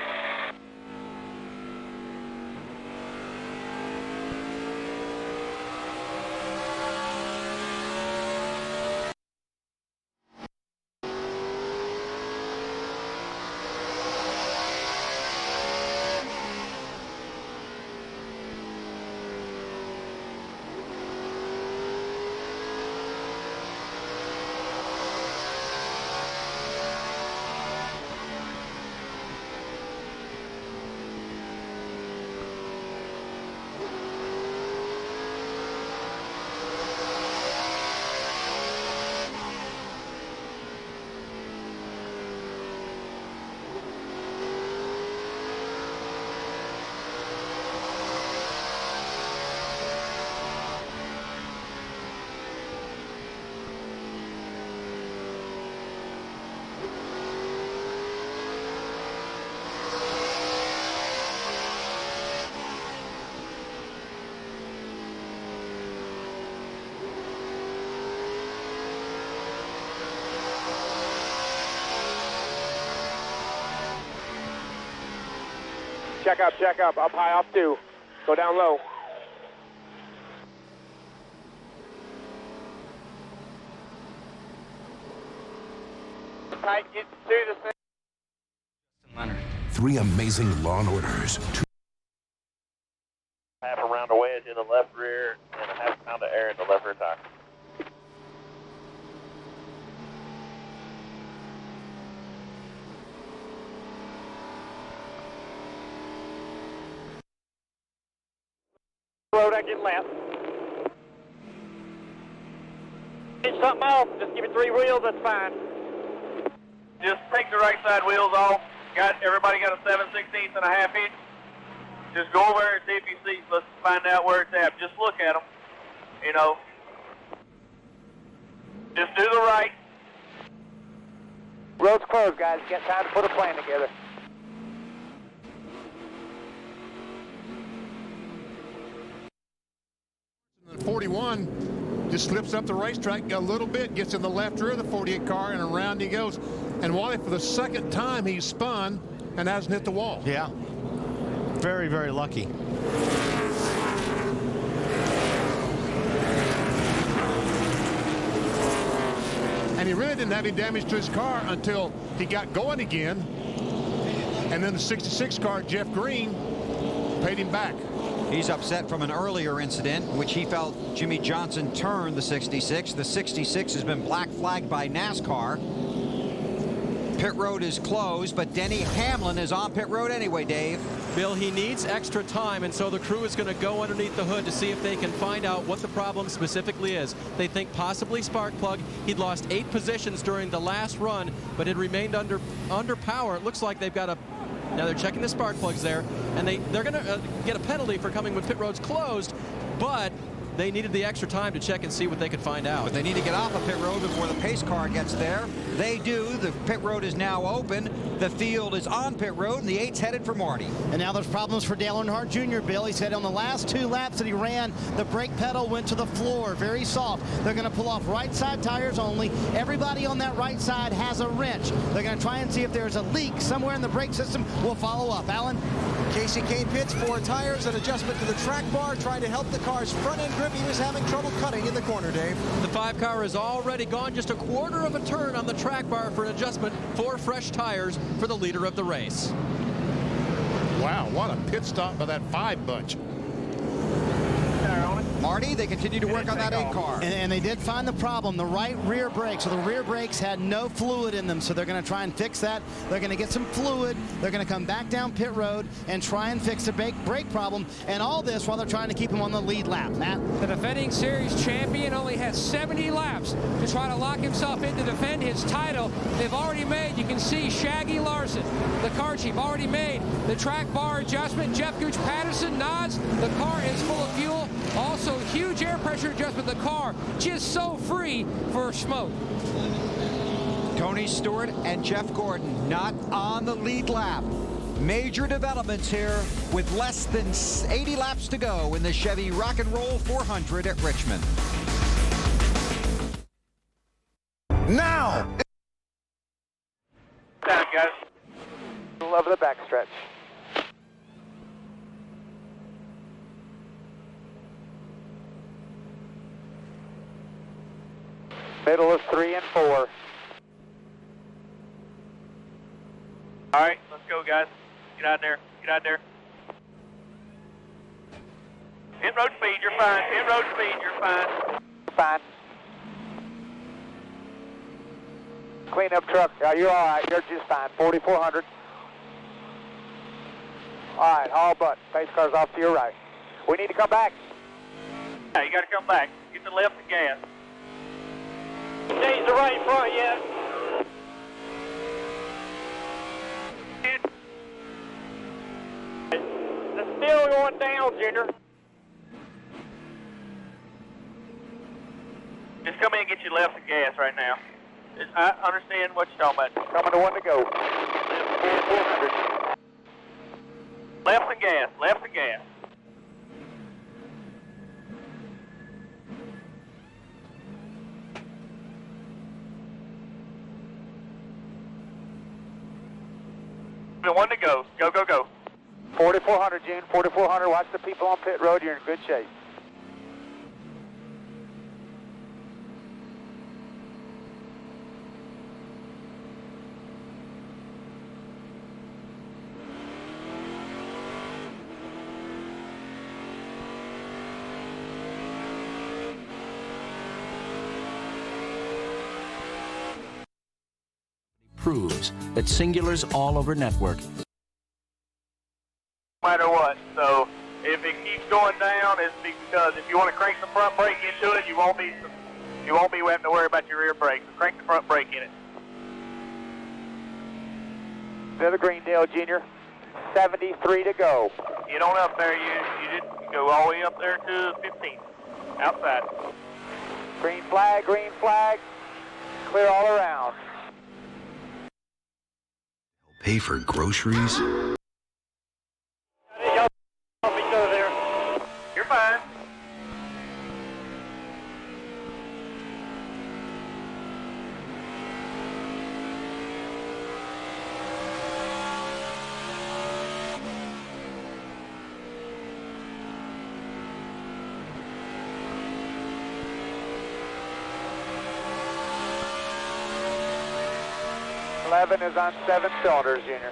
Check up, up high, off 2. Go down low. Tight, get to the center. 3 amazing Law & Orders. Half a round of wedge in the left rear and a half pound of air in the left rear tire. Road, I get left. Get something off, just give it 3 wheels, that's fine. Just take the right side wheels off. Everybody got a 7/16 and a half inch. Just go over there and see if you see. Let's find out where it's at. Just look at them. You know. Just do the right. Road's closed, guys. You got time to put a plan together. The 41 just slips up the racetrack a little bit, gets in the left rear of the 48 car, and around he goes. And Wally, for the second time, he's spun and hasn't hit the wall. Yeah. Very, very lucky. And he really didn't have any damage to his car until he got going again. And then the 66 car, Jeff Green, paid him back. He's upset from an earlier incident in which he felt Jimmy Johnson turned the 66. The 66 has been black flagged by NASCAR. Pit road is closed, but Denny Hamlin is on pit road anyway, Dave. Bill, he needs extra time, and so the crew is going to go underneath the hood to see if they can find out what the problem specifically is. They think possibly spark plug. He'd lost 8 positions during the last run, but it remained under power. It looks like they've got a... Now they're checking the spark plugs there, and they're going to get a penalty for coming with pit roads closed, but they needed the extra time to check and see what they could find out. But they need to get off of pit road before the pace car gets there. They do. The pit road is now open. The field is on pit road, and the 8's headed for Marty. And now there's problems for Dale Earnhardt Jr., Bill. He said on the last 2 laps that he ran, the brake pedal went to the floor, very soft. They're going to pull off right side tires only. Everybody on that right side has a wrench. They're going to try and see if there's a leak somewhere in the brake system. We'll follow up. Alan? Casey Kane pits 4 tires, an adjustment to the track bar, trying to help the car's front end grip. He was having trouble cutting in the corner, Dave. The 5 car has already gone just a quarter of a turn on the track bar for an adjustment. 4 fresh tires for the leader of the race. Wow, what a pit stop by that 5 bunch. Marty, they continue to work on that 8 car. And they did find the problem, the right rear brake. So the rear brakes had no fluid in them. So they're going to try and fix that. They're going to get some fluid. They're going to come back down pit road and try and fix the brake problem. And all this while they're trying to keep him on the lead lap. Matt? The defending series champion only has 70 laps to try to lock himself in to defend his title. They've already made, you can see Shaggy Larson, the car chief, already made the track bar adjustment. Jeff Gooch Patterson nods. The car is full of fuel. Also, huge air pressure adjustment. The car just so free for smoke. Tony Stewart and Jeff Gordon not on the lead lap. Major developments here with less than 80 laps to go in the Chevy Rock and Roll 400 at Richmond. Now! Time, guys. Love the backstretch. Middle is 3 and 4. All right, let's go, guys. Get out there. Get out there. Pit road speed, you're fine. Pit road speed, you're fine. Fine. Clean up truck. You're all right. You're just fine. 4,400. All right, haul butt. Pace car's off to your right. We need to come back. Yeah, you got to come back. Get the left and gas. Change the right front yet. It's still going down, Junior. Just come in and get your left and gas right now. I understand what you're talking about. Coming to 1 to go. 400. Left and gas, left and gas. One to go. Go, go, go. 4,400, June. 4,400. Watch the people on pit road. You're in good shape. Proves that Singular's all-over network. No matter what, so if it keeps going down, it's because if you want to crank the front brake into it, you won't be having to worry about your rear brake. So crank the front brake in it. Another Greendale, Junior. 73 to go. Get on up there. You did go all the way up there to 15. Outside. Green flag, green flag. Clear all around. Pay for groceries? You're fine. Is on 7 cylinders, Junior.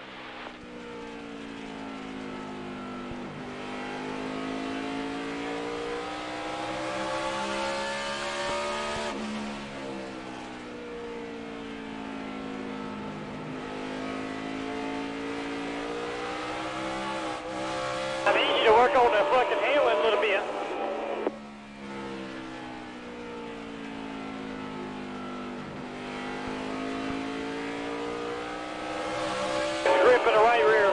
I need you to work on that fucking handling a little bit. Grip in the right rear.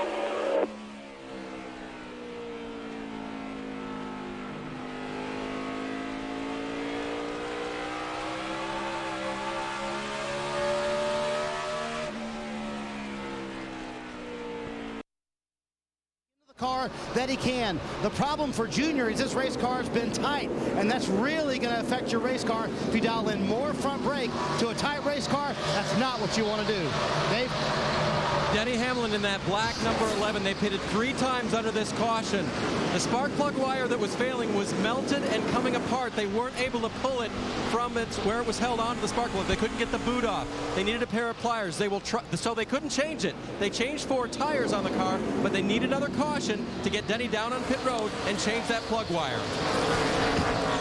car that he can. The problem for Junior is this race car has been tight, and that's really going to affect your race car. If you dial in more front brake to a tight race car, that's not what you want to do. Dave? Denny Hamlin in that black number 11, they pitted 3 times under this caution. The spark plug wire that was failing was melted and coming apart. They weren't able to pull it from where it was held onto the spark plug. They couldn't get the boot off. They needed a pair of pliers. So they couldn't change it. They changed 4 tires on the car, but they need another caution to get Denny down on pit road and change that plug wire.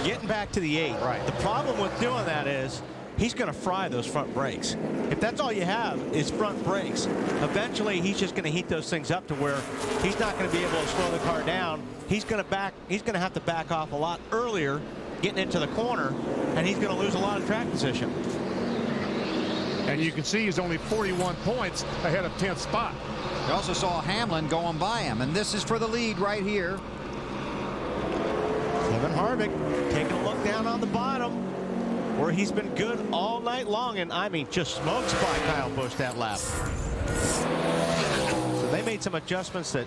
Getting back to the 8. Right. The problem with doing that is he's going to fry those front brakes. If that's all you have is front brakes, eventually he's just going to heat those things up to where he's not going to be able to slow the car down. He's going to have to back off a lot earlier getting into the corner, and he's going to lose a lot of track position. And you can see he's only 41 points ahead of 10th spot. You also saw Hamlin going by him, and this is for the lead right here. Kevin Harvick taking a look down on the bottom, where he's been good all night long, and I mean just smokes by Kyle Busch that lap. So they made some adjustments that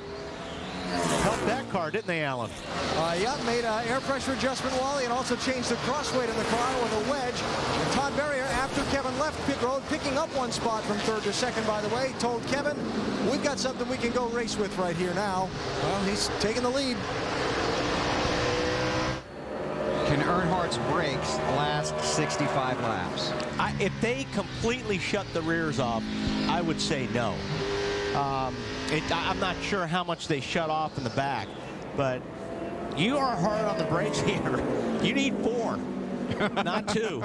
helped that car, didn't they, Alan? Yeah, made an air pressure adjustment, Wally, and also changed the crossweight in the car with a wedge. And Todd Berrier, after Kevin left pit road, picking up 1 spot from 3rd to 2nd, by the way, told Kevin, we've got something we can go race with right here now. Well, he's taking the lead. Can Earnhardt's brakes last 65 laps? If they completely shut the rears off, I would say no. I'm not sure how much they shut off in the back, but you are hard on the brakes here. You need 4, not 2.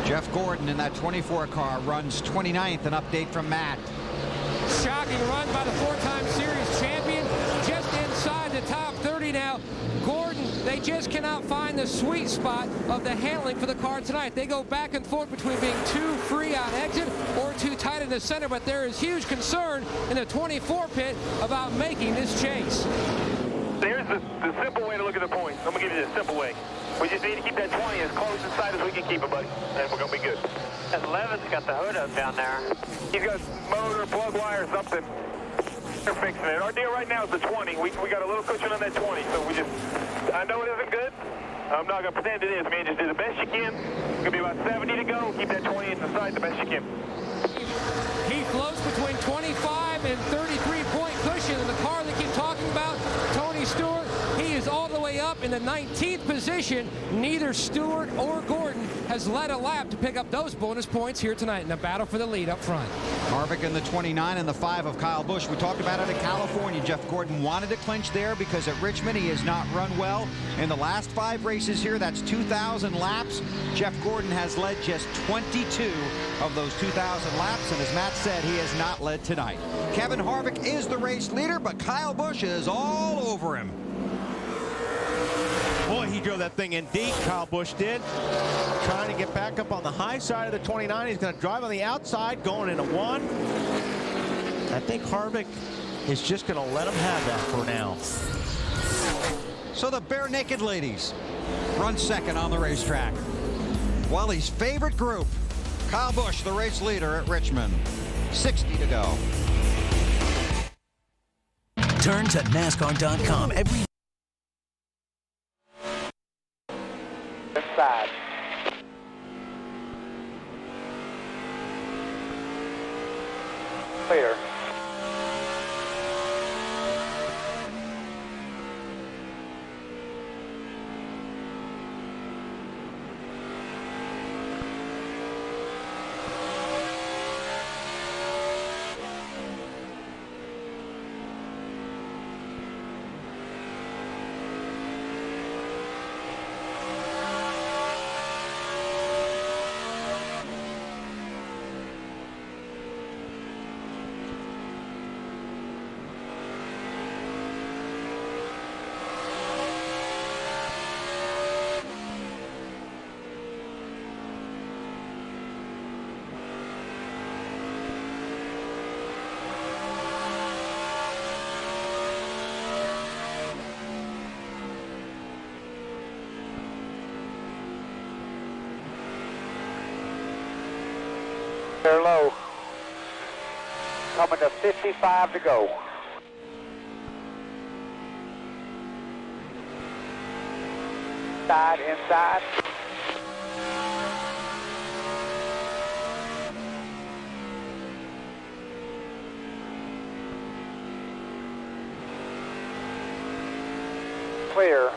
Jeff Gordon in that 24 car runs 29th. An update from Matt. Shocking run by the 4-time series champion, just inside the top 30 now. Gordon, they just cannot find the sweet spot of the handling for the car tonight. They go back and forth between being too free on exit or too tight in the center, but there is huge concern in the 24 pit about making this chase. Here's the simple way to look at the points. I'm going to give you the simple way. We just need to keep that 20 as close inside as we can keep it, buddy, and we're going to be good. That 11's got the hood up down there. He's got motor, plug wire, something. They're fixing it. Our deal right now is the 20. We got a little cushion on that 20, so I know it isn't good. I'm not going to pretend it is, man. Just do the best you can. It's going to be about 70 to go. Keep that 20 inside the best you can. He floats between 25 and 33-point cushion in the car they keep talking about. Tony Stewart, he is all the way up in the 19th position. Neither Stewart or Gordon has led a lap to pick up those bonus points here tonight in the battle for the lead up front. Harvick in the 29 and the 5 of Kyle Busch. We talked about it at California. Jeff Gordon wanted to clinch there because at Richmond he has not run well in the last 5 races here. That's 2,000 laps. Jeff Gordon has led just 22 of those 2,000 laps, and as Matt said, he has not led tonight. Kevin Harvick is the race leader, but Kyle Busch is all over him. Boy, he drove that thing in deep, Kyle Busch did. Trying to get back up on the high side of the 29. He's going to drive on the outside, going into 1. I think Harvick is just going to let him have that for now. So the Bare Naked Ladies run 2nd on the racetrack. Wally's favorite group, Kyle Busch, the race leader at Richmond. 60 to go. Turn to NASCAR.com every Inside. Clear. They're low. Coming to 55 to go. Inside. Clear.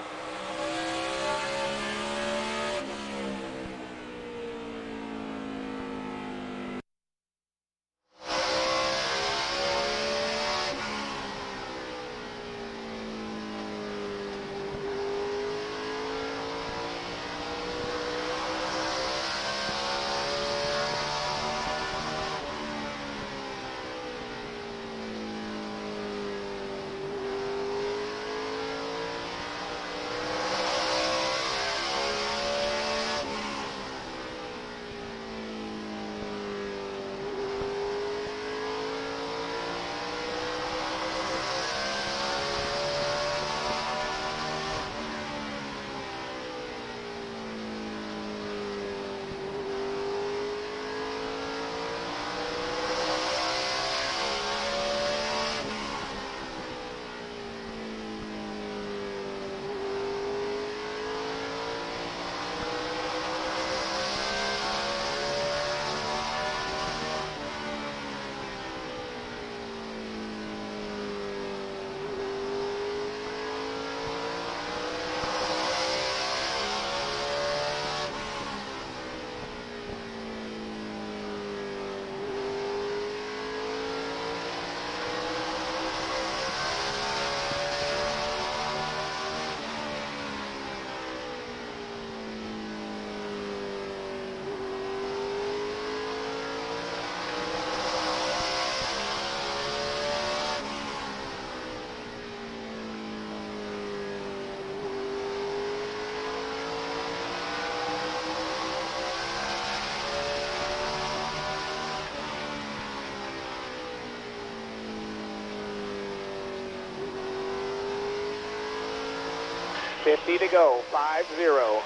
$50 to go, 5-0.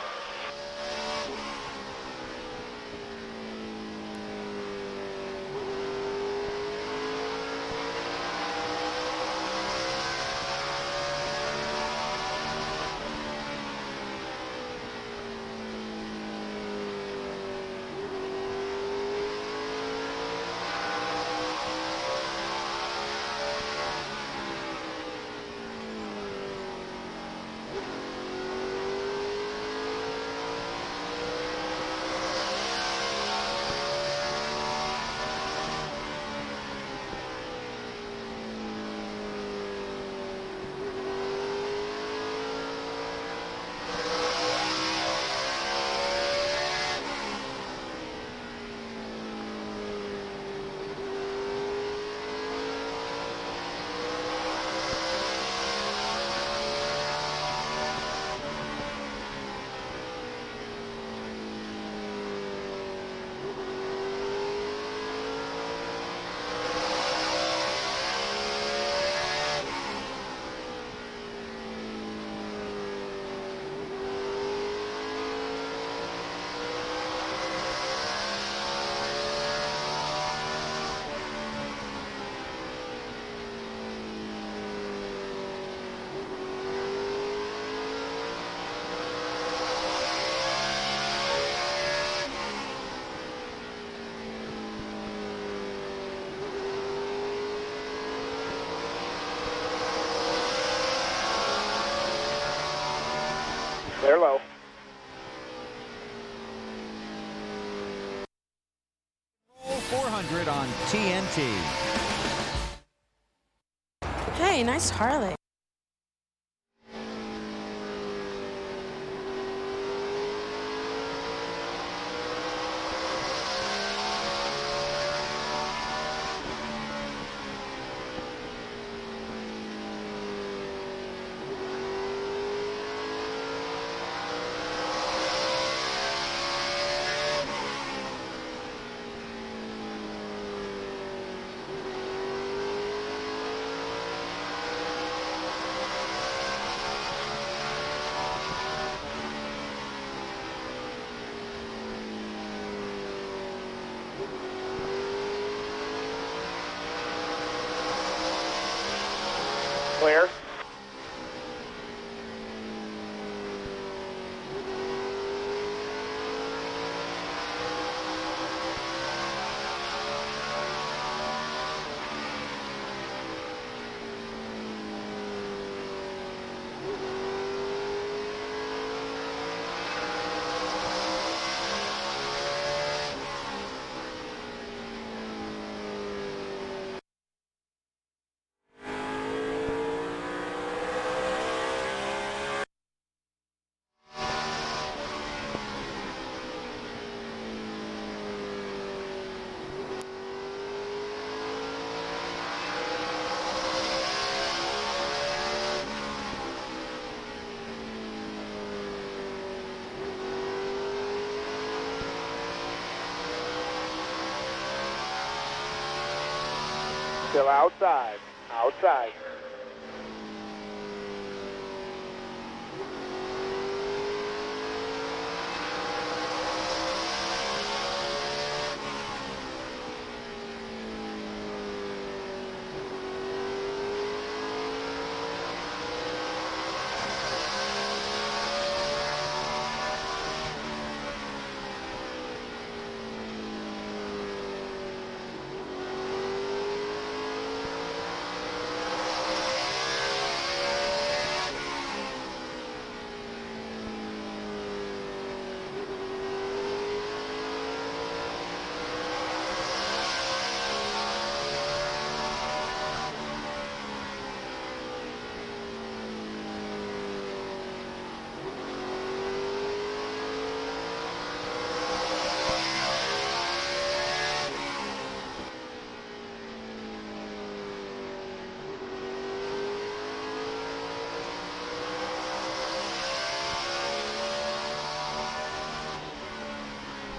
They're low. Roll 400 on TNT. Hey, nice Harley. clear. Still outside. Outside.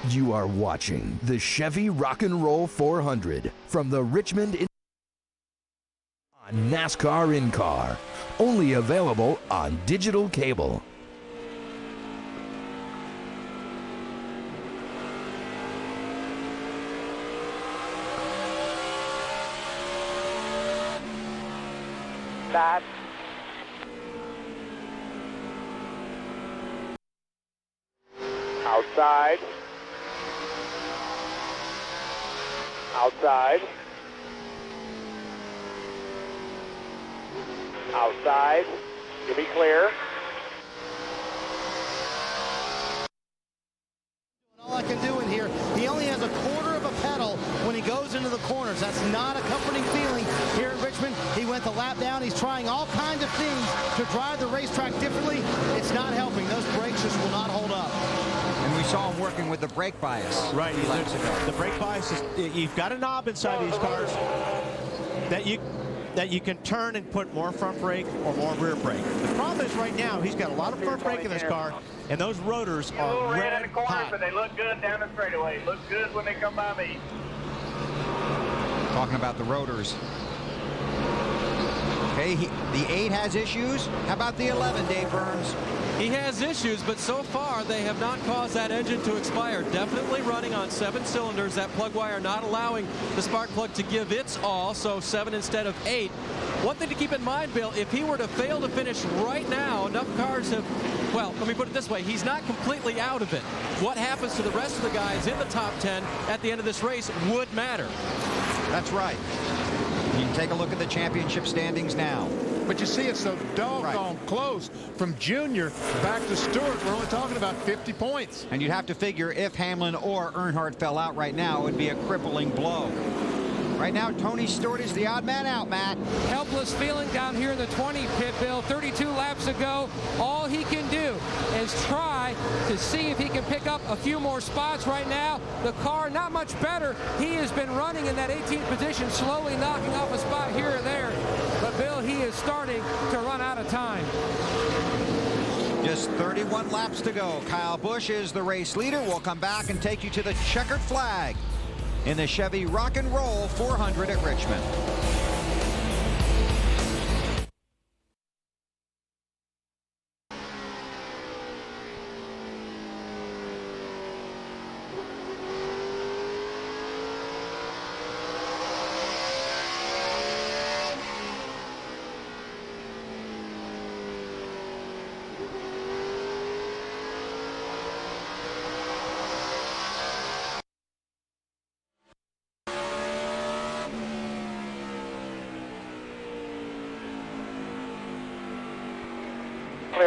You are watching the Chevy Rock and Roll 400 from the Richmond on NASCAR in-car. Only available on digital cable. That. Outside. Outside. Outside. You'll be clear. All I can do in here, he only has a quarter of a pedal when he goes into the corners. That's not a comforting feeling here in Richmond. He went the lap down. He's trying all kinds of things to drive the racetrack differently. It's not helping. Those brakes just will not hold up. And we saw him working with the brake bias. Right. The brake bias is, you've got a knob inside these cars that you can turn and put more front brake or more rear brake. The problem is right now he's got a lot of front brake in this car, and those rotors are red in the corner, hot. but they look good down the straightaway. Look good when they come by me. Talking about the rotors. Okay, the 8 has issues. How about the 11, Dave Burns? He has issues, but so far they have not caused that engine to expire. Definitely running on 7 cylinders. That plug wire not allowing the spark plug to give its all, so 7 instead of 8. One thing to keep in mind, Bill, if he were to fail to finish right now, enough cars have, well, let me put it this way, he's not completely out of it. What happens to the rest of the guys in the top 10 at the end of this race would matter. That's right. You can take a look at the championship standings now. But you see, it's so doggone close. From Junior back to Stewart, we're only talking about 50 points. And you'd have to figure if Hamlin or Earnhardt fell out right now, it would be a crippling blow. Right now, Tony Stewart is the odd man out, Matt. Helpless feeling down here in the 20 pit, Bill. 32 laps ago. All he can do is try to see if he can pick up a few more spots right now. The car not much better. He has been running in that 18th position, slowly knocking off a spot here or there. But, Bill, he is starting to run out of time. Just 31 laps to go. Kyle Busch is the race leader. We'll come back and take you to the checkered flag in the Chevy Rock and Roll 400 at Richmond.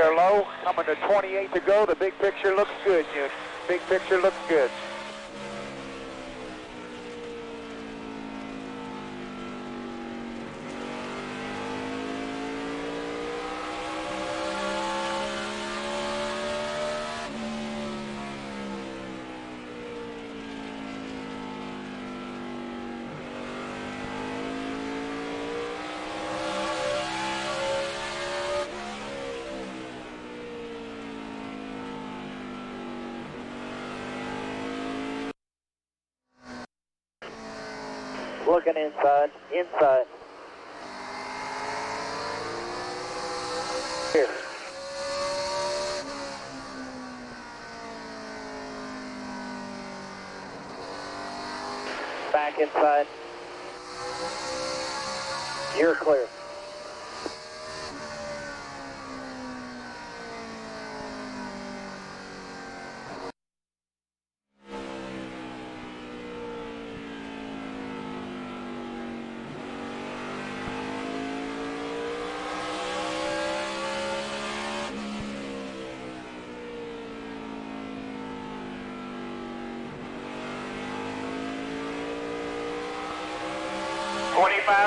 there, Lowe. Coming to 28 to go. The big picture looks good, June. Big picture looks good. Looking inside. Inside. Here. Back inside. You're clear.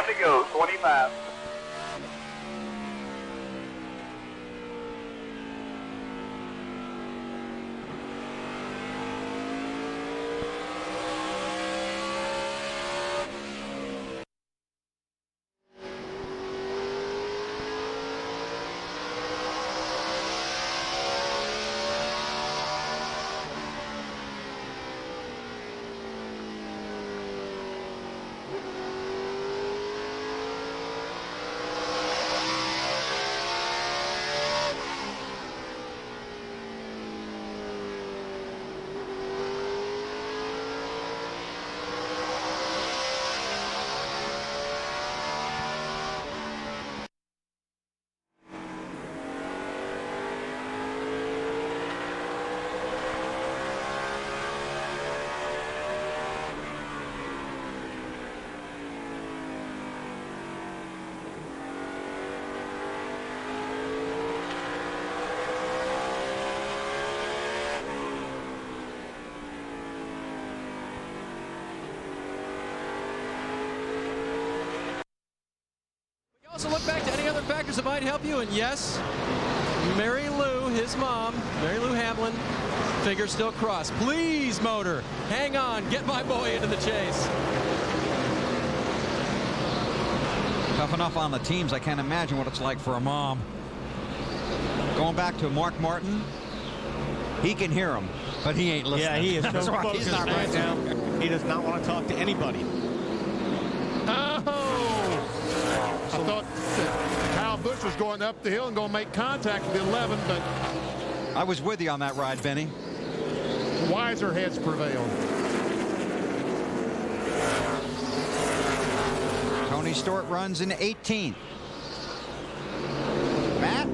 To go, 25. Also look back to any other factors that might help you, and yes, Mary Lou, his mom, Mary Lou Hamlin, fingers still crossed. Please, motor, hang on, get my boy into the chase. Tough enough on the teams, I can't imagine what it's like for a mom. Going back to Mark Martin, he can hear him, but he ain't listening. Yeah, he is so focused He's not right now. He does not want to talk to anybody. I thought that Kyle Busch was going up the hill and going to make contact with the 11, but I was with you on that ride, Benny. wiser heads prevailed. Tony Stewart runs in 18th. Matt?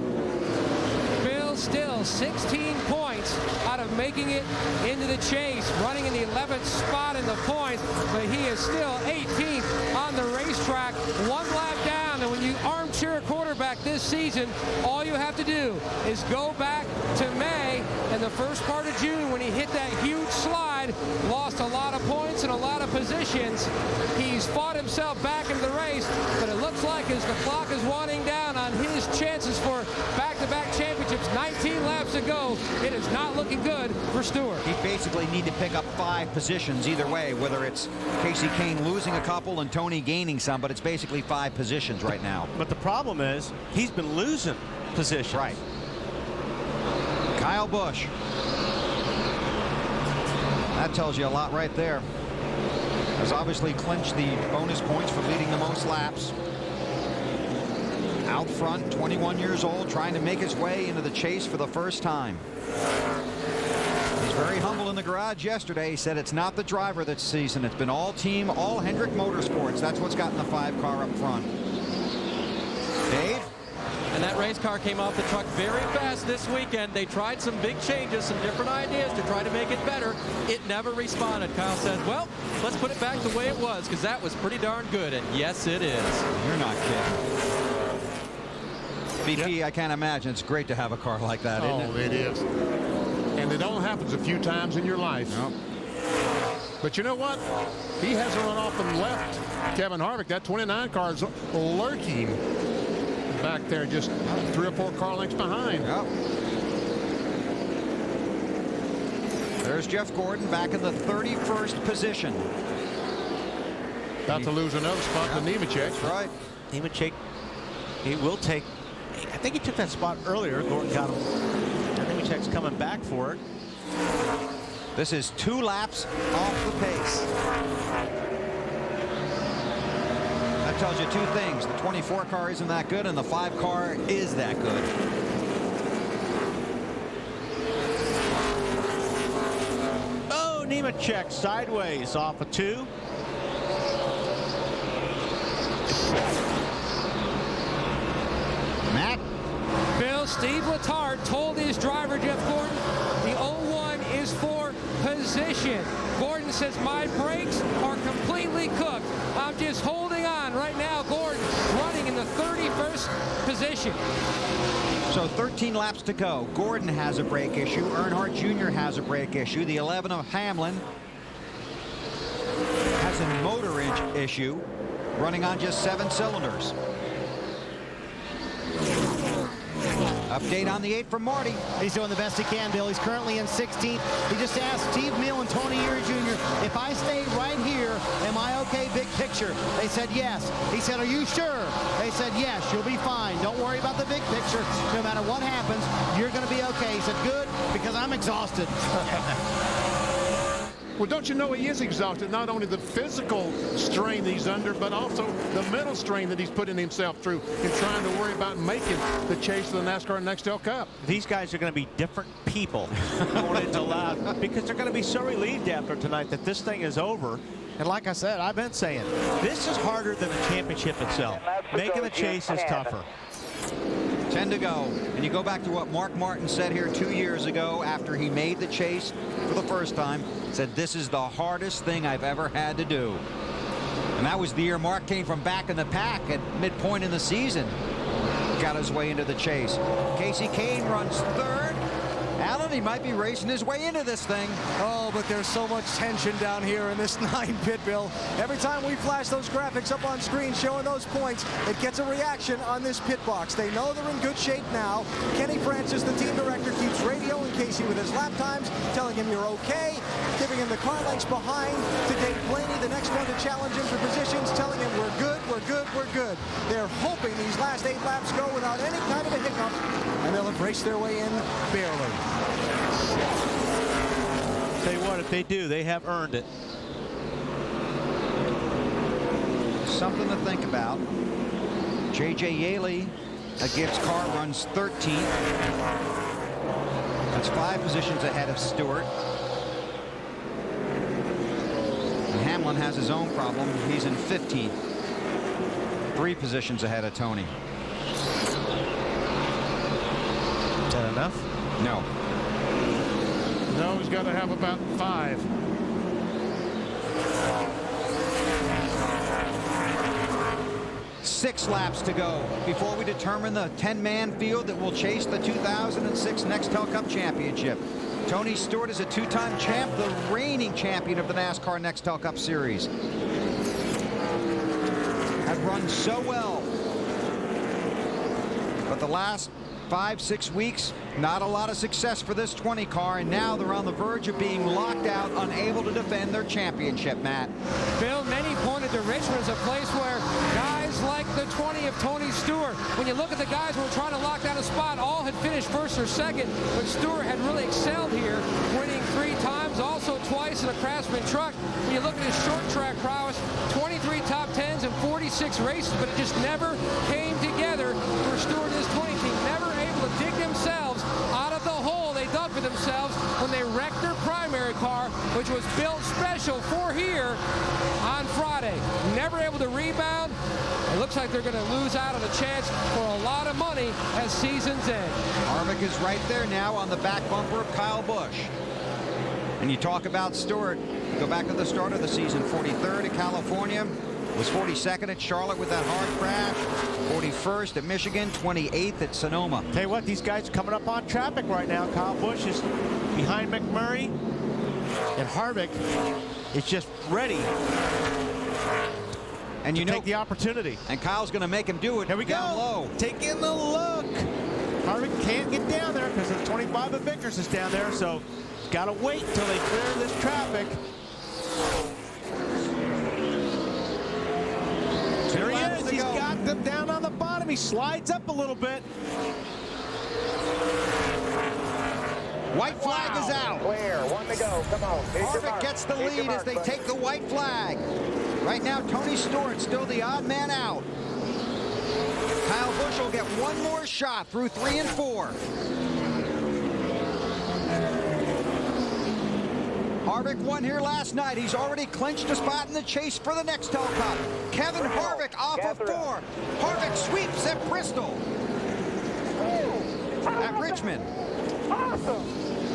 Bill Still 16 points out of making it into the chase, running in the 11th spot in the points, but he is still 18th on the racetrack, one lap down. And when you armchair quarterback this season, all you have to do is go back to May and the first part of June when he hit that huge slide, lost a lot of points and a lot of positions. He's fought himself back into the race, but it looks like as the clock is winding down on his chances for back-to-back championships, 19 laps to go, it is not looking good for Stewart. He basically need to pick up 5 positions either way, whether it's Casey Kane losing a couple and Tony gaining some, but it's basically 5 positions right now. But the problem is he's been losing positions. Right. Kyle Busch. That tells you a lot right there. Has obviously clinched the bonus points for leading the most laps. Out front, 21 years old, trying to make his way into the chase for the first time. He's very humble in the garage yesterday. He said it's not the driver this season. It's been all team, all Hendrick Motorsports. That's what's gotten the 5 car up front. Dave? And that race car came off the truck very fast this weekend. They tried some big changes, some different ideas to try to make it better. It never responded. Kyle said, well, let's put it back the way it was, because that was pretty darn good. And yes, it is. You're not kidding. BP, I can't imagine. It's great to have a car like that, isn't it? It is. And it only happens a few times in your life. Nope. But you know what? He hasn't run off and left Kevin Harvick. That 29 car is lurking back there, just 3 or 4 car lengths behind. Yep. There's Jeff Gordon back in the 31st position. About to lose another spot to Nemechek. That's right. Nemechek, he will take, I think he took that spot earlier. Gordon got him. And Nemechek's coming back for it. This is 2 laps off the pace. That tells you 2 things. The 24 car isn't that good, and the 5 car is that good. Oh, Nemechek sideways off of 2. Matt? Bill, Steve Letarte told his driver, Jeff Gordon, the 01 is for position. Gordon says, my brakes are completely cooked. I'm just holding on. Right now, Gordon running in the 31st position. So 13 laps to go. Gordon has a brake issue. Earnhardt Jr. has a brake issue. The 11 of Hamlin has a motor issue, running on just 7 cylinders. Update on the 8 from Marty. He's doing the best he can, Bill. He's currently in 16th. He just asked Steve Mill and Tony Erie Jr., if I stay right here, am I okay big picture? They said yes. He said, are you sure? They said yes, you'll be fine. Don't worry about the big picture. No matter what happens, you're going to be okay. He said, good, because I'm exhausted. Well, don't you know he is exhausted? Not only the physical strain he's under, but also the mental strain that he's putting himself through in trying to worry about making the chase to the NASCAR Nextel Cup. These guys are going to be different people going into lap because they're going to be so relieved after tonight that this thing is over. And like I said, I've been saying, this is harder than the championship itself. Making the chase is tougher. 10 to go. And you go back to what Mark Martin said here 2 years ago after he made the chase for the first time. Said, this is the hardest thing I've ever had to do. And that was the year Mark came from back in the pack at midpoint in the season. Got his way into the chase. Casey Kane runs 3rd. Alan, he might be racing his way into this thing. Oh, but there's so much tension down here in this 9 pit, Bill. Every time we flash those graphics up on screen showing those points, it gets a reaction on this pit box. They know they're in good shape now. Kenny Francis, the team director, keeps radioing Casey with his lap times, telling him you're okay, giving him the car lengths behind to Dave Blaney, the next one to challenge him for positions, telling him we're good, we're good, we're good. They're hoping these last 8 laps go without any kind of a hiccup, and they'll have raced their way in barely. Tell you what, if they do, they have earned it. Something to think about. J.J. Yaley, a Gibbs car, runs 13th. That's 5 positions ahead of Stewart. And Hamlin has his own problem. He's in 15th. 3 positions ahead of Tony. Is that enough? No. No, he's got to have about 5. Six laps to go before we determine the 10-man field that will chase the 2006 Nextel Cup Championship. Tony Stewart is a 2-time champ, the reigning champion of the NASCAR Nextel Cup Series. Had run so well. But the last 5-6 weeks, not a lot of success for this 20 car, and now they're on the verge of being locked out, unable to defend their championship, Matt. Bill, many pointed to Richmond as a place where guys like the 20 of Tony Stewart, when you look at the guys who were trying to lock down a spot, all had finished 1st or 2nd, but Stewart had really excelled here, winning 3 times, also twice in a Craftsman truck. When you look at his short track prowess, 23 top 10s and 46 races, but it just never came together for Stewart and his 20 team, never able to dig themselves out of the hole they dug for themselves when they wrecked their primary car, which was built special for here on Friday. Never able to rebound. It looks like they're going to lose out on a chance for a lot of money as season's end. Harvick is right there now on the back bumper of Kyle Busch. And you talk about Stewart, go back to the start of the season, 43rd at California, Was 42nd at Charlotte with that hard crash. 41st at Michigan. 28th at Sonoma. Tell you what, these guys are coming up on traffic right now. Kyle Busch is behind McMurray, and Harvick is just ready. And you know, take the opportunity. And Kyle's going to make him do it. Here we down go. Low. Take in the look. Harvick can't get down there because the 25 of Vickers is down there, so got to wait until they clear this traffic. There he is. He's got them down on the bottom. He slides up a little bit. White flag is out. Clear. One to go. Come on. Harvick gets the lead as they take the white flag. Right now, Tony Stewart still the odd man out. Kyle Busch will get one more shot through 3 and 4. Harvick won here last night. He's already clinched a spot in the chase for the next Cup. Kevin Harvick off of 4. Harvick sweeps at Bristol. At Richmond. Awesome.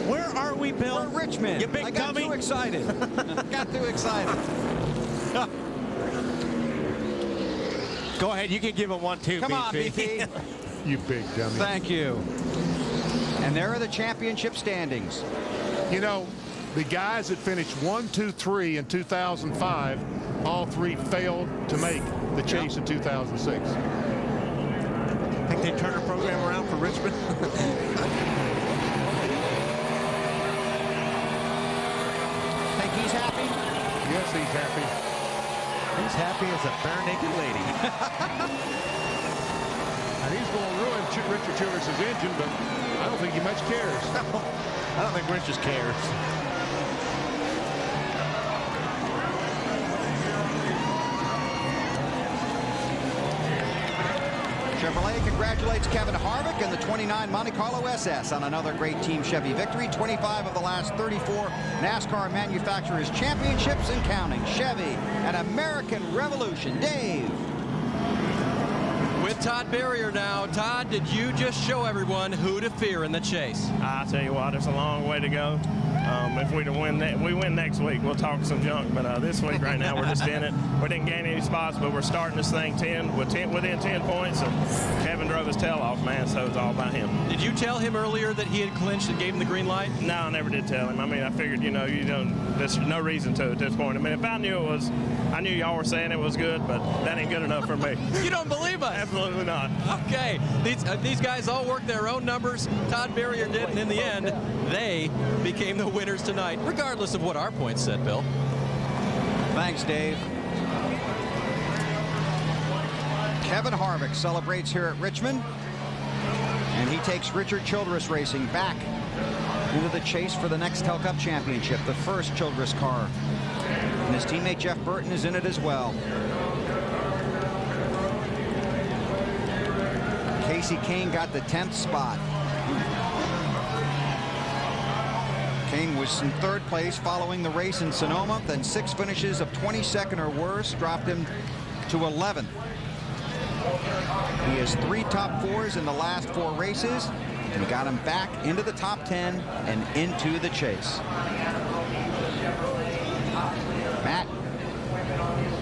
Where are we, Bill? We're Richmond. You big I got dummy. too excited. Got too excited. Go ahead. You can give him 1, 2, Come on, BP. You big dummy. Thank you. And there are the championship standings. You know, the guys that finished 1, 2, 3 in 2005, all 3 failed to make the chase in 2006. Think they turned the program around for Richmond? Think he's happy? Yes, he's happy. He's happy as a bare naked lady. And he's going to ruin Richard Childress' engine, but I don't think he much cares. I don't think Rich just cares. Chevrolet congratulates Kevin Harvick and the 29 Monte Carlo SS on another great Team Chevy victory. 25 of the last 34 NASCAR Manufacturers Championships and counting. Chevy, an American revolution. Dave. With Todd Berrier now. Todd, did you just show everyone who to fear in the chase? I tell you what, it's a long way to go. If we win next week, we'll talk some junk. But this week, right now, we're just in it. We didn't gain any spots, but we're starting this thing within 10 points. And Kevin drove his tail off, man, so it's all about him. Did you tell him earlier that he had clinched and gave him the green light? No, I never did tell him. I mean, I figured, there's no reason to at this point. I mean, if I knew it was, I knew y'all were saying it was good, but that ain't good enough for me. You don't believe us? Absolutely not. Okay, these guys all worked their own numbers. Todd Berrier did, and in the end, they became the winners tonight, regardless of what our points said, Bill. Thanks, Dave. Kevin Harvick celebrates here at Richmond, and he takes Richard Childress Racing back into the chase for the Nextel Cup Championship, the first Childress car. And his teammate Jeff Burton is in it as well. Casey Kane got the 10th spot. Kane was in 3rd place following the race in Sonoma, then 6 finishes of 22nd or worse dropped him to 11th. He has 3 top 4s in the last 4 races, and got him back into the top 10 and into the chase. Matt.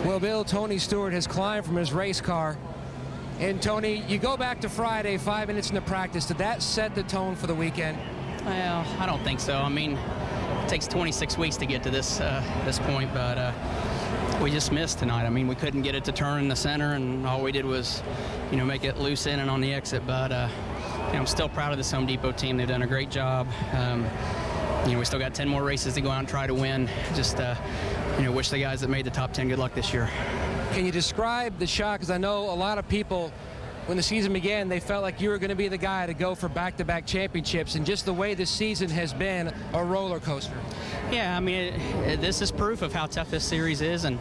Well, Bill, Tony Stewart has climbed from his race car. And Tony, you go back to Friday, 5 minutes into practice. Did that set the tone for the weekend? Well, I don't think so. I mean, it takes 26 weeks to get to this point, but we just missed tonight. I mean, we couldn't get it to turn in the center, and all we did was, make it loose in and on the exit. But I'm still proud of this Home Depot team. They've done a great job. We still got 10 more races to go out and try to win. Just, wish the guys that made the top 10 good luck this year. Can you describe the shot? Because I know a lot of people, when the season began, they felt like you were going to be the guy to go for back-to-back championships, and just the way this season has been a roller coaster. Yeah, I mean, this is proof of how tough this series is, and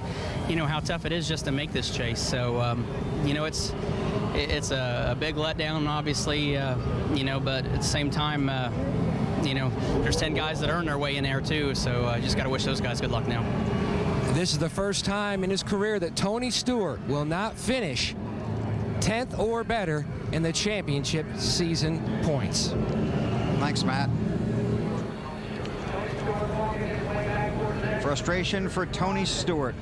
how tough it is just to make this chase. So it's a big letdown, obviously, but at the same time, there's 10 guys that earn their way in there too, so I just got to wish those guys good luck now. This is the first time in his career that Tony Stewart will not finish 10th or better in the championship season points. Thanks, Matt. Frustration for Tony Stewart.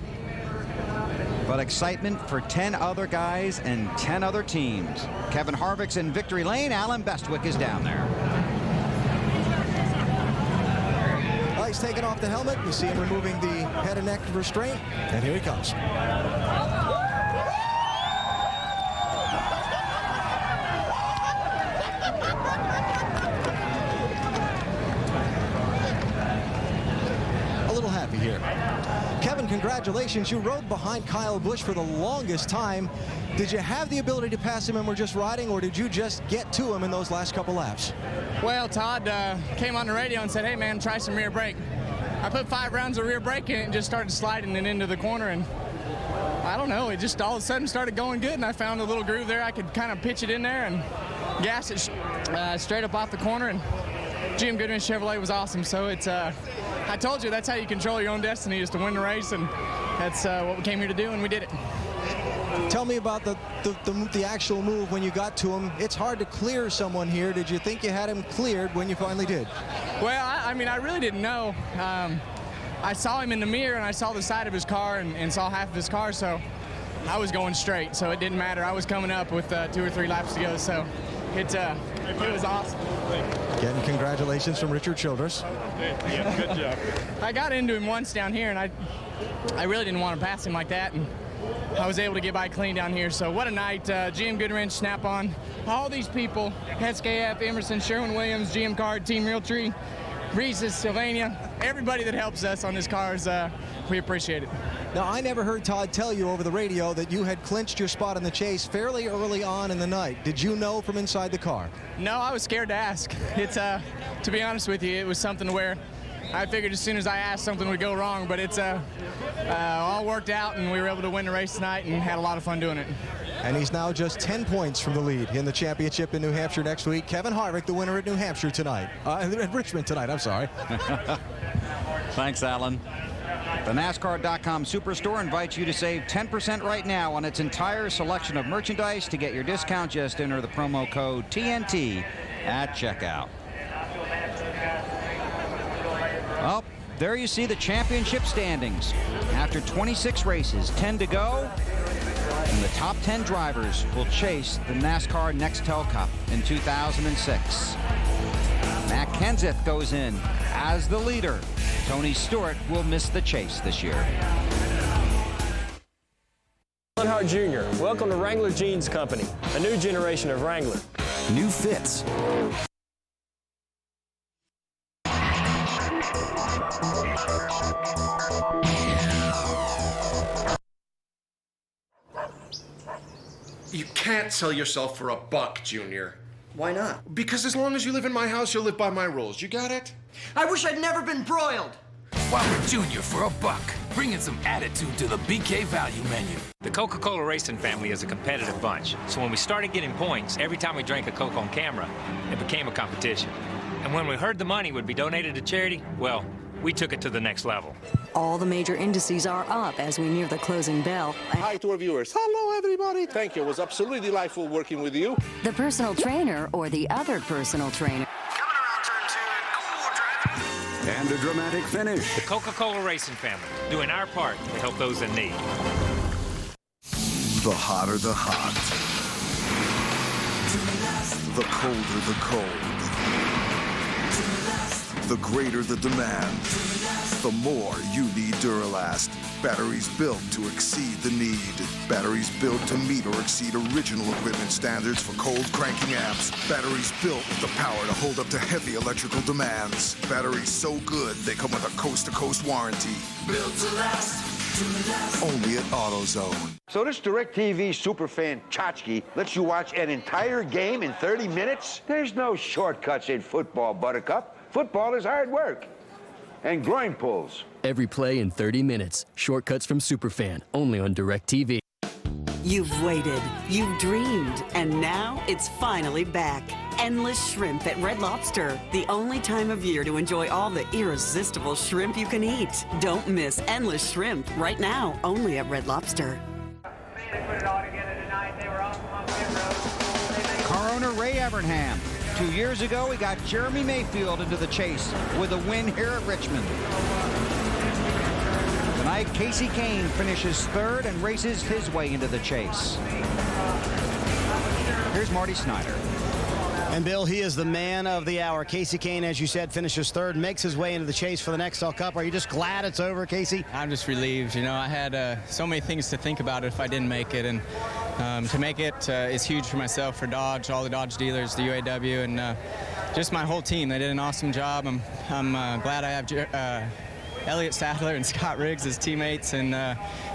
but excitement for 10 other guys and 10 other teams. Kevin Harvick's in victory lane. Alan Bestwick is down there. He's taking off the helmet. You see him removing the head and neck restraint, and here he comes. A little happy here. Kevin, congratulations. You rode behind Kyle Busch for the longest time. Did you have the ability to pass him and were just riding, or did you just get to him in those last couple laps? Well, Todd came on the radio and said, hey, man, try some rear brake. I put 5 rounds of rear brake in it and just started sliding it into the corner, and I don't know, it just all of a sudden started going good, and I found a little groove there. I could kind of pitch it in there and gas it straight up off the corner, and GM Goodwin Chevrolet was awesome. So it's, I told you, that's how you control your own destiny, is to win the race, and that's what we came here to do, and we did it. Tell me about the actual move when you got to him. It's hard to clear someone here. Did you think you had him cleared when you finally did? Well, I mean, I really didn't know. I saw him in the mirror, and I saw the side of his car and saw half of his car, so I was going straight, so it didn't matter. I was coming up with 2 or 3 laps to go, so it was awesome. Again, congratulations from Richard Childress. Yeah, good job. I got into him once down here, and I really didn't want to pass him like that, and I was able to get by clean down here. So what a night. GM Goodwrench, Snap-on, all these people, SKF, Emerson, Sherwin-Williams, GM Card, Team Realtree, Reese's, Sylvania, everybody that helps us on this car, we appreciate it. Now, I never heard Todd tell you over the radio that you had clinched your spot in the chase fairly early on in the night. Did you know from inside the car? No, I was scared to ask. It's, to be honest with you, it was something where I figured as soon as I asked, something would go wrong, but it's all worked out, and we were able to win the race tonight and had a lot of fun doing it. And he's now just 10 points from the lead in the championship in New Hampshire next week. Kevin Harvick, the winner at New Hampshire tonight. At Richmond tonight, I'm sorry. Thanks, Alan. The NASCAR.com Superstore invites you to save 10% right now on its entire selection of merchandise. To get your discount, just enter the promo code TNT at checkout. Well, there you see the championship standings. After 26 races, 10 to go, and the top 10 drivers will chase the NASCAR Nextel Cup in 2006. Matt Kenseth goes in as the leader. Tony Stewart will miss the chase this year. Earnhardt Jr., welcome to Wrangler Jeans Company, a new generation of Wrangler. New fits. You can't sell yourself for $1, Junior. Why not? Because as long as you live in my house, you'll live by my rules. You got it? I wish I'd never been broiled. Whopper Junior for $1, bringing some attitude to the BK value menu. The Coca-Cola racing family is a competitive bunch, so when we started getting points, every time we drank a Coke on camera, it became a competition. And when we heard the money would be donated to charity, well, we took it to the next level. All the major indices are up as we near the closing bell. Hi to our viewers. Hello, everybody. Thank you. It was absolutely delightful working with you. The personal trainer or the other personal trainer. And a dramatic finish. The Coca-Cola racing family, doing our part to help those in need. The hotter the hot. The colder the cold. The greater the demand. The more you need Duralast. Batteries built to exceed the need. Batteries built to meet or exceed original equipment standards for cold cranking amps. Batteries built with the power to hold up to heavy electrical demands. Batteries so good they come with a coast-to-coast warranty. Built to last. Only at AutoZone. So this DirecTV superfan Tchotchke lets you watch an entire game in 30 minutes? There's no shortcuts in football, Buttercup. Football is hard work. And groin pulls. Every play in 30 minutes. Shortcuts from Superfan, only on DirecTV. You've waited, you've dreamed, and now it's finally back. Endless Shrimp at Red Lobster. The only time of year to enjoy all the irresistible shrimp you can eat. Don't miss Endless Shrimp right now, only at Red Lobster. Car owner Ray Evernham. 2 years ago, he got Jeremy Mayfield into the chase with a win here at Richmond. Tonight, Tonight, Casey Kane finishes third and races his way into the chase. Here's Marty Snyder. And Bill, he is the man of the hour. Casey Kane, as you said, finishes third, makes his way into the chase for the Nextel Cup. Are you just glad it's over, Casey? I'm just relieved. You know, I had so many things to think about if I didn't make it, and to make it is huge for myself, for Dodge, all the Dodge dealers, the UAW, and just my whole team. They did an awesome job. I'm glad I have Elliott Sadler and Scott Riggs as teammates, and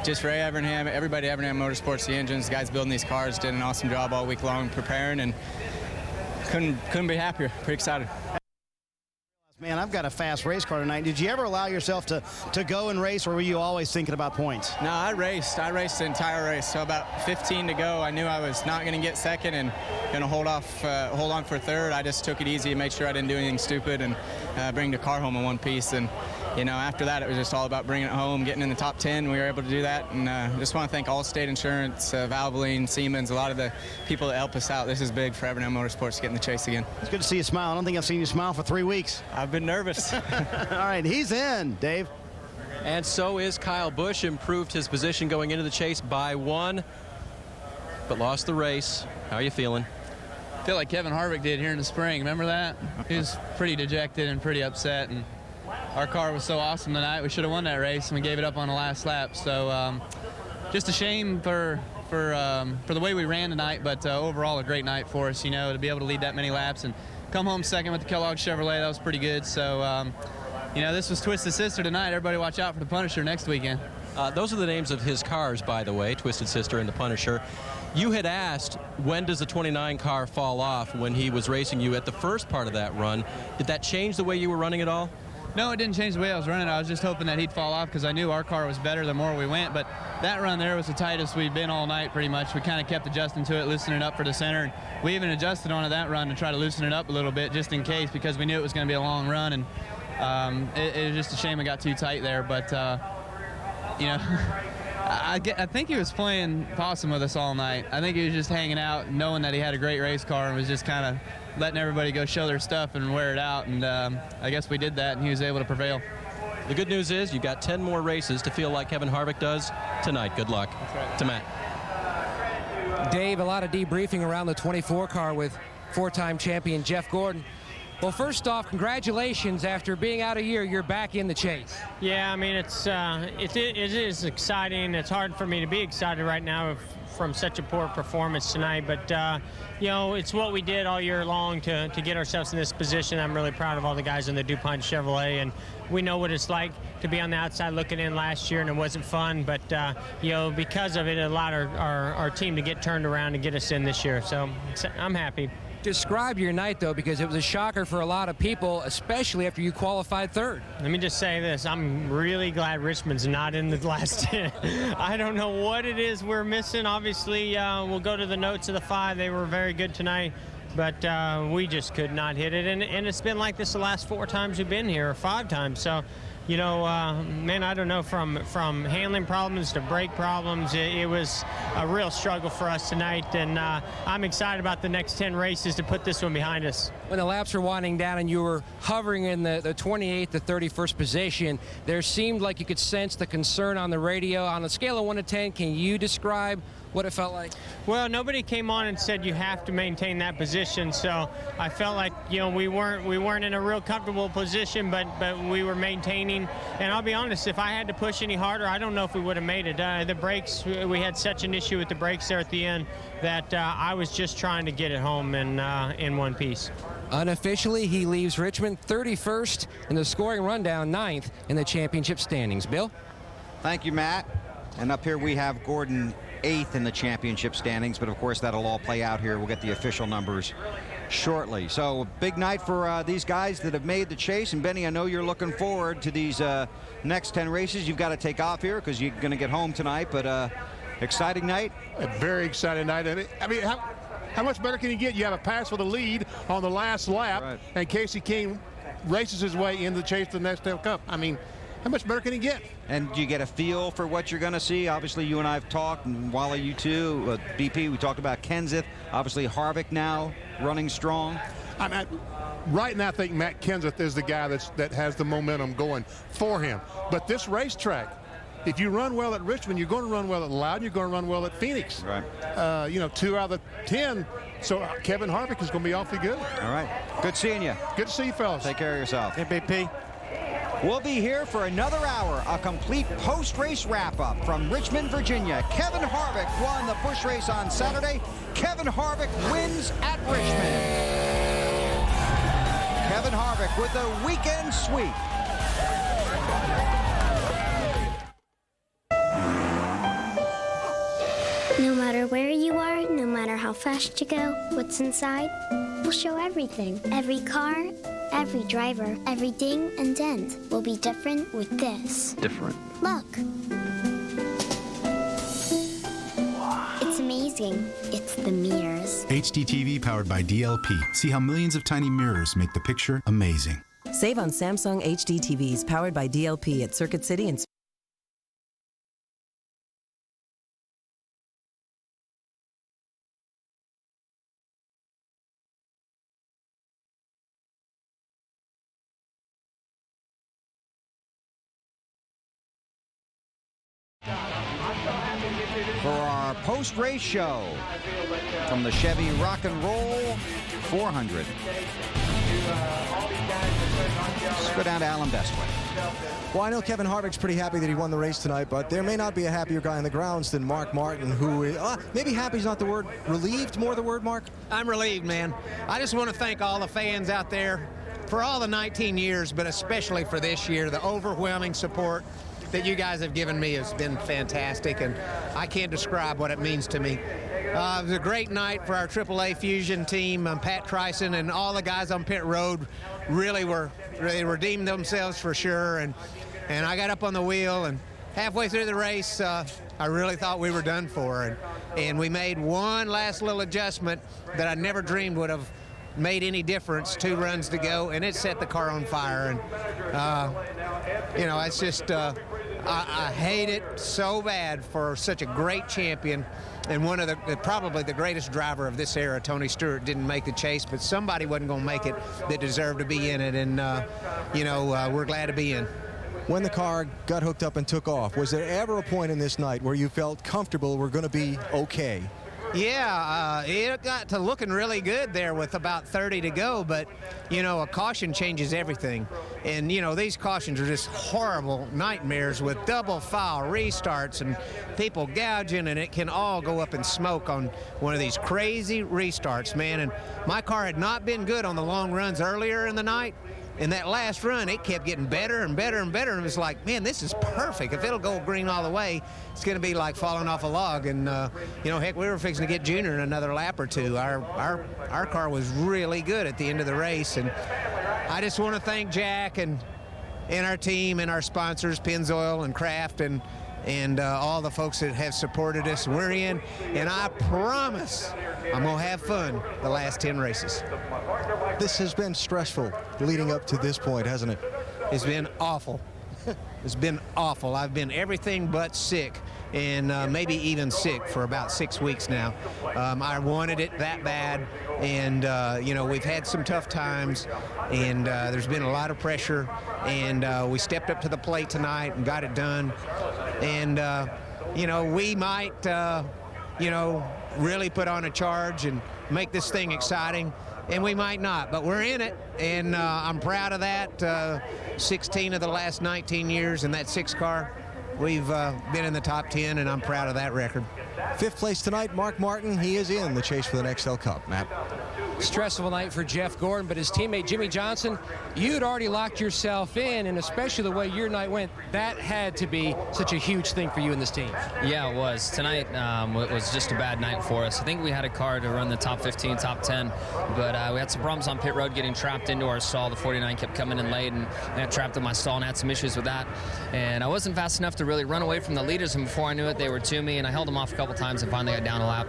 just Ray Evernham, everybody at Evernham Motorsports, the engines, the guys building these cars did an awesome job all week long preparing, and couldn't be happier. Pretty excited. Man, I've got a fast race car tonight. Did you ever allow yourself to go and race, or were you always thinking about points? No, I raced the entire race. So about 15 to go, I knew I was not going to get second and going to hold on for third. I just took it easy and made sure I didn't do anything stupid and bring the car home in one piece. And you know, after that, it was just all about bringing it home, getting in the top 10. We were able to do that, and just want to thank Allstate Insurance, Valvoline, Siemens, a lot of the people that help us out. This is big for Evernham Motorsports to get in the chase again. It's good to see you smile. I don't think I've seen you smile for 3 weeks. I've been nervous. All right, he's in, Dave. And so is Kyle Busch. Improved his position going into the chase by 1, but lost the race. How are you feeling? I feel like Kevin Harvick did here in the spring. Remember that? He was pretty dejected and pretty upset, and our car was so awesome tonight. We should have won that race, and we gave it up on the last lap. So just a shame for the way we ran tonight, but overall a great night for us, you know, to be able to lead that many laps and come home second with the Kellogg Chevrolet. That was pretty good. So, you know, this was Twisted Sister tonight. Everybody watch out for the Punisher next weekend. Those are the names of his cars, by the way, Twisted Sister and the Punisher. You had asked, when does the 29 car fall off, when he was racing you at the first part of that run. Did that change the way you were running at all? No, it didn't change the way I was running. I was just hoping that he'd fall off because I knew our car was better the more we went. But that run there was the tightest we'd been all night pretty much. We kind of kept adjusting to it, loosening it up for the center. And we even adjusted onto that run to try to loosen it up a little bit just in case, because we knew it was going to be a long run. And it was just a shame it got too tight there. But, you know, I think he was playing possum with us all night. I think he was just hanging out, knowing that he had a great race car, and was just kind of letting everybody go show their stuff and wear it out. And I guess we did that, and he was able to prevail. The good news is you've got 10 more races to feel like Kevin Harvick does tonight. Good luck. To Matt. Dave, a lot of debriefing around the 24 car with four-time champion Jeff Gordon. Well, first off, congratulations. After being out a year, you're back in the chase. Yeah, I mean, it is exciting. It's hard for me to be excited right now from such a poor performance tonight, but you know, it's what we did all year long to get ourselves in this position. I'm really proud of all the guys in the DuPont Chevrolet, and we know what it's like to be on the outside looking in last year, and it wasn't fun, but you know, because of it, it allowed our team to get turned around and get us in this year, so I'm happy. Describe your night, though, because it was a shocker for a lot of people, especially after you qualified third. Let me just say this. I'm really glad Richmond's not in the last 10. I don't know what it is we're missing. Obviously, we'll go to the notes of the 5. They were very good tonight, but we just could not hit it. And it's been like this the last 4 times we've been here, or 5 times. So, you know, man, I don't know, from handling problems to brake problems, it was a real struggle for us tonight, and I'm excited about the next 10 races to put this one behind us. When the laps were winding down and you were hovering in the 28th to 31st position, there seemed like you could sense the concern on the radio. On a scale of 1 to 10, can you describe what it felt like? Well, nobody came on and said you have to maintain that position, so I felt like, you know, we weren't in a real comfortable position, but we were maintaining. And I'll be honest, if I had to push any harder, I don't know if we would have made it. The brakes, we had such an issue with the brakes there at the end that I was just trying to get it home in one piece. Unofficially, he leaves Richmond 31st in the scoring rundown, 9th in the championship standings. Bill? Thank you, Matt. And up here we have Gordon 8th in the championship standings, but of course that'll all play out here. We'll get the official numbers shortly. So big night for these guys that have made the chase. And Benny, I know you're looking forward to these next 10 races. You've got to take off here because you're going to get home tonight, but exciting night. A very exciting night. And I mean, how much better can you get? You have a pass for the lead on the last lap, right, and Casey King races his way in the chase to the Nextel Cup. I mean, how much better can he get? And do you get a feel for what you're going to see? Obviously, you and I have talked, and Wally, you too. BP, we talked about Kenseth. Obviously, Harvick now running strong. Right now, I think Matt Kenseth is the guy that has the momentum going for him. But this racetrack, if you run well at Richmond, you're going to run well at Loudon, you're going to run well at Phoenix. Right. You know, 2 out of the 10. So Kevin Harvick is going to be awfully good. All right. Good seeing you. Good to see you, fellas. Take care of yourself. MVP. We'll be here for another hour, a complete post-race wrap-up from Richmond, Virginia. Kevin Harvick won the Busch race on Saturday. Kevin Harvick wins at Richmond. Kevin Harvick with the weekend sweep. No matter where you are, no matter how fast you go, what's inside, we'll show everything. Every car, every driver, every ding and dent will be different with this. Different. Look. It's amazing. It's the mirrors. HD TV powered by DLP. See how millions of tiny mirrors make the picture amazing. Save on Samsung HD TVs powered by DLP at Circuit City and For our post-race show from the Chevy Rock and Roll 400. Let's go down to Alan Bestwick. Well, I know Kevin Harvick's pretty happy that he won the race tonight, but there may not be a happier guy on the grounds than Mark Martin, who maybe happy's not the word, relieved more the word, Mark? I'm relieved, man. I just want to thank all the fans out there for all the 19 years, but especially for this year. The overwhelming support that you guys have given me has been fantastic, and I can't describe what it means to me. It was a great night for our AAA Fusion team. Pat Tryson and all the guys on pit road really redeemed themselves for sure, and I got up on the wheel, and halfway through the race, I really thought we were done for, and we made one last little adjustment that I never dreamed would have made any difference. 2 runs to go, and it set the car on fire, and you know, it's just I hate it so bad for such a great champion and one of the probably the greatest driver of this era. Tony Stewart didn't make the chase, but somebody wasn't going to make it that deserved to be in it, and you know, we're glad to be in. When the car got hooked up and took off, was there ever a point in this night where you felt comfortable we're going to be okay? Yeah, it got to looking really good there with about 30 to go, but, you know, a caution changes everything. And, you know, these cautions are just horrible nightmares with double foul restarts and people gouging, and it can all go up in smoke on one of these crazy restarts, man. And my car had not been good on the long runs earlier in the night. In that last run, it kept getting better and better and better, and it was like, man, this is perfect. If it'll go green all the way, it's going to be like falling off a log. And you know, heck, we were fixing to get Junior in another lap or two. Our car was really good at the end of the race, and I just want to thank Jack and our team and our sponsors, Pennzoil and Kraft, and all the folks that have supported us. We're in, and I promise I'm going to have fun the last 10 races. This has been stressful leading up to this point, hasn't it? It's been awful. It's been awful. I've been everything but sick, and maybe even sick for about 6 weeks now. I wanted it that bad, and you know, we've had some tough times, and there's been a lot of pressure, and we stepped up to the plate tonight and got it done. And you know, we might you know, really put on a charge and make this thing exciting, and we might not, but we're in it, and I'm proud of that. 16 of the last 19 years in that 6 car, we've been in the top 10, and I'm proud of that record. 5th place tonight, Mark Martin. He is in the chase for the XL Cup. Matt. Stressful night for Jeff Gordon, but his teammate Jimmy Johnson, you'd already locked yourself in, and especially the way your night went, that had to be such a huge thing for you and this team. Yeah, it was. Tonight it was just a bad night for us. I think we had a car to run the top 15, top 10, but we had some problems on pit road getting trapped into our stall. The 49 kept coming in late, and I got trapped in my stall and had some issues with that. And I wasn't fast enough to really run away from the leaders, and before I knew it, they were to me, and I held them off a couple times and finally got down a lap.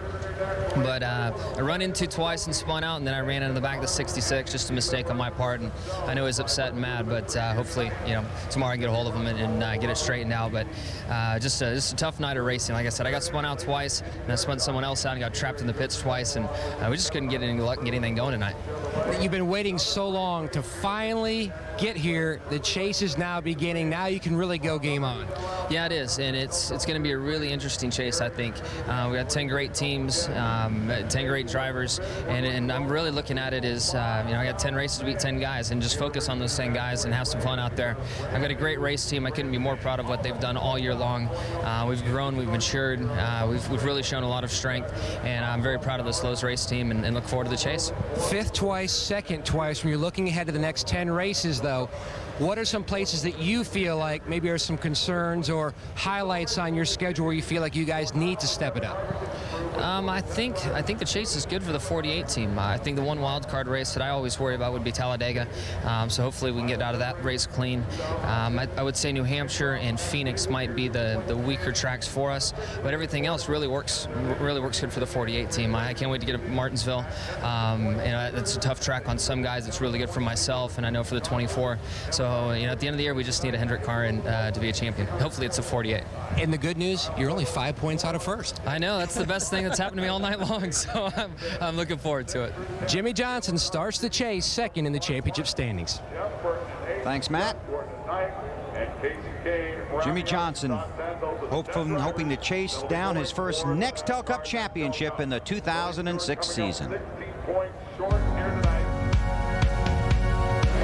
But I run into twice in small spun out, and then I ran into the back of the 66, just a mistake on my part, and I know he was upset and mad, but hopefully, tomorrow I can get a hold of him and get it straightened out. But just a tough night of racing. Like I said, I got spun out twice, and I spun someone else out and got trapped in the pits twice, and we just couldn't get any luck and get anything going tonight. You've been waiting so long to finally get here. The chase is now beginning. Now you can really go game on. Yeah, it is, and it's going to be a really interesting chase, I think. We got 10 great teams, 10 great drivers, and I'm really looking at it as, I got 10 races to beat 10 guys, and just focus on those 10 guys and have some fun out there. I've got a great race team. I couldn't be more proud of what they've done all year long. We've grown, we've matured, we've really shown a lot of strength, and I'm very proud of this Lowe's race team and look forward to the chase. Fifth twice, second twice. When you're looking ahead to the next 10 races, though, what are some places that you feel like maybe are some concerns or highlights on your schedule where you feel like you guys need to step it up? I think the chase is good for the 48 team. I think the one wild card race that I always worry about would be Talladega. So hopefully we can get out of that race clean. I would say New Hampshire and Phoenix might be the weaker tracks for us, but everything else really works good for the 48 team. I can't wait to get up to Martinsville. It's a tough track on some guys. It's really good for myself, and I know for the 24. So at the end of the year, we just need a Hendrick car and to be a champion. Hopefully it's a 48. And the good news, you're only 5 points out of first. I know, that's the best thing that's happened to me all night long, so I'm looking forward to it. Jimmie Johnson starts the chase second in the championship standings. Thanks, Matt. Jimmie Johnson hoping to chase down his first Nextel Cup championship in the 2006 season.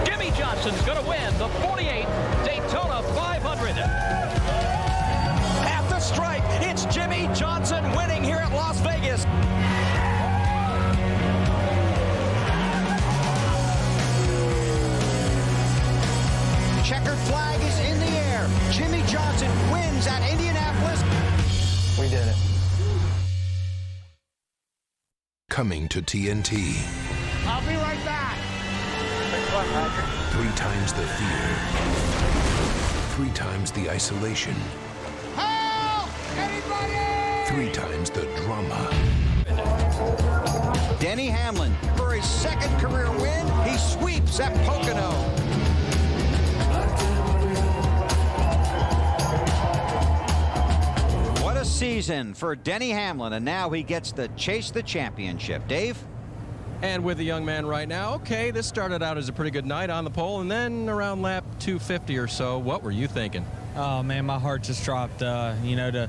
Jimmie Johnson's going to win the 48 Daytona 500. At the stripe, it's Jimmie Johnson winning here at Las Vegas. Checkered flag is in the air. Jimmie Johnson wins at Indianapolis. We did it. Coming to TNT. I'll be right back. 3 times the fear. 3 times the isolation. Help! Anybody! 3 times the drama. Denny Hamlin, for his second career win, he sweeps at Pocono. What a season for Denny Hamlin, and now he gets to chase the championship. Dave? And with the young man right now, okay, this started out as a pretty good night on the pole, and then around lap 250 or so, what were you thinking? Oh, man, my heart just dropped, to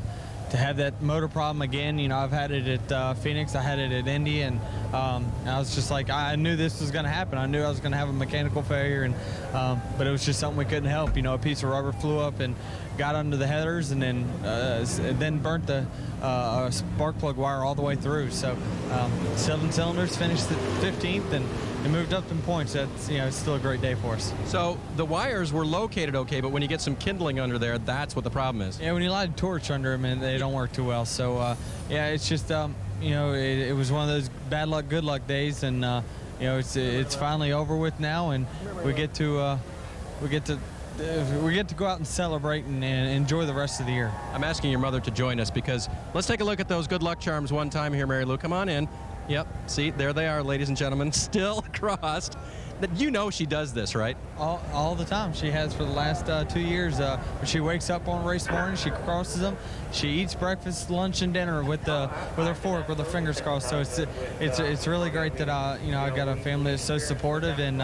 have that motor problem again. I've had it at Phoenix, I had it at Indy, and I was just like, I knew this was going to happen. I knew I was going to have a mechanical failure, and but it was just something we couldn't help. A piece of rubber flew up and got under the headers, and then burnt the spark plug wire all the way through. So 7 cylinders, finished at 15th, and moved up in points. That's it's still a great day for us. So the wires were located okay, but when you get some kindling under there, that's what the problem is. Yeah, when you light a torch under them, and they don't work too well. So yeah, it's just it was one of those bad luck, good luck days, and it's finally over with now, and we get to go out and celebrate and enjoy the rest of the year. I'm asking your mother to join us because let's take a look at those good luck charms one time here, Mary Lou. Come on in. Yep, see, there they are, ladies and gentlemen, still crossed. She does this, right? All the time. She has for the last 2 years. When she wakes up on race morning, she crosses them. She eats breakfast, lunch, and dinner with her fork, with her fingers crossed. So it's really great that I've got a family that's so supportive, and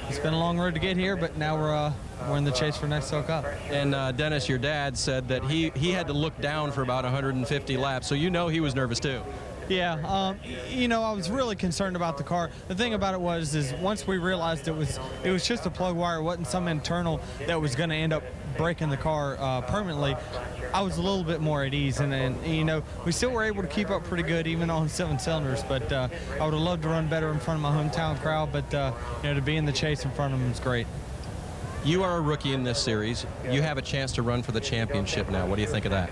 it's been a long road to get here, but now we're in the chase for Nextel Cup. And Dennis, your dad, said that he had to look down for about 150 laps, so he was nervous too. Yeah, I was really concerned about the car. The thing about it was once we realized it was just a plug wire, it wasn't some internal that was going to end up breaking the car permanently, I was a little bit more at ease. And we still were able to keep up pretty good even on 7 cylinders, but I would have loved to run better in front of my hometown crowd, but to be in the chase in front of them is great. You are a rookie in this series. You have a chance to run for the championship now. What do you think of that?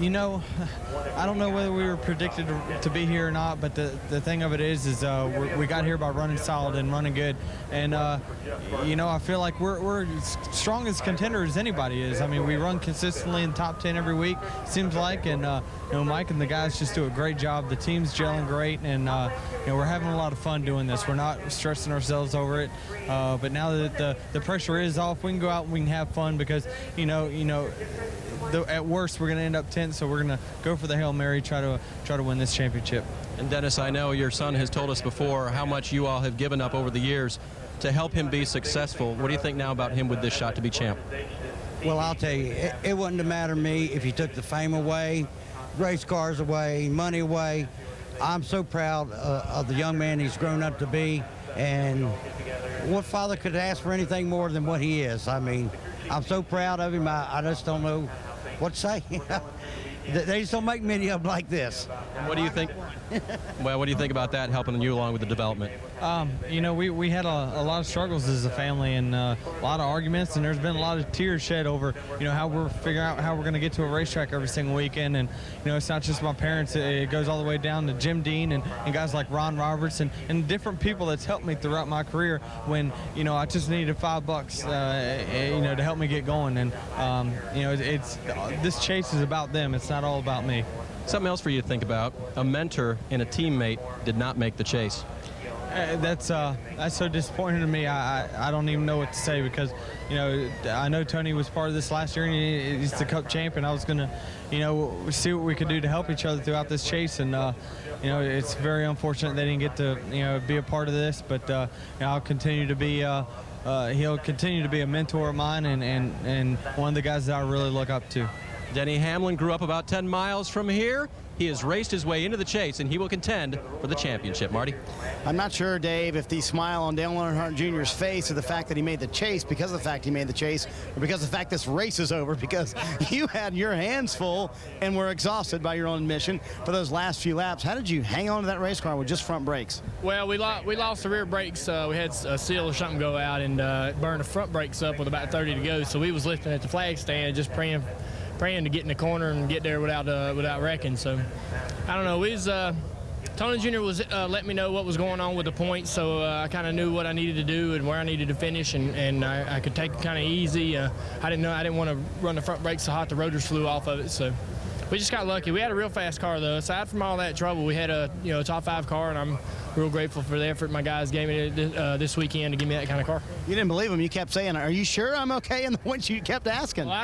You know, I don't know whether we were predicted to be here or not, but the thing of it is we got here by running solid and running good. And, you know, I feel like we're as strong as contender as anybody is. I mean, we run consistently in top 10 every week, seems like. And, you know, Mike and the guys just do a great job. The team's gelling great. And, you know, we're having a lot of fun doing this. We're not stressing ourselves over it. But now that the pressure is off, we can go out and we can have fun because, you know, at worst, we're going to end up 10th, so we're going to go for the Hail Mary, try to win this championship. And Dennis, I know your son has told us before how much you all have given up over the years to help him be successful. What do you think now about him with this shot to be champ? Well, I'll tell you, it wouldn't have mattered to me if you took the fame away, race cars away, money away. I'm so proud of the young man he's grown up to be, and what father could ask for anything more than what he is? I mean, I'm so proud of him, I just don't know what to say. They just don't make many of them like this. And what do you think? Well, what do you think about that helping you along with the development? You know, we had a lot of struggles as a family and a lot of arguments, and there's been a lot of tears shed over, you know, how we're figuring out how we're going to get to a racetrack every single weekend. And, you know, it's not just my parents. It goes all the way down to Jim Dean and guys like Ron Roberts and different people that's helped me throughout my career when, you know, I just needed $5, you know, to help me get going. And, you know, this chase is about them. It's not all about me. Something else for you to think about. A mentor and a teammate did not make the chase. That's so disappointing to me. I don't even know what to say because, you know, I know Tony was part of this last year and he's the Cup champion. I was going to, you know, see what we could do to help each other throughout this chase. And, you know, it's very unfortunate they didn't get to, you know, be a part of this. But you know, I'll continue to be, he'll continue to be a mentor of mine and one of the guys that I really look up to. Denny Hamlin grew up about 10 miles from here. He has raced his way into the chase, and he will contend for the championship. Marty? I'm not sure, Dave, if the smile on Dale Earnhardt Jr.'s face or the fact that he made the chase because of the fact he made the chase or because of the fact this race is over because you had your hands full and were exhausted by your own admission for those last few laps. How did you hang on to that race car with just front brakes? Well, we lost the rear brakes. We had a seal or something go out and burn the front brakes up with about 30 to go. So we was lifting at the flag stand just praying to get in the corner and get there without wrecking. So I don't know. Tony Jr. was letting me know what was going on with the points, so I kind of knew what I needed to do and where I needed to finish, and I could take it kind of easy. I didn't want to run the front brakes so hot the rotors flew off of it. So we just got lucky. We had a real fast car though. Aside from all that trouble, we had a top 5 car, and I'm real grateful for the effort my guys gave me this weekend to give me that kind of car. You didn't believe him. You kept saying, "Are you sure I'm okay?" And once you kept asking. Well,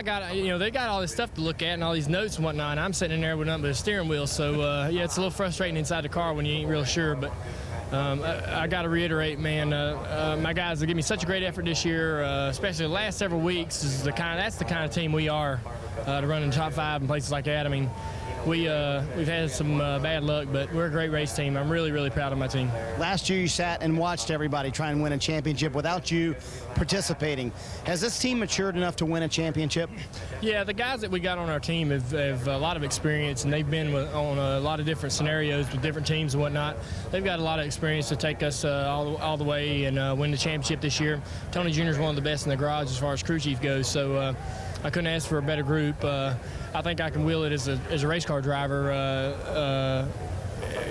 they got all this stuff to look at and all these notes and whatnot. And I'm sitting in there with nothing but a steering wheel. So yeah, it's a little frustrating inside the car when you ain't real sure. But I got to reiterate, man, my guys have given me such a great effort this year, especially the last several weeks. That's the kind of team we are to run in the top 5 and places like that. I mean, we've had some bad luck, but we're a great race team. I'm really, really proud of my team. Last year you sat and watched everybody try and win a championship without you participating. Has this team matured enough to win a championship? Yeah, the guys that we got on our team have a lot of experience, and they've been on a lot of different scenarios with different teams and whatnot. They've got a lot of experience to take us all the way and win the championship this year. Tony Jr. is one of the best in the garage as far as crew chief goes, so I couldn't ask for a better group. I think I can wheel it as a race car driver.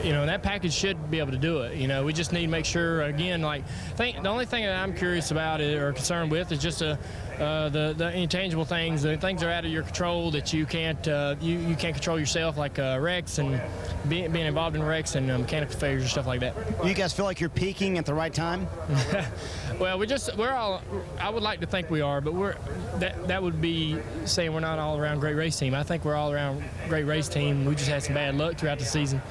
You know, that package should be able to do it. You know, we just need to make sure, again, the only thing that I'm curious about or concerned with is just the intangible things, the things that are out of your control that you can't control yourself, like wrecks and being involved in wrecks and mechanical failures and stuff like that. You guys feel like you're peaking at the right time? Well, I would like to think we are, but that would be saying we're not all around great race team. I think we're all around great race team. We just had some bad luck throughout the season.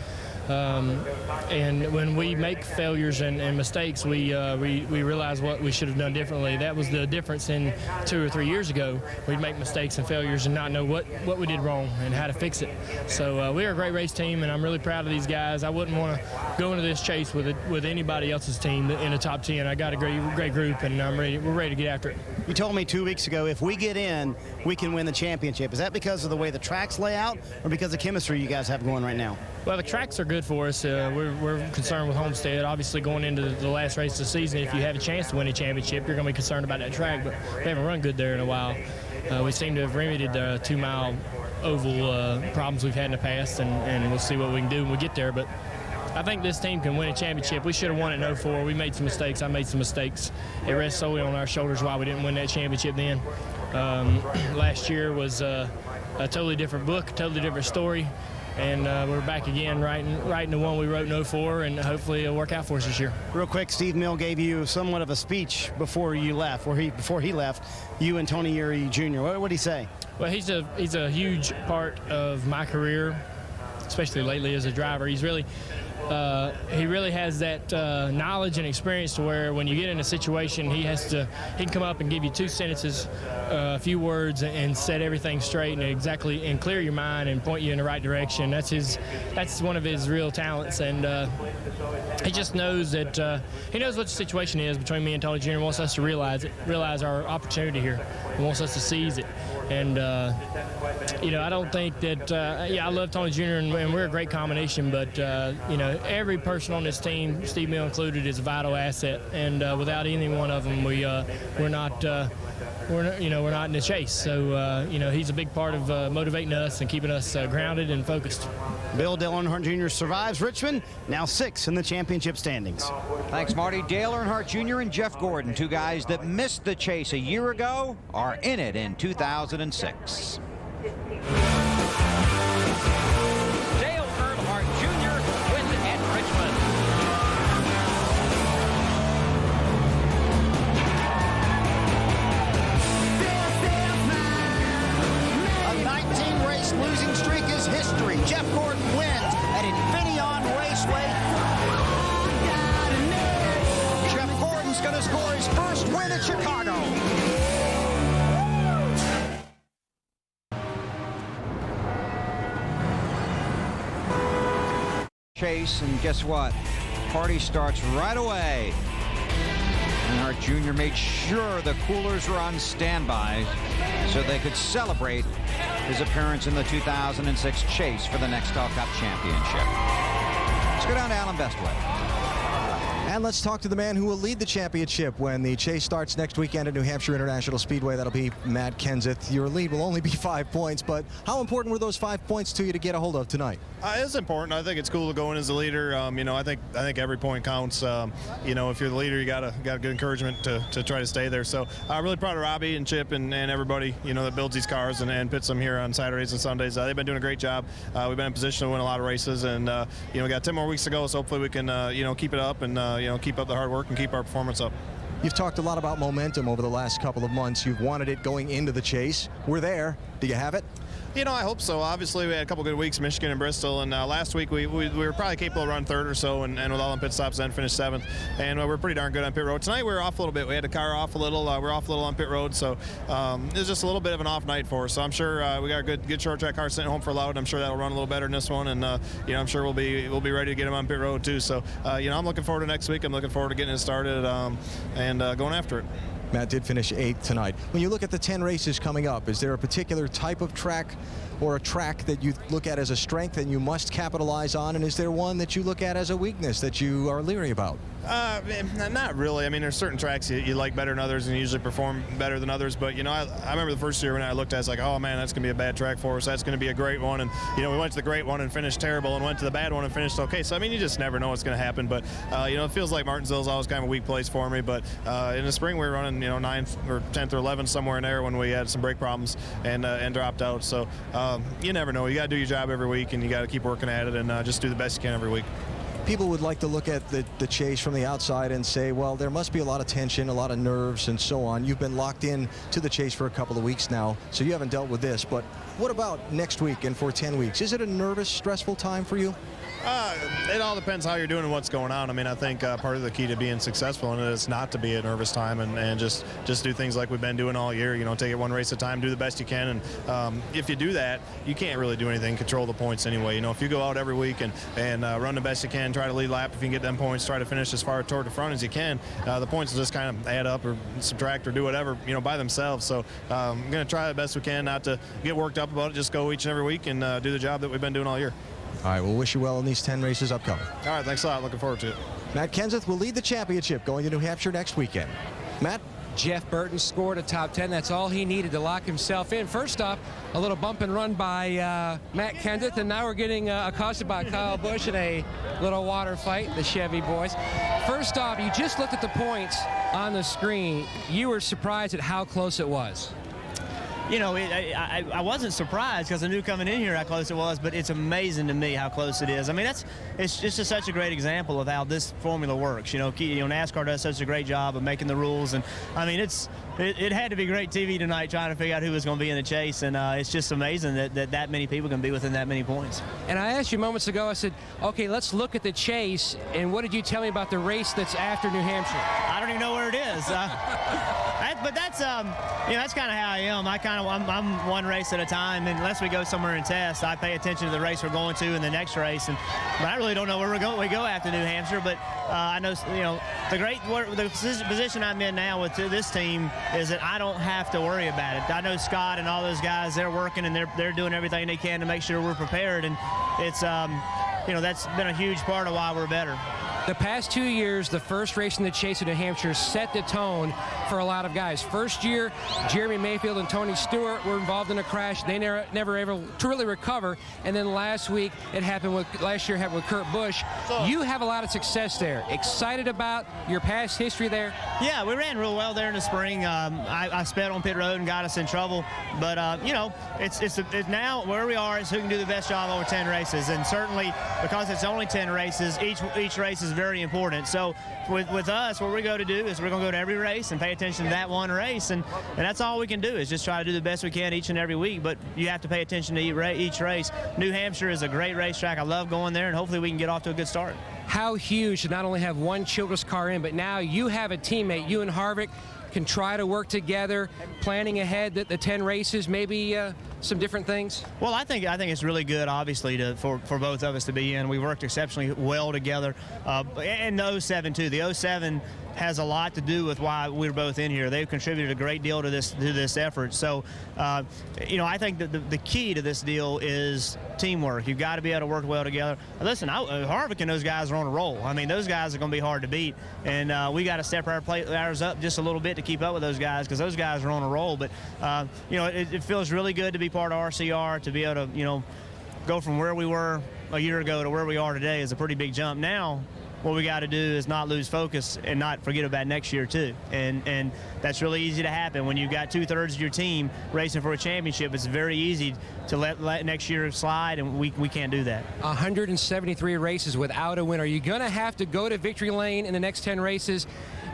And when we make failures and mistakes, we realize what we should have done differently. That was the difference in 2 or 3 years ago. We'd make mistakes and failures and not know what we did wrong and how to fix it. So we're a great race team, and I'm really proud of these guys. I wouldn't want to go into this chase with anybody else's team in the top 10. I got a great group, and we're ready to get after it. You told me 2 weeks ago, if we get in, we can win the championship. Is that because of the way the tracks lay out or because of chemistry you guys have going right now? Well, the tracks are good for us. We're concerned with Homestead. Obviously, going into the last race of the season, if you have a chance to win a championship, you're going to be concerned about that track, but we haven't run good there in a while. We seem to have remedied the 2 mile oval problems we've had in the past, and we'll see what we can do when we get there. But I think this team can win a championship. We should have won it in 04. We made some mistakes. I made some mistakes. It rests solely on our shoulders why we didn't win that championship then. Last year was a totally different book, totally different story. And we're back again writing the one we wrote in 04, and hopefully it'll work out for us this year. Real quick, Steve Mill gave you somewhat of a speech before you left, before he left, you and Tony Eury Jr. What did he say? Well, he's a huge part of my career, especially lately as a driver. He really has that knowledge and experience to where when you get in a situation, he can come up and give you 2 sentences, a few words, and set everything straight and clear your mind and point you in the right direction. That's one of his real talents, and he just knows that he knows what the situation is between me and Tony Jr. and wants us to realize our opportunity here, and wants us to seize it. And I don't think that I love Tony Jr. and we're a great combination, but every person on this team, Steve Mill included, is a vital asset, and without any one of them, we're not in the chase. So he's a big part of motivating us and keeping us grounded and focused. Bill Dale Earnhardt Jr. survives Richmond, now 6th in the championship standings. Thanks, Marty. Dale Earnhardt Jr. and Jeff Gordon, 2 guys that missed the chase a year ago, are in it in 2006. Dale Earnhardt Jr. wins at Richmond. A 19-race losing streak is history. Jeff Gordon wins at Infineon Raceway. Jeff Gordon's going to score his first win at Chicago. Chase, and guess what? Party starts right away. Earnhardt Jr. made sure the coolers were on standby so they could celebrate his appearance in the 2006 chase for the Nextel Cup Championship. Let's go down to Alan Bestway. And let's talk to the man who will lead the championship when the chase starts next weekend at New Hampshire International Speedway. That'll be Matt Kenseth. Your lead will only be 5 points, but how important were those 5 points to you to get a hold of tonight? It's important. I think it's cool to go in as the leader. I think every point counts. If you're the leader, you got good encouragement to try to stay there. So I'm really proud of Robbie and Chip and everybody that builds these cars and pits them here on Saturdays and Sundays. They've been doing a great job. We've been in position to win a lot of races, and we got 10 more weeks to go. So hopefully we can keep it up and keep up the hard work and keep our performance up. You've talked a lot about momentum over the last couple of months. You've wanted it going into the chase. We're there. Do you have it? I hope so. Obviously, we had a couple good weeks, Michigan and Bristol, and last week we were probably capable of running 3rd or so, and with all the pit stops then finished 7th, and we're pretty darn good on pit road. Tonight we were off a little bit. We had the car off a little. We're off a little on pit road, so it was just a little bit of an off night for us. So I'm sure we got a good short track car sitting home for Loud. I'm sure that'll run a little better than this one, and I'm sure we'll be ready to get him on pit road too. So I'm looking forward to next week. I'm looking forward to getting it started and going after it. Matt did finish 8th tonight. When you look at the 10 races coming up, is there a particular type of track or a track that you look at as a strength and you must capitalize on? And is there one that you look at as a weakness that you are leery about? Not really. I mean, there's certain tracks you like better than others and you usually perform better than others. But, I remember the first year when I looked at it, I was like, oh, man, that's going to be a bad track for us. That's going to be a great one. And, we went to the great one and finished terrible and went to the bad one and finished okay. So, I mean, you just never know what's going to happen. But, it feels like Martinsville's always kind of a weak place for me. But in the spring, we were running, 9th or 10th or 11th somewhere in there when we had some brake problems and dropped out. So, you never know. You got to do your job every week and you got to keep working at it and just do the best you can every week. People would like to look at the chase from the outside and say, well, there must be a lot of tension, a lot of nerves, and so on. You've been locked in to the chase for a couple of weeks now, so you haven't dealt with this. But what about next week and for 10 weeks? Is it a nervous, stressful time for you? It all depends how you're doing and what's going on. I mean, I think part of the key to being successful in it is not to be a nervous time and just do things like we've been doing all year. Take it one race at a time, do the best you can. And if you do that, you can't really do anything, control the points anyway. If you go out every week and run the best you can, try to lead lap if you can get them points, try to finish as far toward the front as you can, the points will just kind of add up or subtract or do whatever, by themselves. So I'm going to try the best we can not to get worked up about it, just go each and every week and do the job that we've been doing all year. All right, we'll wish you well in these 10 races upcoming. All right, thanks a lot. Looking forward to it. Matt Kenseth will lead the championship going to New Hampshire next weekend. Matt? Jeff Burton scored a top 10. That's all he needed to lock himself in. First off, a little bump and run by Matt Kenseth, and now we're getting accosted by Kyle Busch in a little water fight, the Chevy boys. First off, you just looked at the points on the screen. You were surprised at how close it was. You know, I wasn't surprised because I knew coming in here how close it was, but it's amazing to me how close it is. I mean, it's just such a great example of how this formula works. You know, NASCAR does such a great job of making the rules, and I mean, it had to be great TV tonight trying to figure out who was going to be in the chase, and it's just amazing that many people can be within that many points. And I asked you moments ago, I said, okay, let's look at the chase, and what did you tell me about the race that's after New Hampshire? I don't even know where it is. But that's that's kind of how I am. I'm one race at a time, and unless we go somewhere and test, I pay attention to the race we're going to in the next race. But I really don't know where we go after New Hampshire. But I know the position I'm in now with this team is that I don't have to worry about it. I know Scott and all those guys, they're working and they're doing everything they can to make sure we're prepared, and it's that's been a huge part of why we're better. The past 2 years, the first race in the chase in New Hampshire set the tone for a lot of guys. First year, Jeremy Mayfield and Tony Stewart were involved in a crash. They never able to really recover. And then last year it happened with Kurt Busch. You have a lot of success there. Excited about your past history there? Yeah, we ran real well there in the spring. I sped on pit road and got us in trouble. But it's now where we are is who can do the best job over 10 races. And certainly because it's only 10 races, each race is very important. So with us, what we're going to do is we're going to go to every race and pay attention to that one race, and that's all we can do is just try to do the best we can each and every week. But you have to pay attention to each race. New Hampshire is a great racetrack. I love going there, and hopefully we can get off to a good start. How huge to not only have one Childress car in, but now you have a teammate, you and Harvick can try to work together, planning ahead the 10 races, maybe some different things? Well, I think it's really good, obviously, for both of us to be in. We worked exceptionally well together, and the 07 too. The 07 has a lot to do with why we're both in here. They've contributed a great deal to this effort. So, I think that the key to this deal is teamwork. You've got to be able to work well together. Listen, Harvick and those guys are on a roll. I mean, those guys are going to be hard to beat, and we got to step ours up just a little bit to keep up with those guys because those guys are on a roll. But it feels really good to be part of RCR, to be able to go from where we were a year ago to where we are today is a pretty big jump. Now what we got to do is not lose focus and not forget about next year too, and that's really easy to happen when you've got 2/3 of your team racing for a championship. It's very easy to let next year slide, and we can't do that. 173 races without a win. Are you going to have to go to victory lane in the next 10 races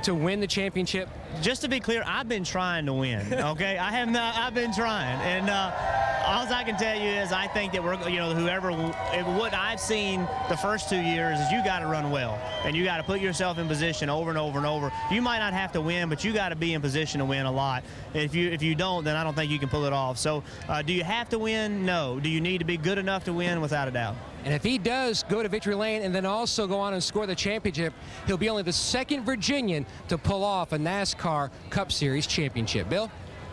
to win the championship? Just to be clear, I've been trying to win, okay? I've been trying, and all I can tell you is I think that what I've seen the first 2 years is you got to run well, and you got to put yourself in position over and over and over. You might not have to win, but you got to be in position to win a lot. If you don't, then I don't think you can pull it off. So do you have to win? No. Do you need to be good enough to win? Without a doubt. And if he does go to victory lane and then also go on and score the championship, he'll be only the second Virginian to pull off a NASCAR Cup Series championship. Bill?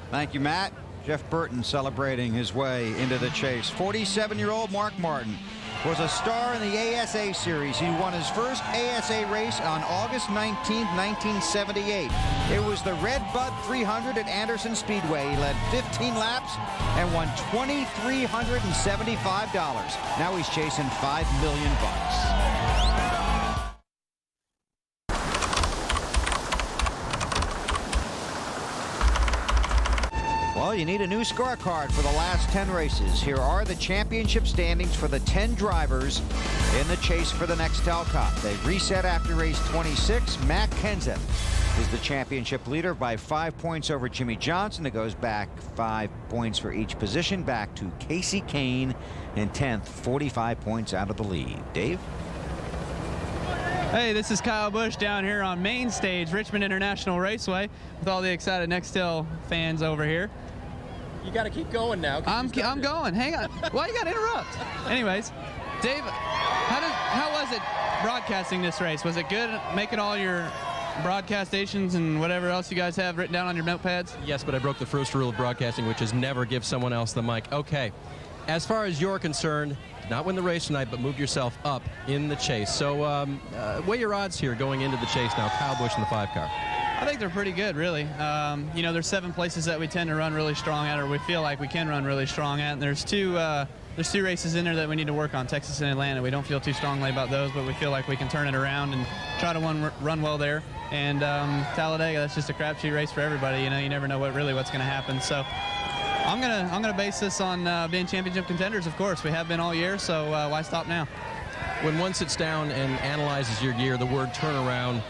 Thank you, Matt. Jeff Burton celebrating his way into the chase. 47-year-old Mark Martin was a star in the ASA Series. He won his first ASA race on August 19, 1978. It was the Red Bud 300 at Anderson Speedway. He led 15 laps and won $2,375. Now he's chasing $5 million. Well, you need a new scorecard for the last 10 races. Here are the championship standings for the 10 drivers in the chase for the Nextel Cup. They reset after race 26. Matt Kenseth is the championship leader by 5 points over Jimmy Johnson. It goes back 5 points for each position, back to Casey Kane in 10th, 45 points out of the lead. Dave? Hey, this is Kyle Busch down here on main stage, Richmond International Raceway, with all the excited Nextel fans over here. You got to keep going now. I'm going. Hang on. Why you got to interrupt? Anyways, Dave, how was it broadcasting this race? Was it good making all your broadcast stations and whatever else you guys have written down on your notepads? Yes, but I broke the first rule of broadcasting, which is never give someone else the mic. Okay. As far as you're concerned, not win the race tonight, but move yourself up in the chase. So weigh your odds here going into the chase now. Kyle Busch in the 5 car. I think they're pretty good, really. You know, there's 7 places that we tend to run really strong at, or we feel like we can run really strong at. And there's two races in there that we need to work on, Texas and Atlanta. We don't feel too strongly about those, but we feel like we can turn it around and try to run well there. And Talladega, that's just a crapshoot race for everybody. You know, you never know what's going to happen. So I'm gonna base this on being championship contenders. Of course, we have been all year. So why stop now? When one sits down and analyzes your year, the word turnaround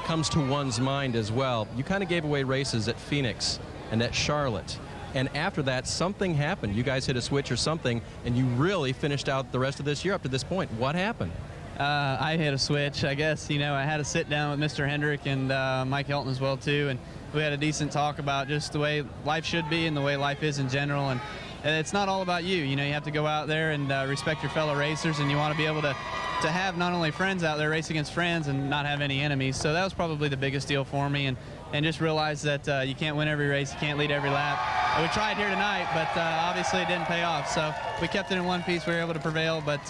comes to one's mind as well. You kind of gave away races at Phoenix and at Charlotte. And after that, something happened. You guys hit a switch or something, and you really finished out the rest of this year up to this point. What happened? I hit a switch, I guess. You know, I had a sit down with Mr. Hendrick and Mike Helton as well, too. And we had a decent talk about just the way life should be and the way life is in general. And it's not all about you. You know, you have to go out there and respect your fellow racers, and you want to be able to have not only friends out there, race against friends, and not have any enemies. So that was probably the biggest deal for me, and just realize that you can't win every race, you can't lead every lap. And we tried here tonight, but obviously it didn't pay off. So we kept it in one piece, we were able to prevail. But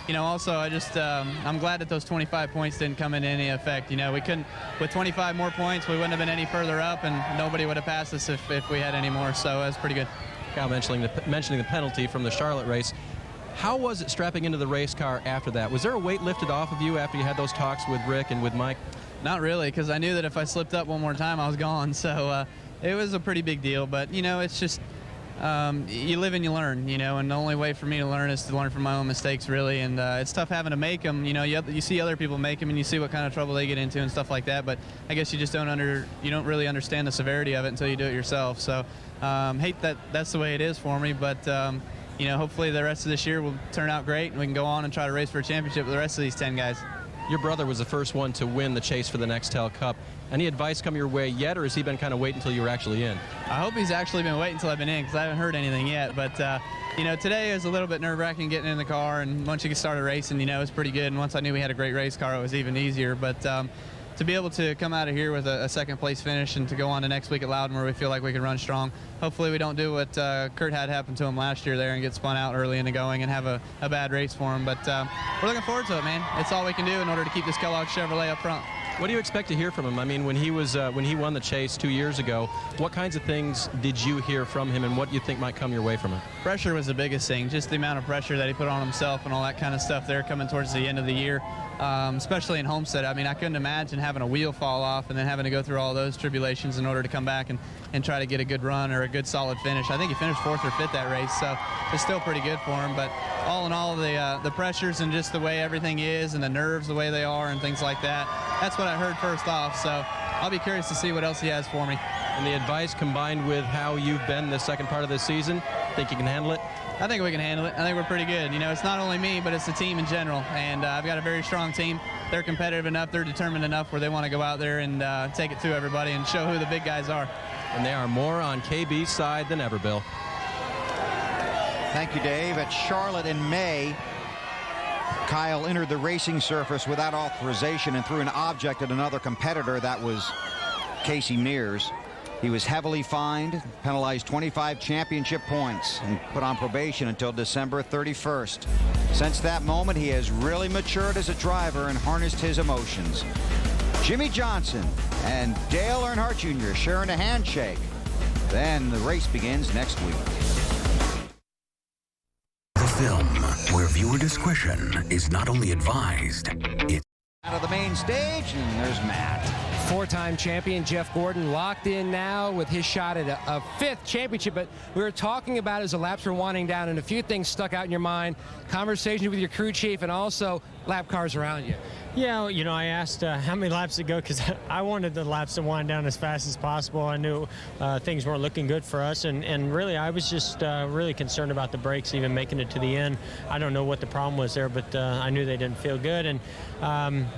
you know, also I'm glad that those 25 points didn't come into any effect. You know, we couldn't, with 25 more points, we wouldn't have been any further up, and nobody would have passed us if we had any more. So it was pretty good. Kyle mentioning the penalty from the Charlotte race. How was it strapping into the race car after that? Was there a weight lifted off of you after you had those talks with Rick and with Mike? Not really, because I knew that if I slipped up one more time, I was gone. So it was a pretty big deal. But, you know, it's just you live and you learn, you know, and the only way for me to learn is to learn from my own mistakes, really. And it's tough having to make them. You know, you see other people make them, and you see what kind of trouble they get into and stuff like that. But I guess you just don't really understand the severity of it until you do it yourself. So hate that that's the way it is for me. But you know, hopefully the rest of this year will turn out great, and we can go on and try to race for a championship with the rest of these 10 guys. Your brother was the first one to win the chase for the Nextel Cup. Any advice come your way yet, or has he been kind of waiting until you were actually in? I hope he's actually been waiting until I've been in, because I haven't heard anything yet. But, you know, today was a little bit nerve-wracking getting in the car, and once you started racing, you know, it was pretty good. And once I knew we had a great race car, it was even easier. But to be able to come out of here with a second-place finish and to go on to next week at Loudon where we feel like we can run strong, hopefully we don't do what Kurt had happen to him last year there and get spun out early into going and have a bad race for him. But we're looking forward to it, man. It's all we can do in order to keep this Kellogg Chevrolet up front. What do you expect to hear from him? I mean, when he won the chase 2 years ago, what kinds of things did you hear from him, and what do you think might come your way from him? Pressure was the biggest thing, just the amount of pressure that he put on himself and all that kind of stuff there coming towards the end of the year, especially in Homestead. I mean, I couldn't imagine having a wheel fall off and then having to go through all those tribulations in order to come back and try to get a good run or a good solid finish. I think he finished 4th or 5th that race, so it's still pretty good for him. But all in all, the pressures and just the way everything is and the nerves the way they are and things like that, that's what I heard first off. So I'll be curious to see what else he has for me. And the advice combined with how you've been the second part of this season, think you can handle it? I think we can handle it. I think we're pretty good. You know, it's not only me, but it's the team in general. And I've got a very strong team. They're competitive enough. They're determined enough where they want to go out there and take it to everybody and show who the big guys are. And they are more on KB's side than ever, Bill. Thank you, Dave. At Charlotte in May, Kyle entered the racing surface without authorization and threw an object at another competitor. That was Casey Mears. He was heavily fined, penalized 25 championship points, and put on probation until December 31st. Since that moment, he has really matured as a driver and harnessed his emotions. Jimmy Johnson and Dale Earnhardt Jr. sharing a handshake. Then the race begins next week. The film where viewer discretion is not only advised, it's out of the main stage, and there's Matt. Four-time champion Jeff Gordon locked in now with his shot at a 5th championship. But we were talking about as the laps were winding down, and a few things stuck out in your mind. Conversations with your crew chief and also lap cars around you. Yeah, you know, I asked how many laps to go because I wanted the laps to wind down as fast as possible. I knew things weren't looking good for us, and really I was just really concerned about the brakes even making it to the end. I don't know what the problem was there, but I knew they didn't feel good, and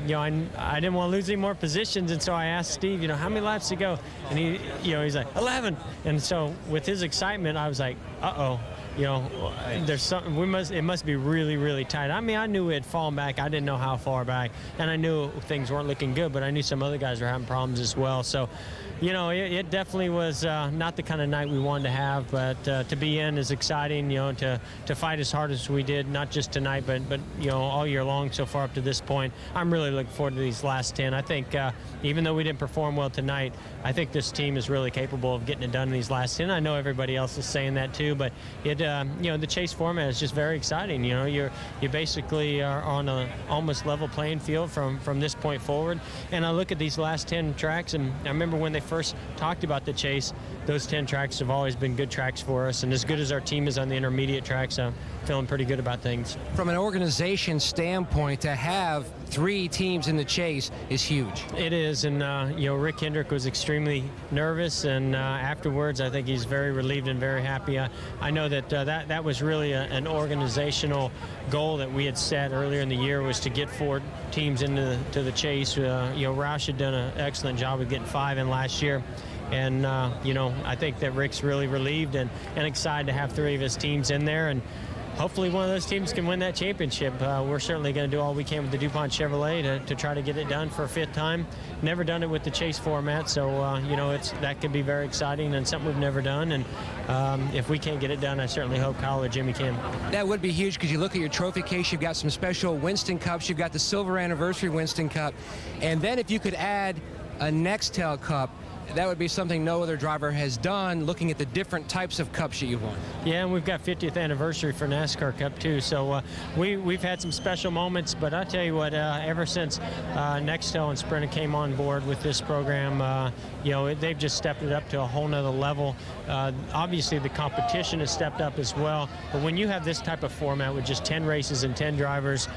you know, I didn't want to lose any more positions, and so I asked Steve, you know, how many laps to go, and he's like 11, and so with his excitement, I was like, uh-oh. You know, there's something. It must be really, really tight. I mean, I knew it had fallen back. I didn't know how far back, and I knew things weren't looking good. But I knew some other guys were having problems as well. So, you know, it definitely was not the kind of night we wanted to have, but to be in is exciting, you know, to fight as hard as we did, not just tonight, but you know, all year long so far up to this point. I'm really looking forward to these last 10. I think even though we didn't perform well tonight, I think this team is really capable of getting it done in these last 10. I know everybody else is saying that too, but it, you know, the chase format is just very exciting. You know, you basically are on a almost level playing field from this point forward. And I look at these last 10 tracks, and I remember when they first talked about the chase, those 10 tracks have always been good tracks for us. And as good as our team is on the intermediate tracks, I'm feeling pretty good about things. From an organization standpoint, to have 3 teams in the chase is huge. It is, and you know, Rick Hendrick was extremely nervous, and afterwards, I think he's very relieved and very happy. I know that that was really an organizational goal that we had set earlier in the year, was to get 4 teams into the chase. You know, Roush had done an excellent job of getting 5 in last year. And, you know, I think that Rick's really relieved and excited to have 3 of his teams in there. And hopefully one of those teams can win that championship. We're certainly going to do all we can with the DuPont Chevrolet to try to get it done for a 5th time. Never done it with the chase format, so, you know, that could be very exciting and something we've never done. And if we can't get it done, I certainly hope Kyle or Jimmy can. That would be huge, because you look at your trophy case, you've got some special Winston Cups, you've got the Silver Anniversary Winston Cup, and then if you could add a Nextel Cup, that would be something no other driver has done, looking at the different types of cups that you've won. Yeah, and we've got 50th anniversary for NASCAR Cup too, so we've had some special moments, but I tell you what, ever since Nextel and Sprint came on board with this program, you know, they've just stepped it up to a whole nother level. Obviously the competition has stepped up as well, but when you have this type of format with just 10 races and 10 drivers,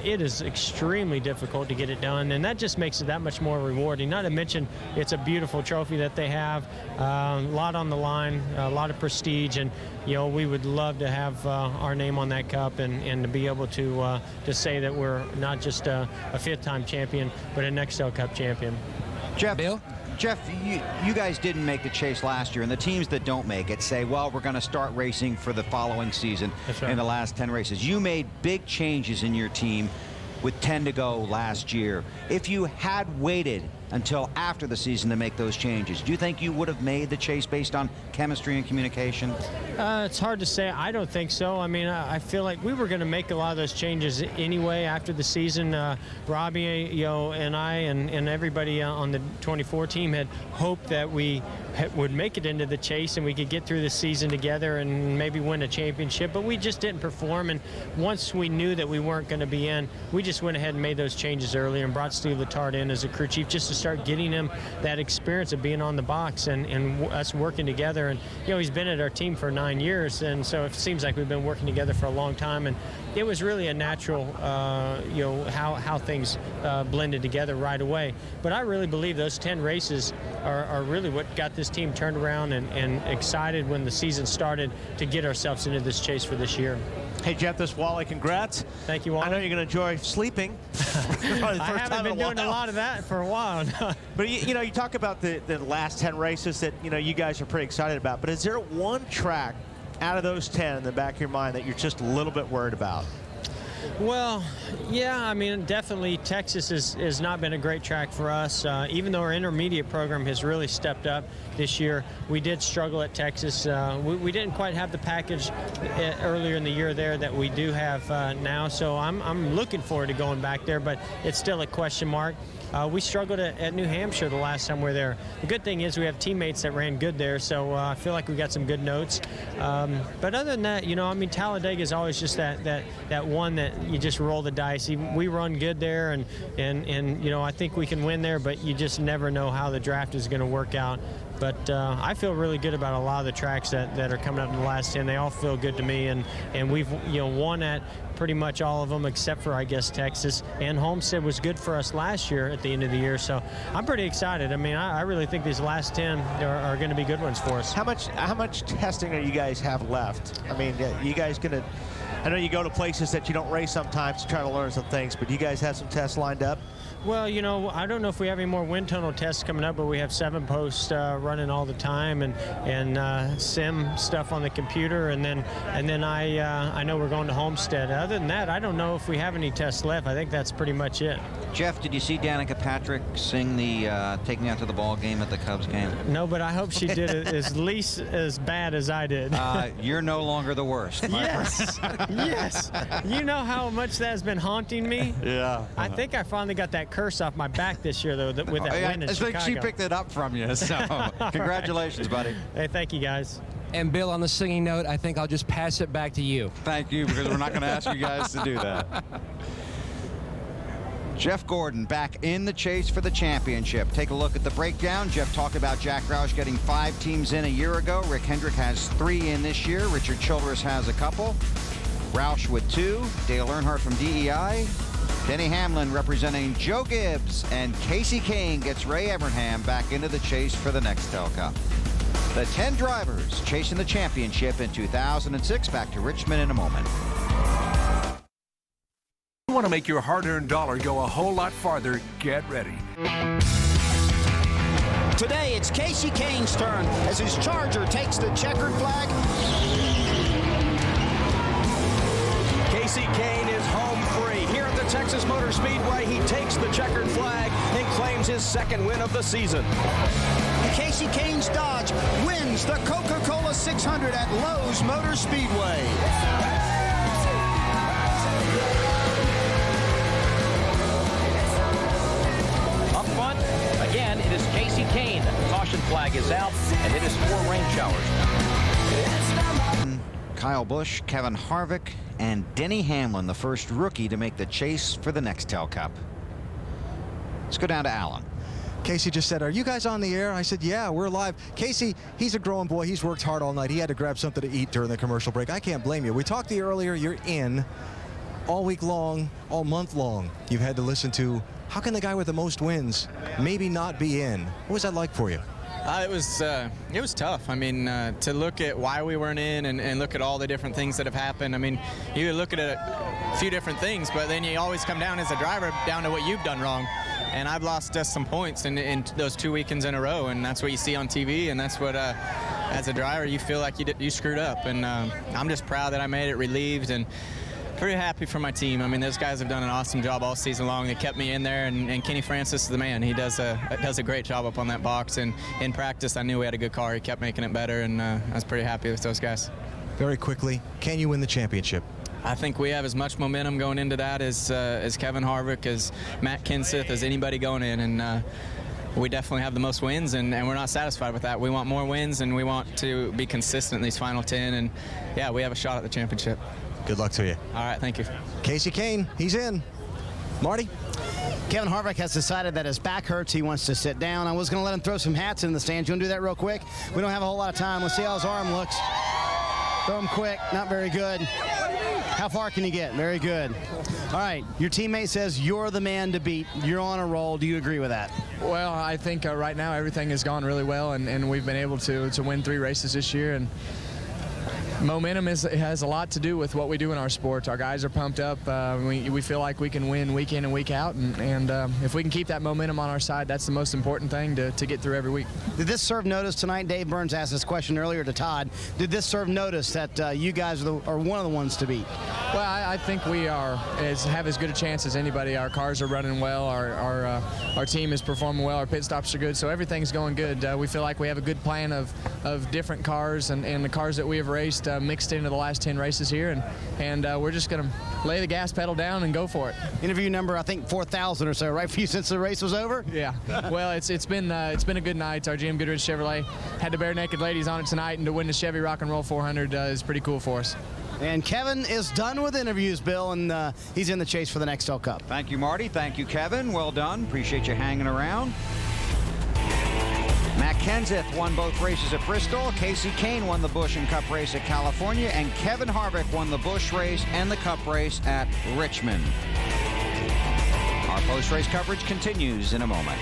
it is extremely difficult to get it done, and that just makes it that much more rewarding. Not to mention, it's a beautiful trophy that they have, a lot on the line, a lot of prestige, and you know, we would love to have our name on that cup and to be able to say that we're not just a 5th time champion, but a Nextel Cup champion. Jeff, Bill? Jeff, you guys didn't make the chase last year, and the teams that don't make it say, well, we're going to start racing for the following season. That's right. In the last 10 races. You made big changes in your team with 10 to go last year. If you had waited until after the season to make those changes, do you think you would have made the chase based on chemistry and communication? It's hard to say. I don't think so. I mean, I feel like we were going to make a lot of those changes anyway after the season. Robbie, you know, and I and everybody on the 24 team had hoped that we would make it into the chase and we could get through the season together and maybe win a championship, but we just didn't perform. And once we knew that we weren't going to be in, we just went ahead and made those changes earlier and brought Steve Letarte in as a crew chief just to start getting him that experience of being on the box and us working together. And you know, he's been at our team for 9 years, and so it seems like we've been working together for a long time, and it was really a natural you know, how things blended together right away. But I really believe those 10 races are really what got this team turned around and excited when the season started to get ourselves into this chase for this year. Hey, Jeff, this Wally, congrats. Thank you, Wally. I know you're going to enjoy sleeping. I haven't been doing a lot of that for a while. But, you know, you talk about the last 10 races that, you know, you guys are pretty excited about. But is there one track out of those 10 in the back of your mind that you're just a little bit worried about? Well, yeah, I mean, definitely Texas has not been a great track for us. Even though our intermediate program has really stepped up this year, we did struggle at Texas. We didn't quite have the package earlier in the year there that we do have now, so I'm looking forward to going back there, but it's still a question mark. We struggled at New Hampshire the last time we were there. The good thing is we have teammates that ran good there, so I feel like we got some good notes. But other than that, you know, I mean, Talladega is always just that one that you just roll the dice. We run good there, and you know, I think we can win there, but you just never know how the draft is going to work out. But I feel really good about a lot of the tracks that are coming up in the last 10. They all feel good to me, and we've, you know, won at pretty much all of them except for, I guess, Texas. And Homestead was good for us last year at the end of the year, so I'm pretty excited. I mean, I really think these last 10 are going to be good ones for us. How much testing are you guys have left? I mean, you guys going to I know you go to places that you don't race sometimes to try to learn some things, but you guys have some tests lined up? Well, you know, I don't know if we have any more wind tunnel tests coming up, but we have 7 posts running all the time, and sim stuff on the computer, and then I know we're going to Homestead. Other than that, I don't know if we have any tests left. I think that's pretty much it. Jeff, did you see Danica Patrick sing the "Take Me Out to the Ball Game" at the Cubs game? No, but I hope she did it at least as bad as I did. You're no longer the worst. Yes, yes. You know how much that has been haunting me? Yeah. I think I finally got that curse off my back this year, though, with that win in Chicago. I think she picked it up from you, so congratulations, buddy. Hey, thank you, guys. And Bill, on the singing note, I think I'll just pass it back to you. Thank you, because we're not going to ask you guys to do that. Jeff Gordon back in the chase for the championship. Take a look at the breakdown. Jeff talked about Jack Roush getting 5 teams in a year ago. Rick Hendrick has 3 in this year. Richard Childress has a couple. Roush with 2. Dale Earnhardt from DEI. Denny Hamlin representing Joe Gibbs. And Casey Kane gets Ray Evernham back into the chase for the Nextel Cup. The 10 drivers chasing the championship in 2006. Back to Richmond in a moment. You want to make your hard-earned dollar go a whole lot farther, get ready. Today, it's Casey Kane's turn as his Charger takes the checkered flag. Casey Kane is home free. Here at the Texas Motor Speedway, he takes the checkered flag and claims his 2nd win of the season. Casey Kane's Dodge wins the Coca-Cola 600 at Lowe's Motor Speedway. Up front, again, it is Casey Kane. Caution flag is out, and it is 4 rain showers. Kyle Busch, Kevin Harvick, and Denny Hamlin, the first rookie to make the chase for the Nextel Cup. Let's go down to Alan. Casey just said, "Are you guys on the air?" I said, "Yeah, we're live." Casey, he's a growing boy. He's worked hard all night. He had to grab something to eat during the commercial break. I can't blame you. We talked to you earlier. You're in all week long, all month long. You've had to listen to, how can the guy with the most wins maybe not be in? What was that like for you? It was tough. I mean, to look at why we weren't in and look at all the different things that have happened. I mean, you look at a few different things, but then you always come down as a driver down to what you've done wrong. And I've lost just some points in those 2 weekends in a row, and that's what you see on TV, and that's what, as a driver, you feel like you screwed up. And I'm just proud that I made it, relieved, and pretty happy for my team. I mean, those guys have done an awesome job all season long. They kept me in there, and Kenny Francis is the man. He does a great job up on that box, and in practice, I knew we had a good car. He kept making it better, and I was pretty happy with those guys. Very quickly, can you win the championship? I think we have as much momentum going into that as Kevin Harvick, as Matt Kenseth, as anybody going in, and we definitely have the most wins, and we're not satisfied with that. We want more wins, and we want to be consistent in these final 10, and yeah, we have a shot at the championship. Good luck to you. All right, thank you. Casey Kane, he's in. Marty? Kevin Harvick has decided that his back hurts. He wants to sit down. I was going to let him throw some hats in the stands. You want to do that real quick? We don't have a whole lot of time. Let's see how his arm looks. Throw him quick. Not very good. How far can you get? Very good. All right, your teammate says you're the man to beat. You're on a roll. Do you agree with that? Well, I think right now everything has gone really well, and we've been able to win 3 races this year. And momentum has a lot to do with what we do in our sport. Our guys are pumped up. We feel like we can win week in and week out, and if we can keep that momentum on our side, that's the most important thing to get through every week. Did this serve notice tonight? Dave Burns asked this question earlier to Todd. Did this serve notice that you guys are one of the ones to beat? Well, I think we have as good a chance as anybody. Our cars are running well. Our team is performing well. Our pit stops are good, so everything's going good. We feel like we have a good plan of different cars and the cars that we have raced mixed into the last 10 races here, and we're just going to lay the gas pedal down and go for it. Interview number, I think 4,000 or so, right, for you since the race was over? Yeah. Well, it's been a good night. Our GM Goodrich Chevrolet had the Bare Naked Ladies on it tonight, and to win the Chevy Rock and Roll 400 is pretty cool for us. And Kevin is done with interviews, Bill, and he's in the chase for the Nextel Cup. Thank you, Marty. Thank you, Kevin. Well done. Appreciate you hanging around. Matt Kenseth won both races at Bristol. Casey Kane won the Busch and Cup race at California. And Kevin Harvick won the Busch race and the Cup race at Richmond. Our post-race coverage continues in a moment.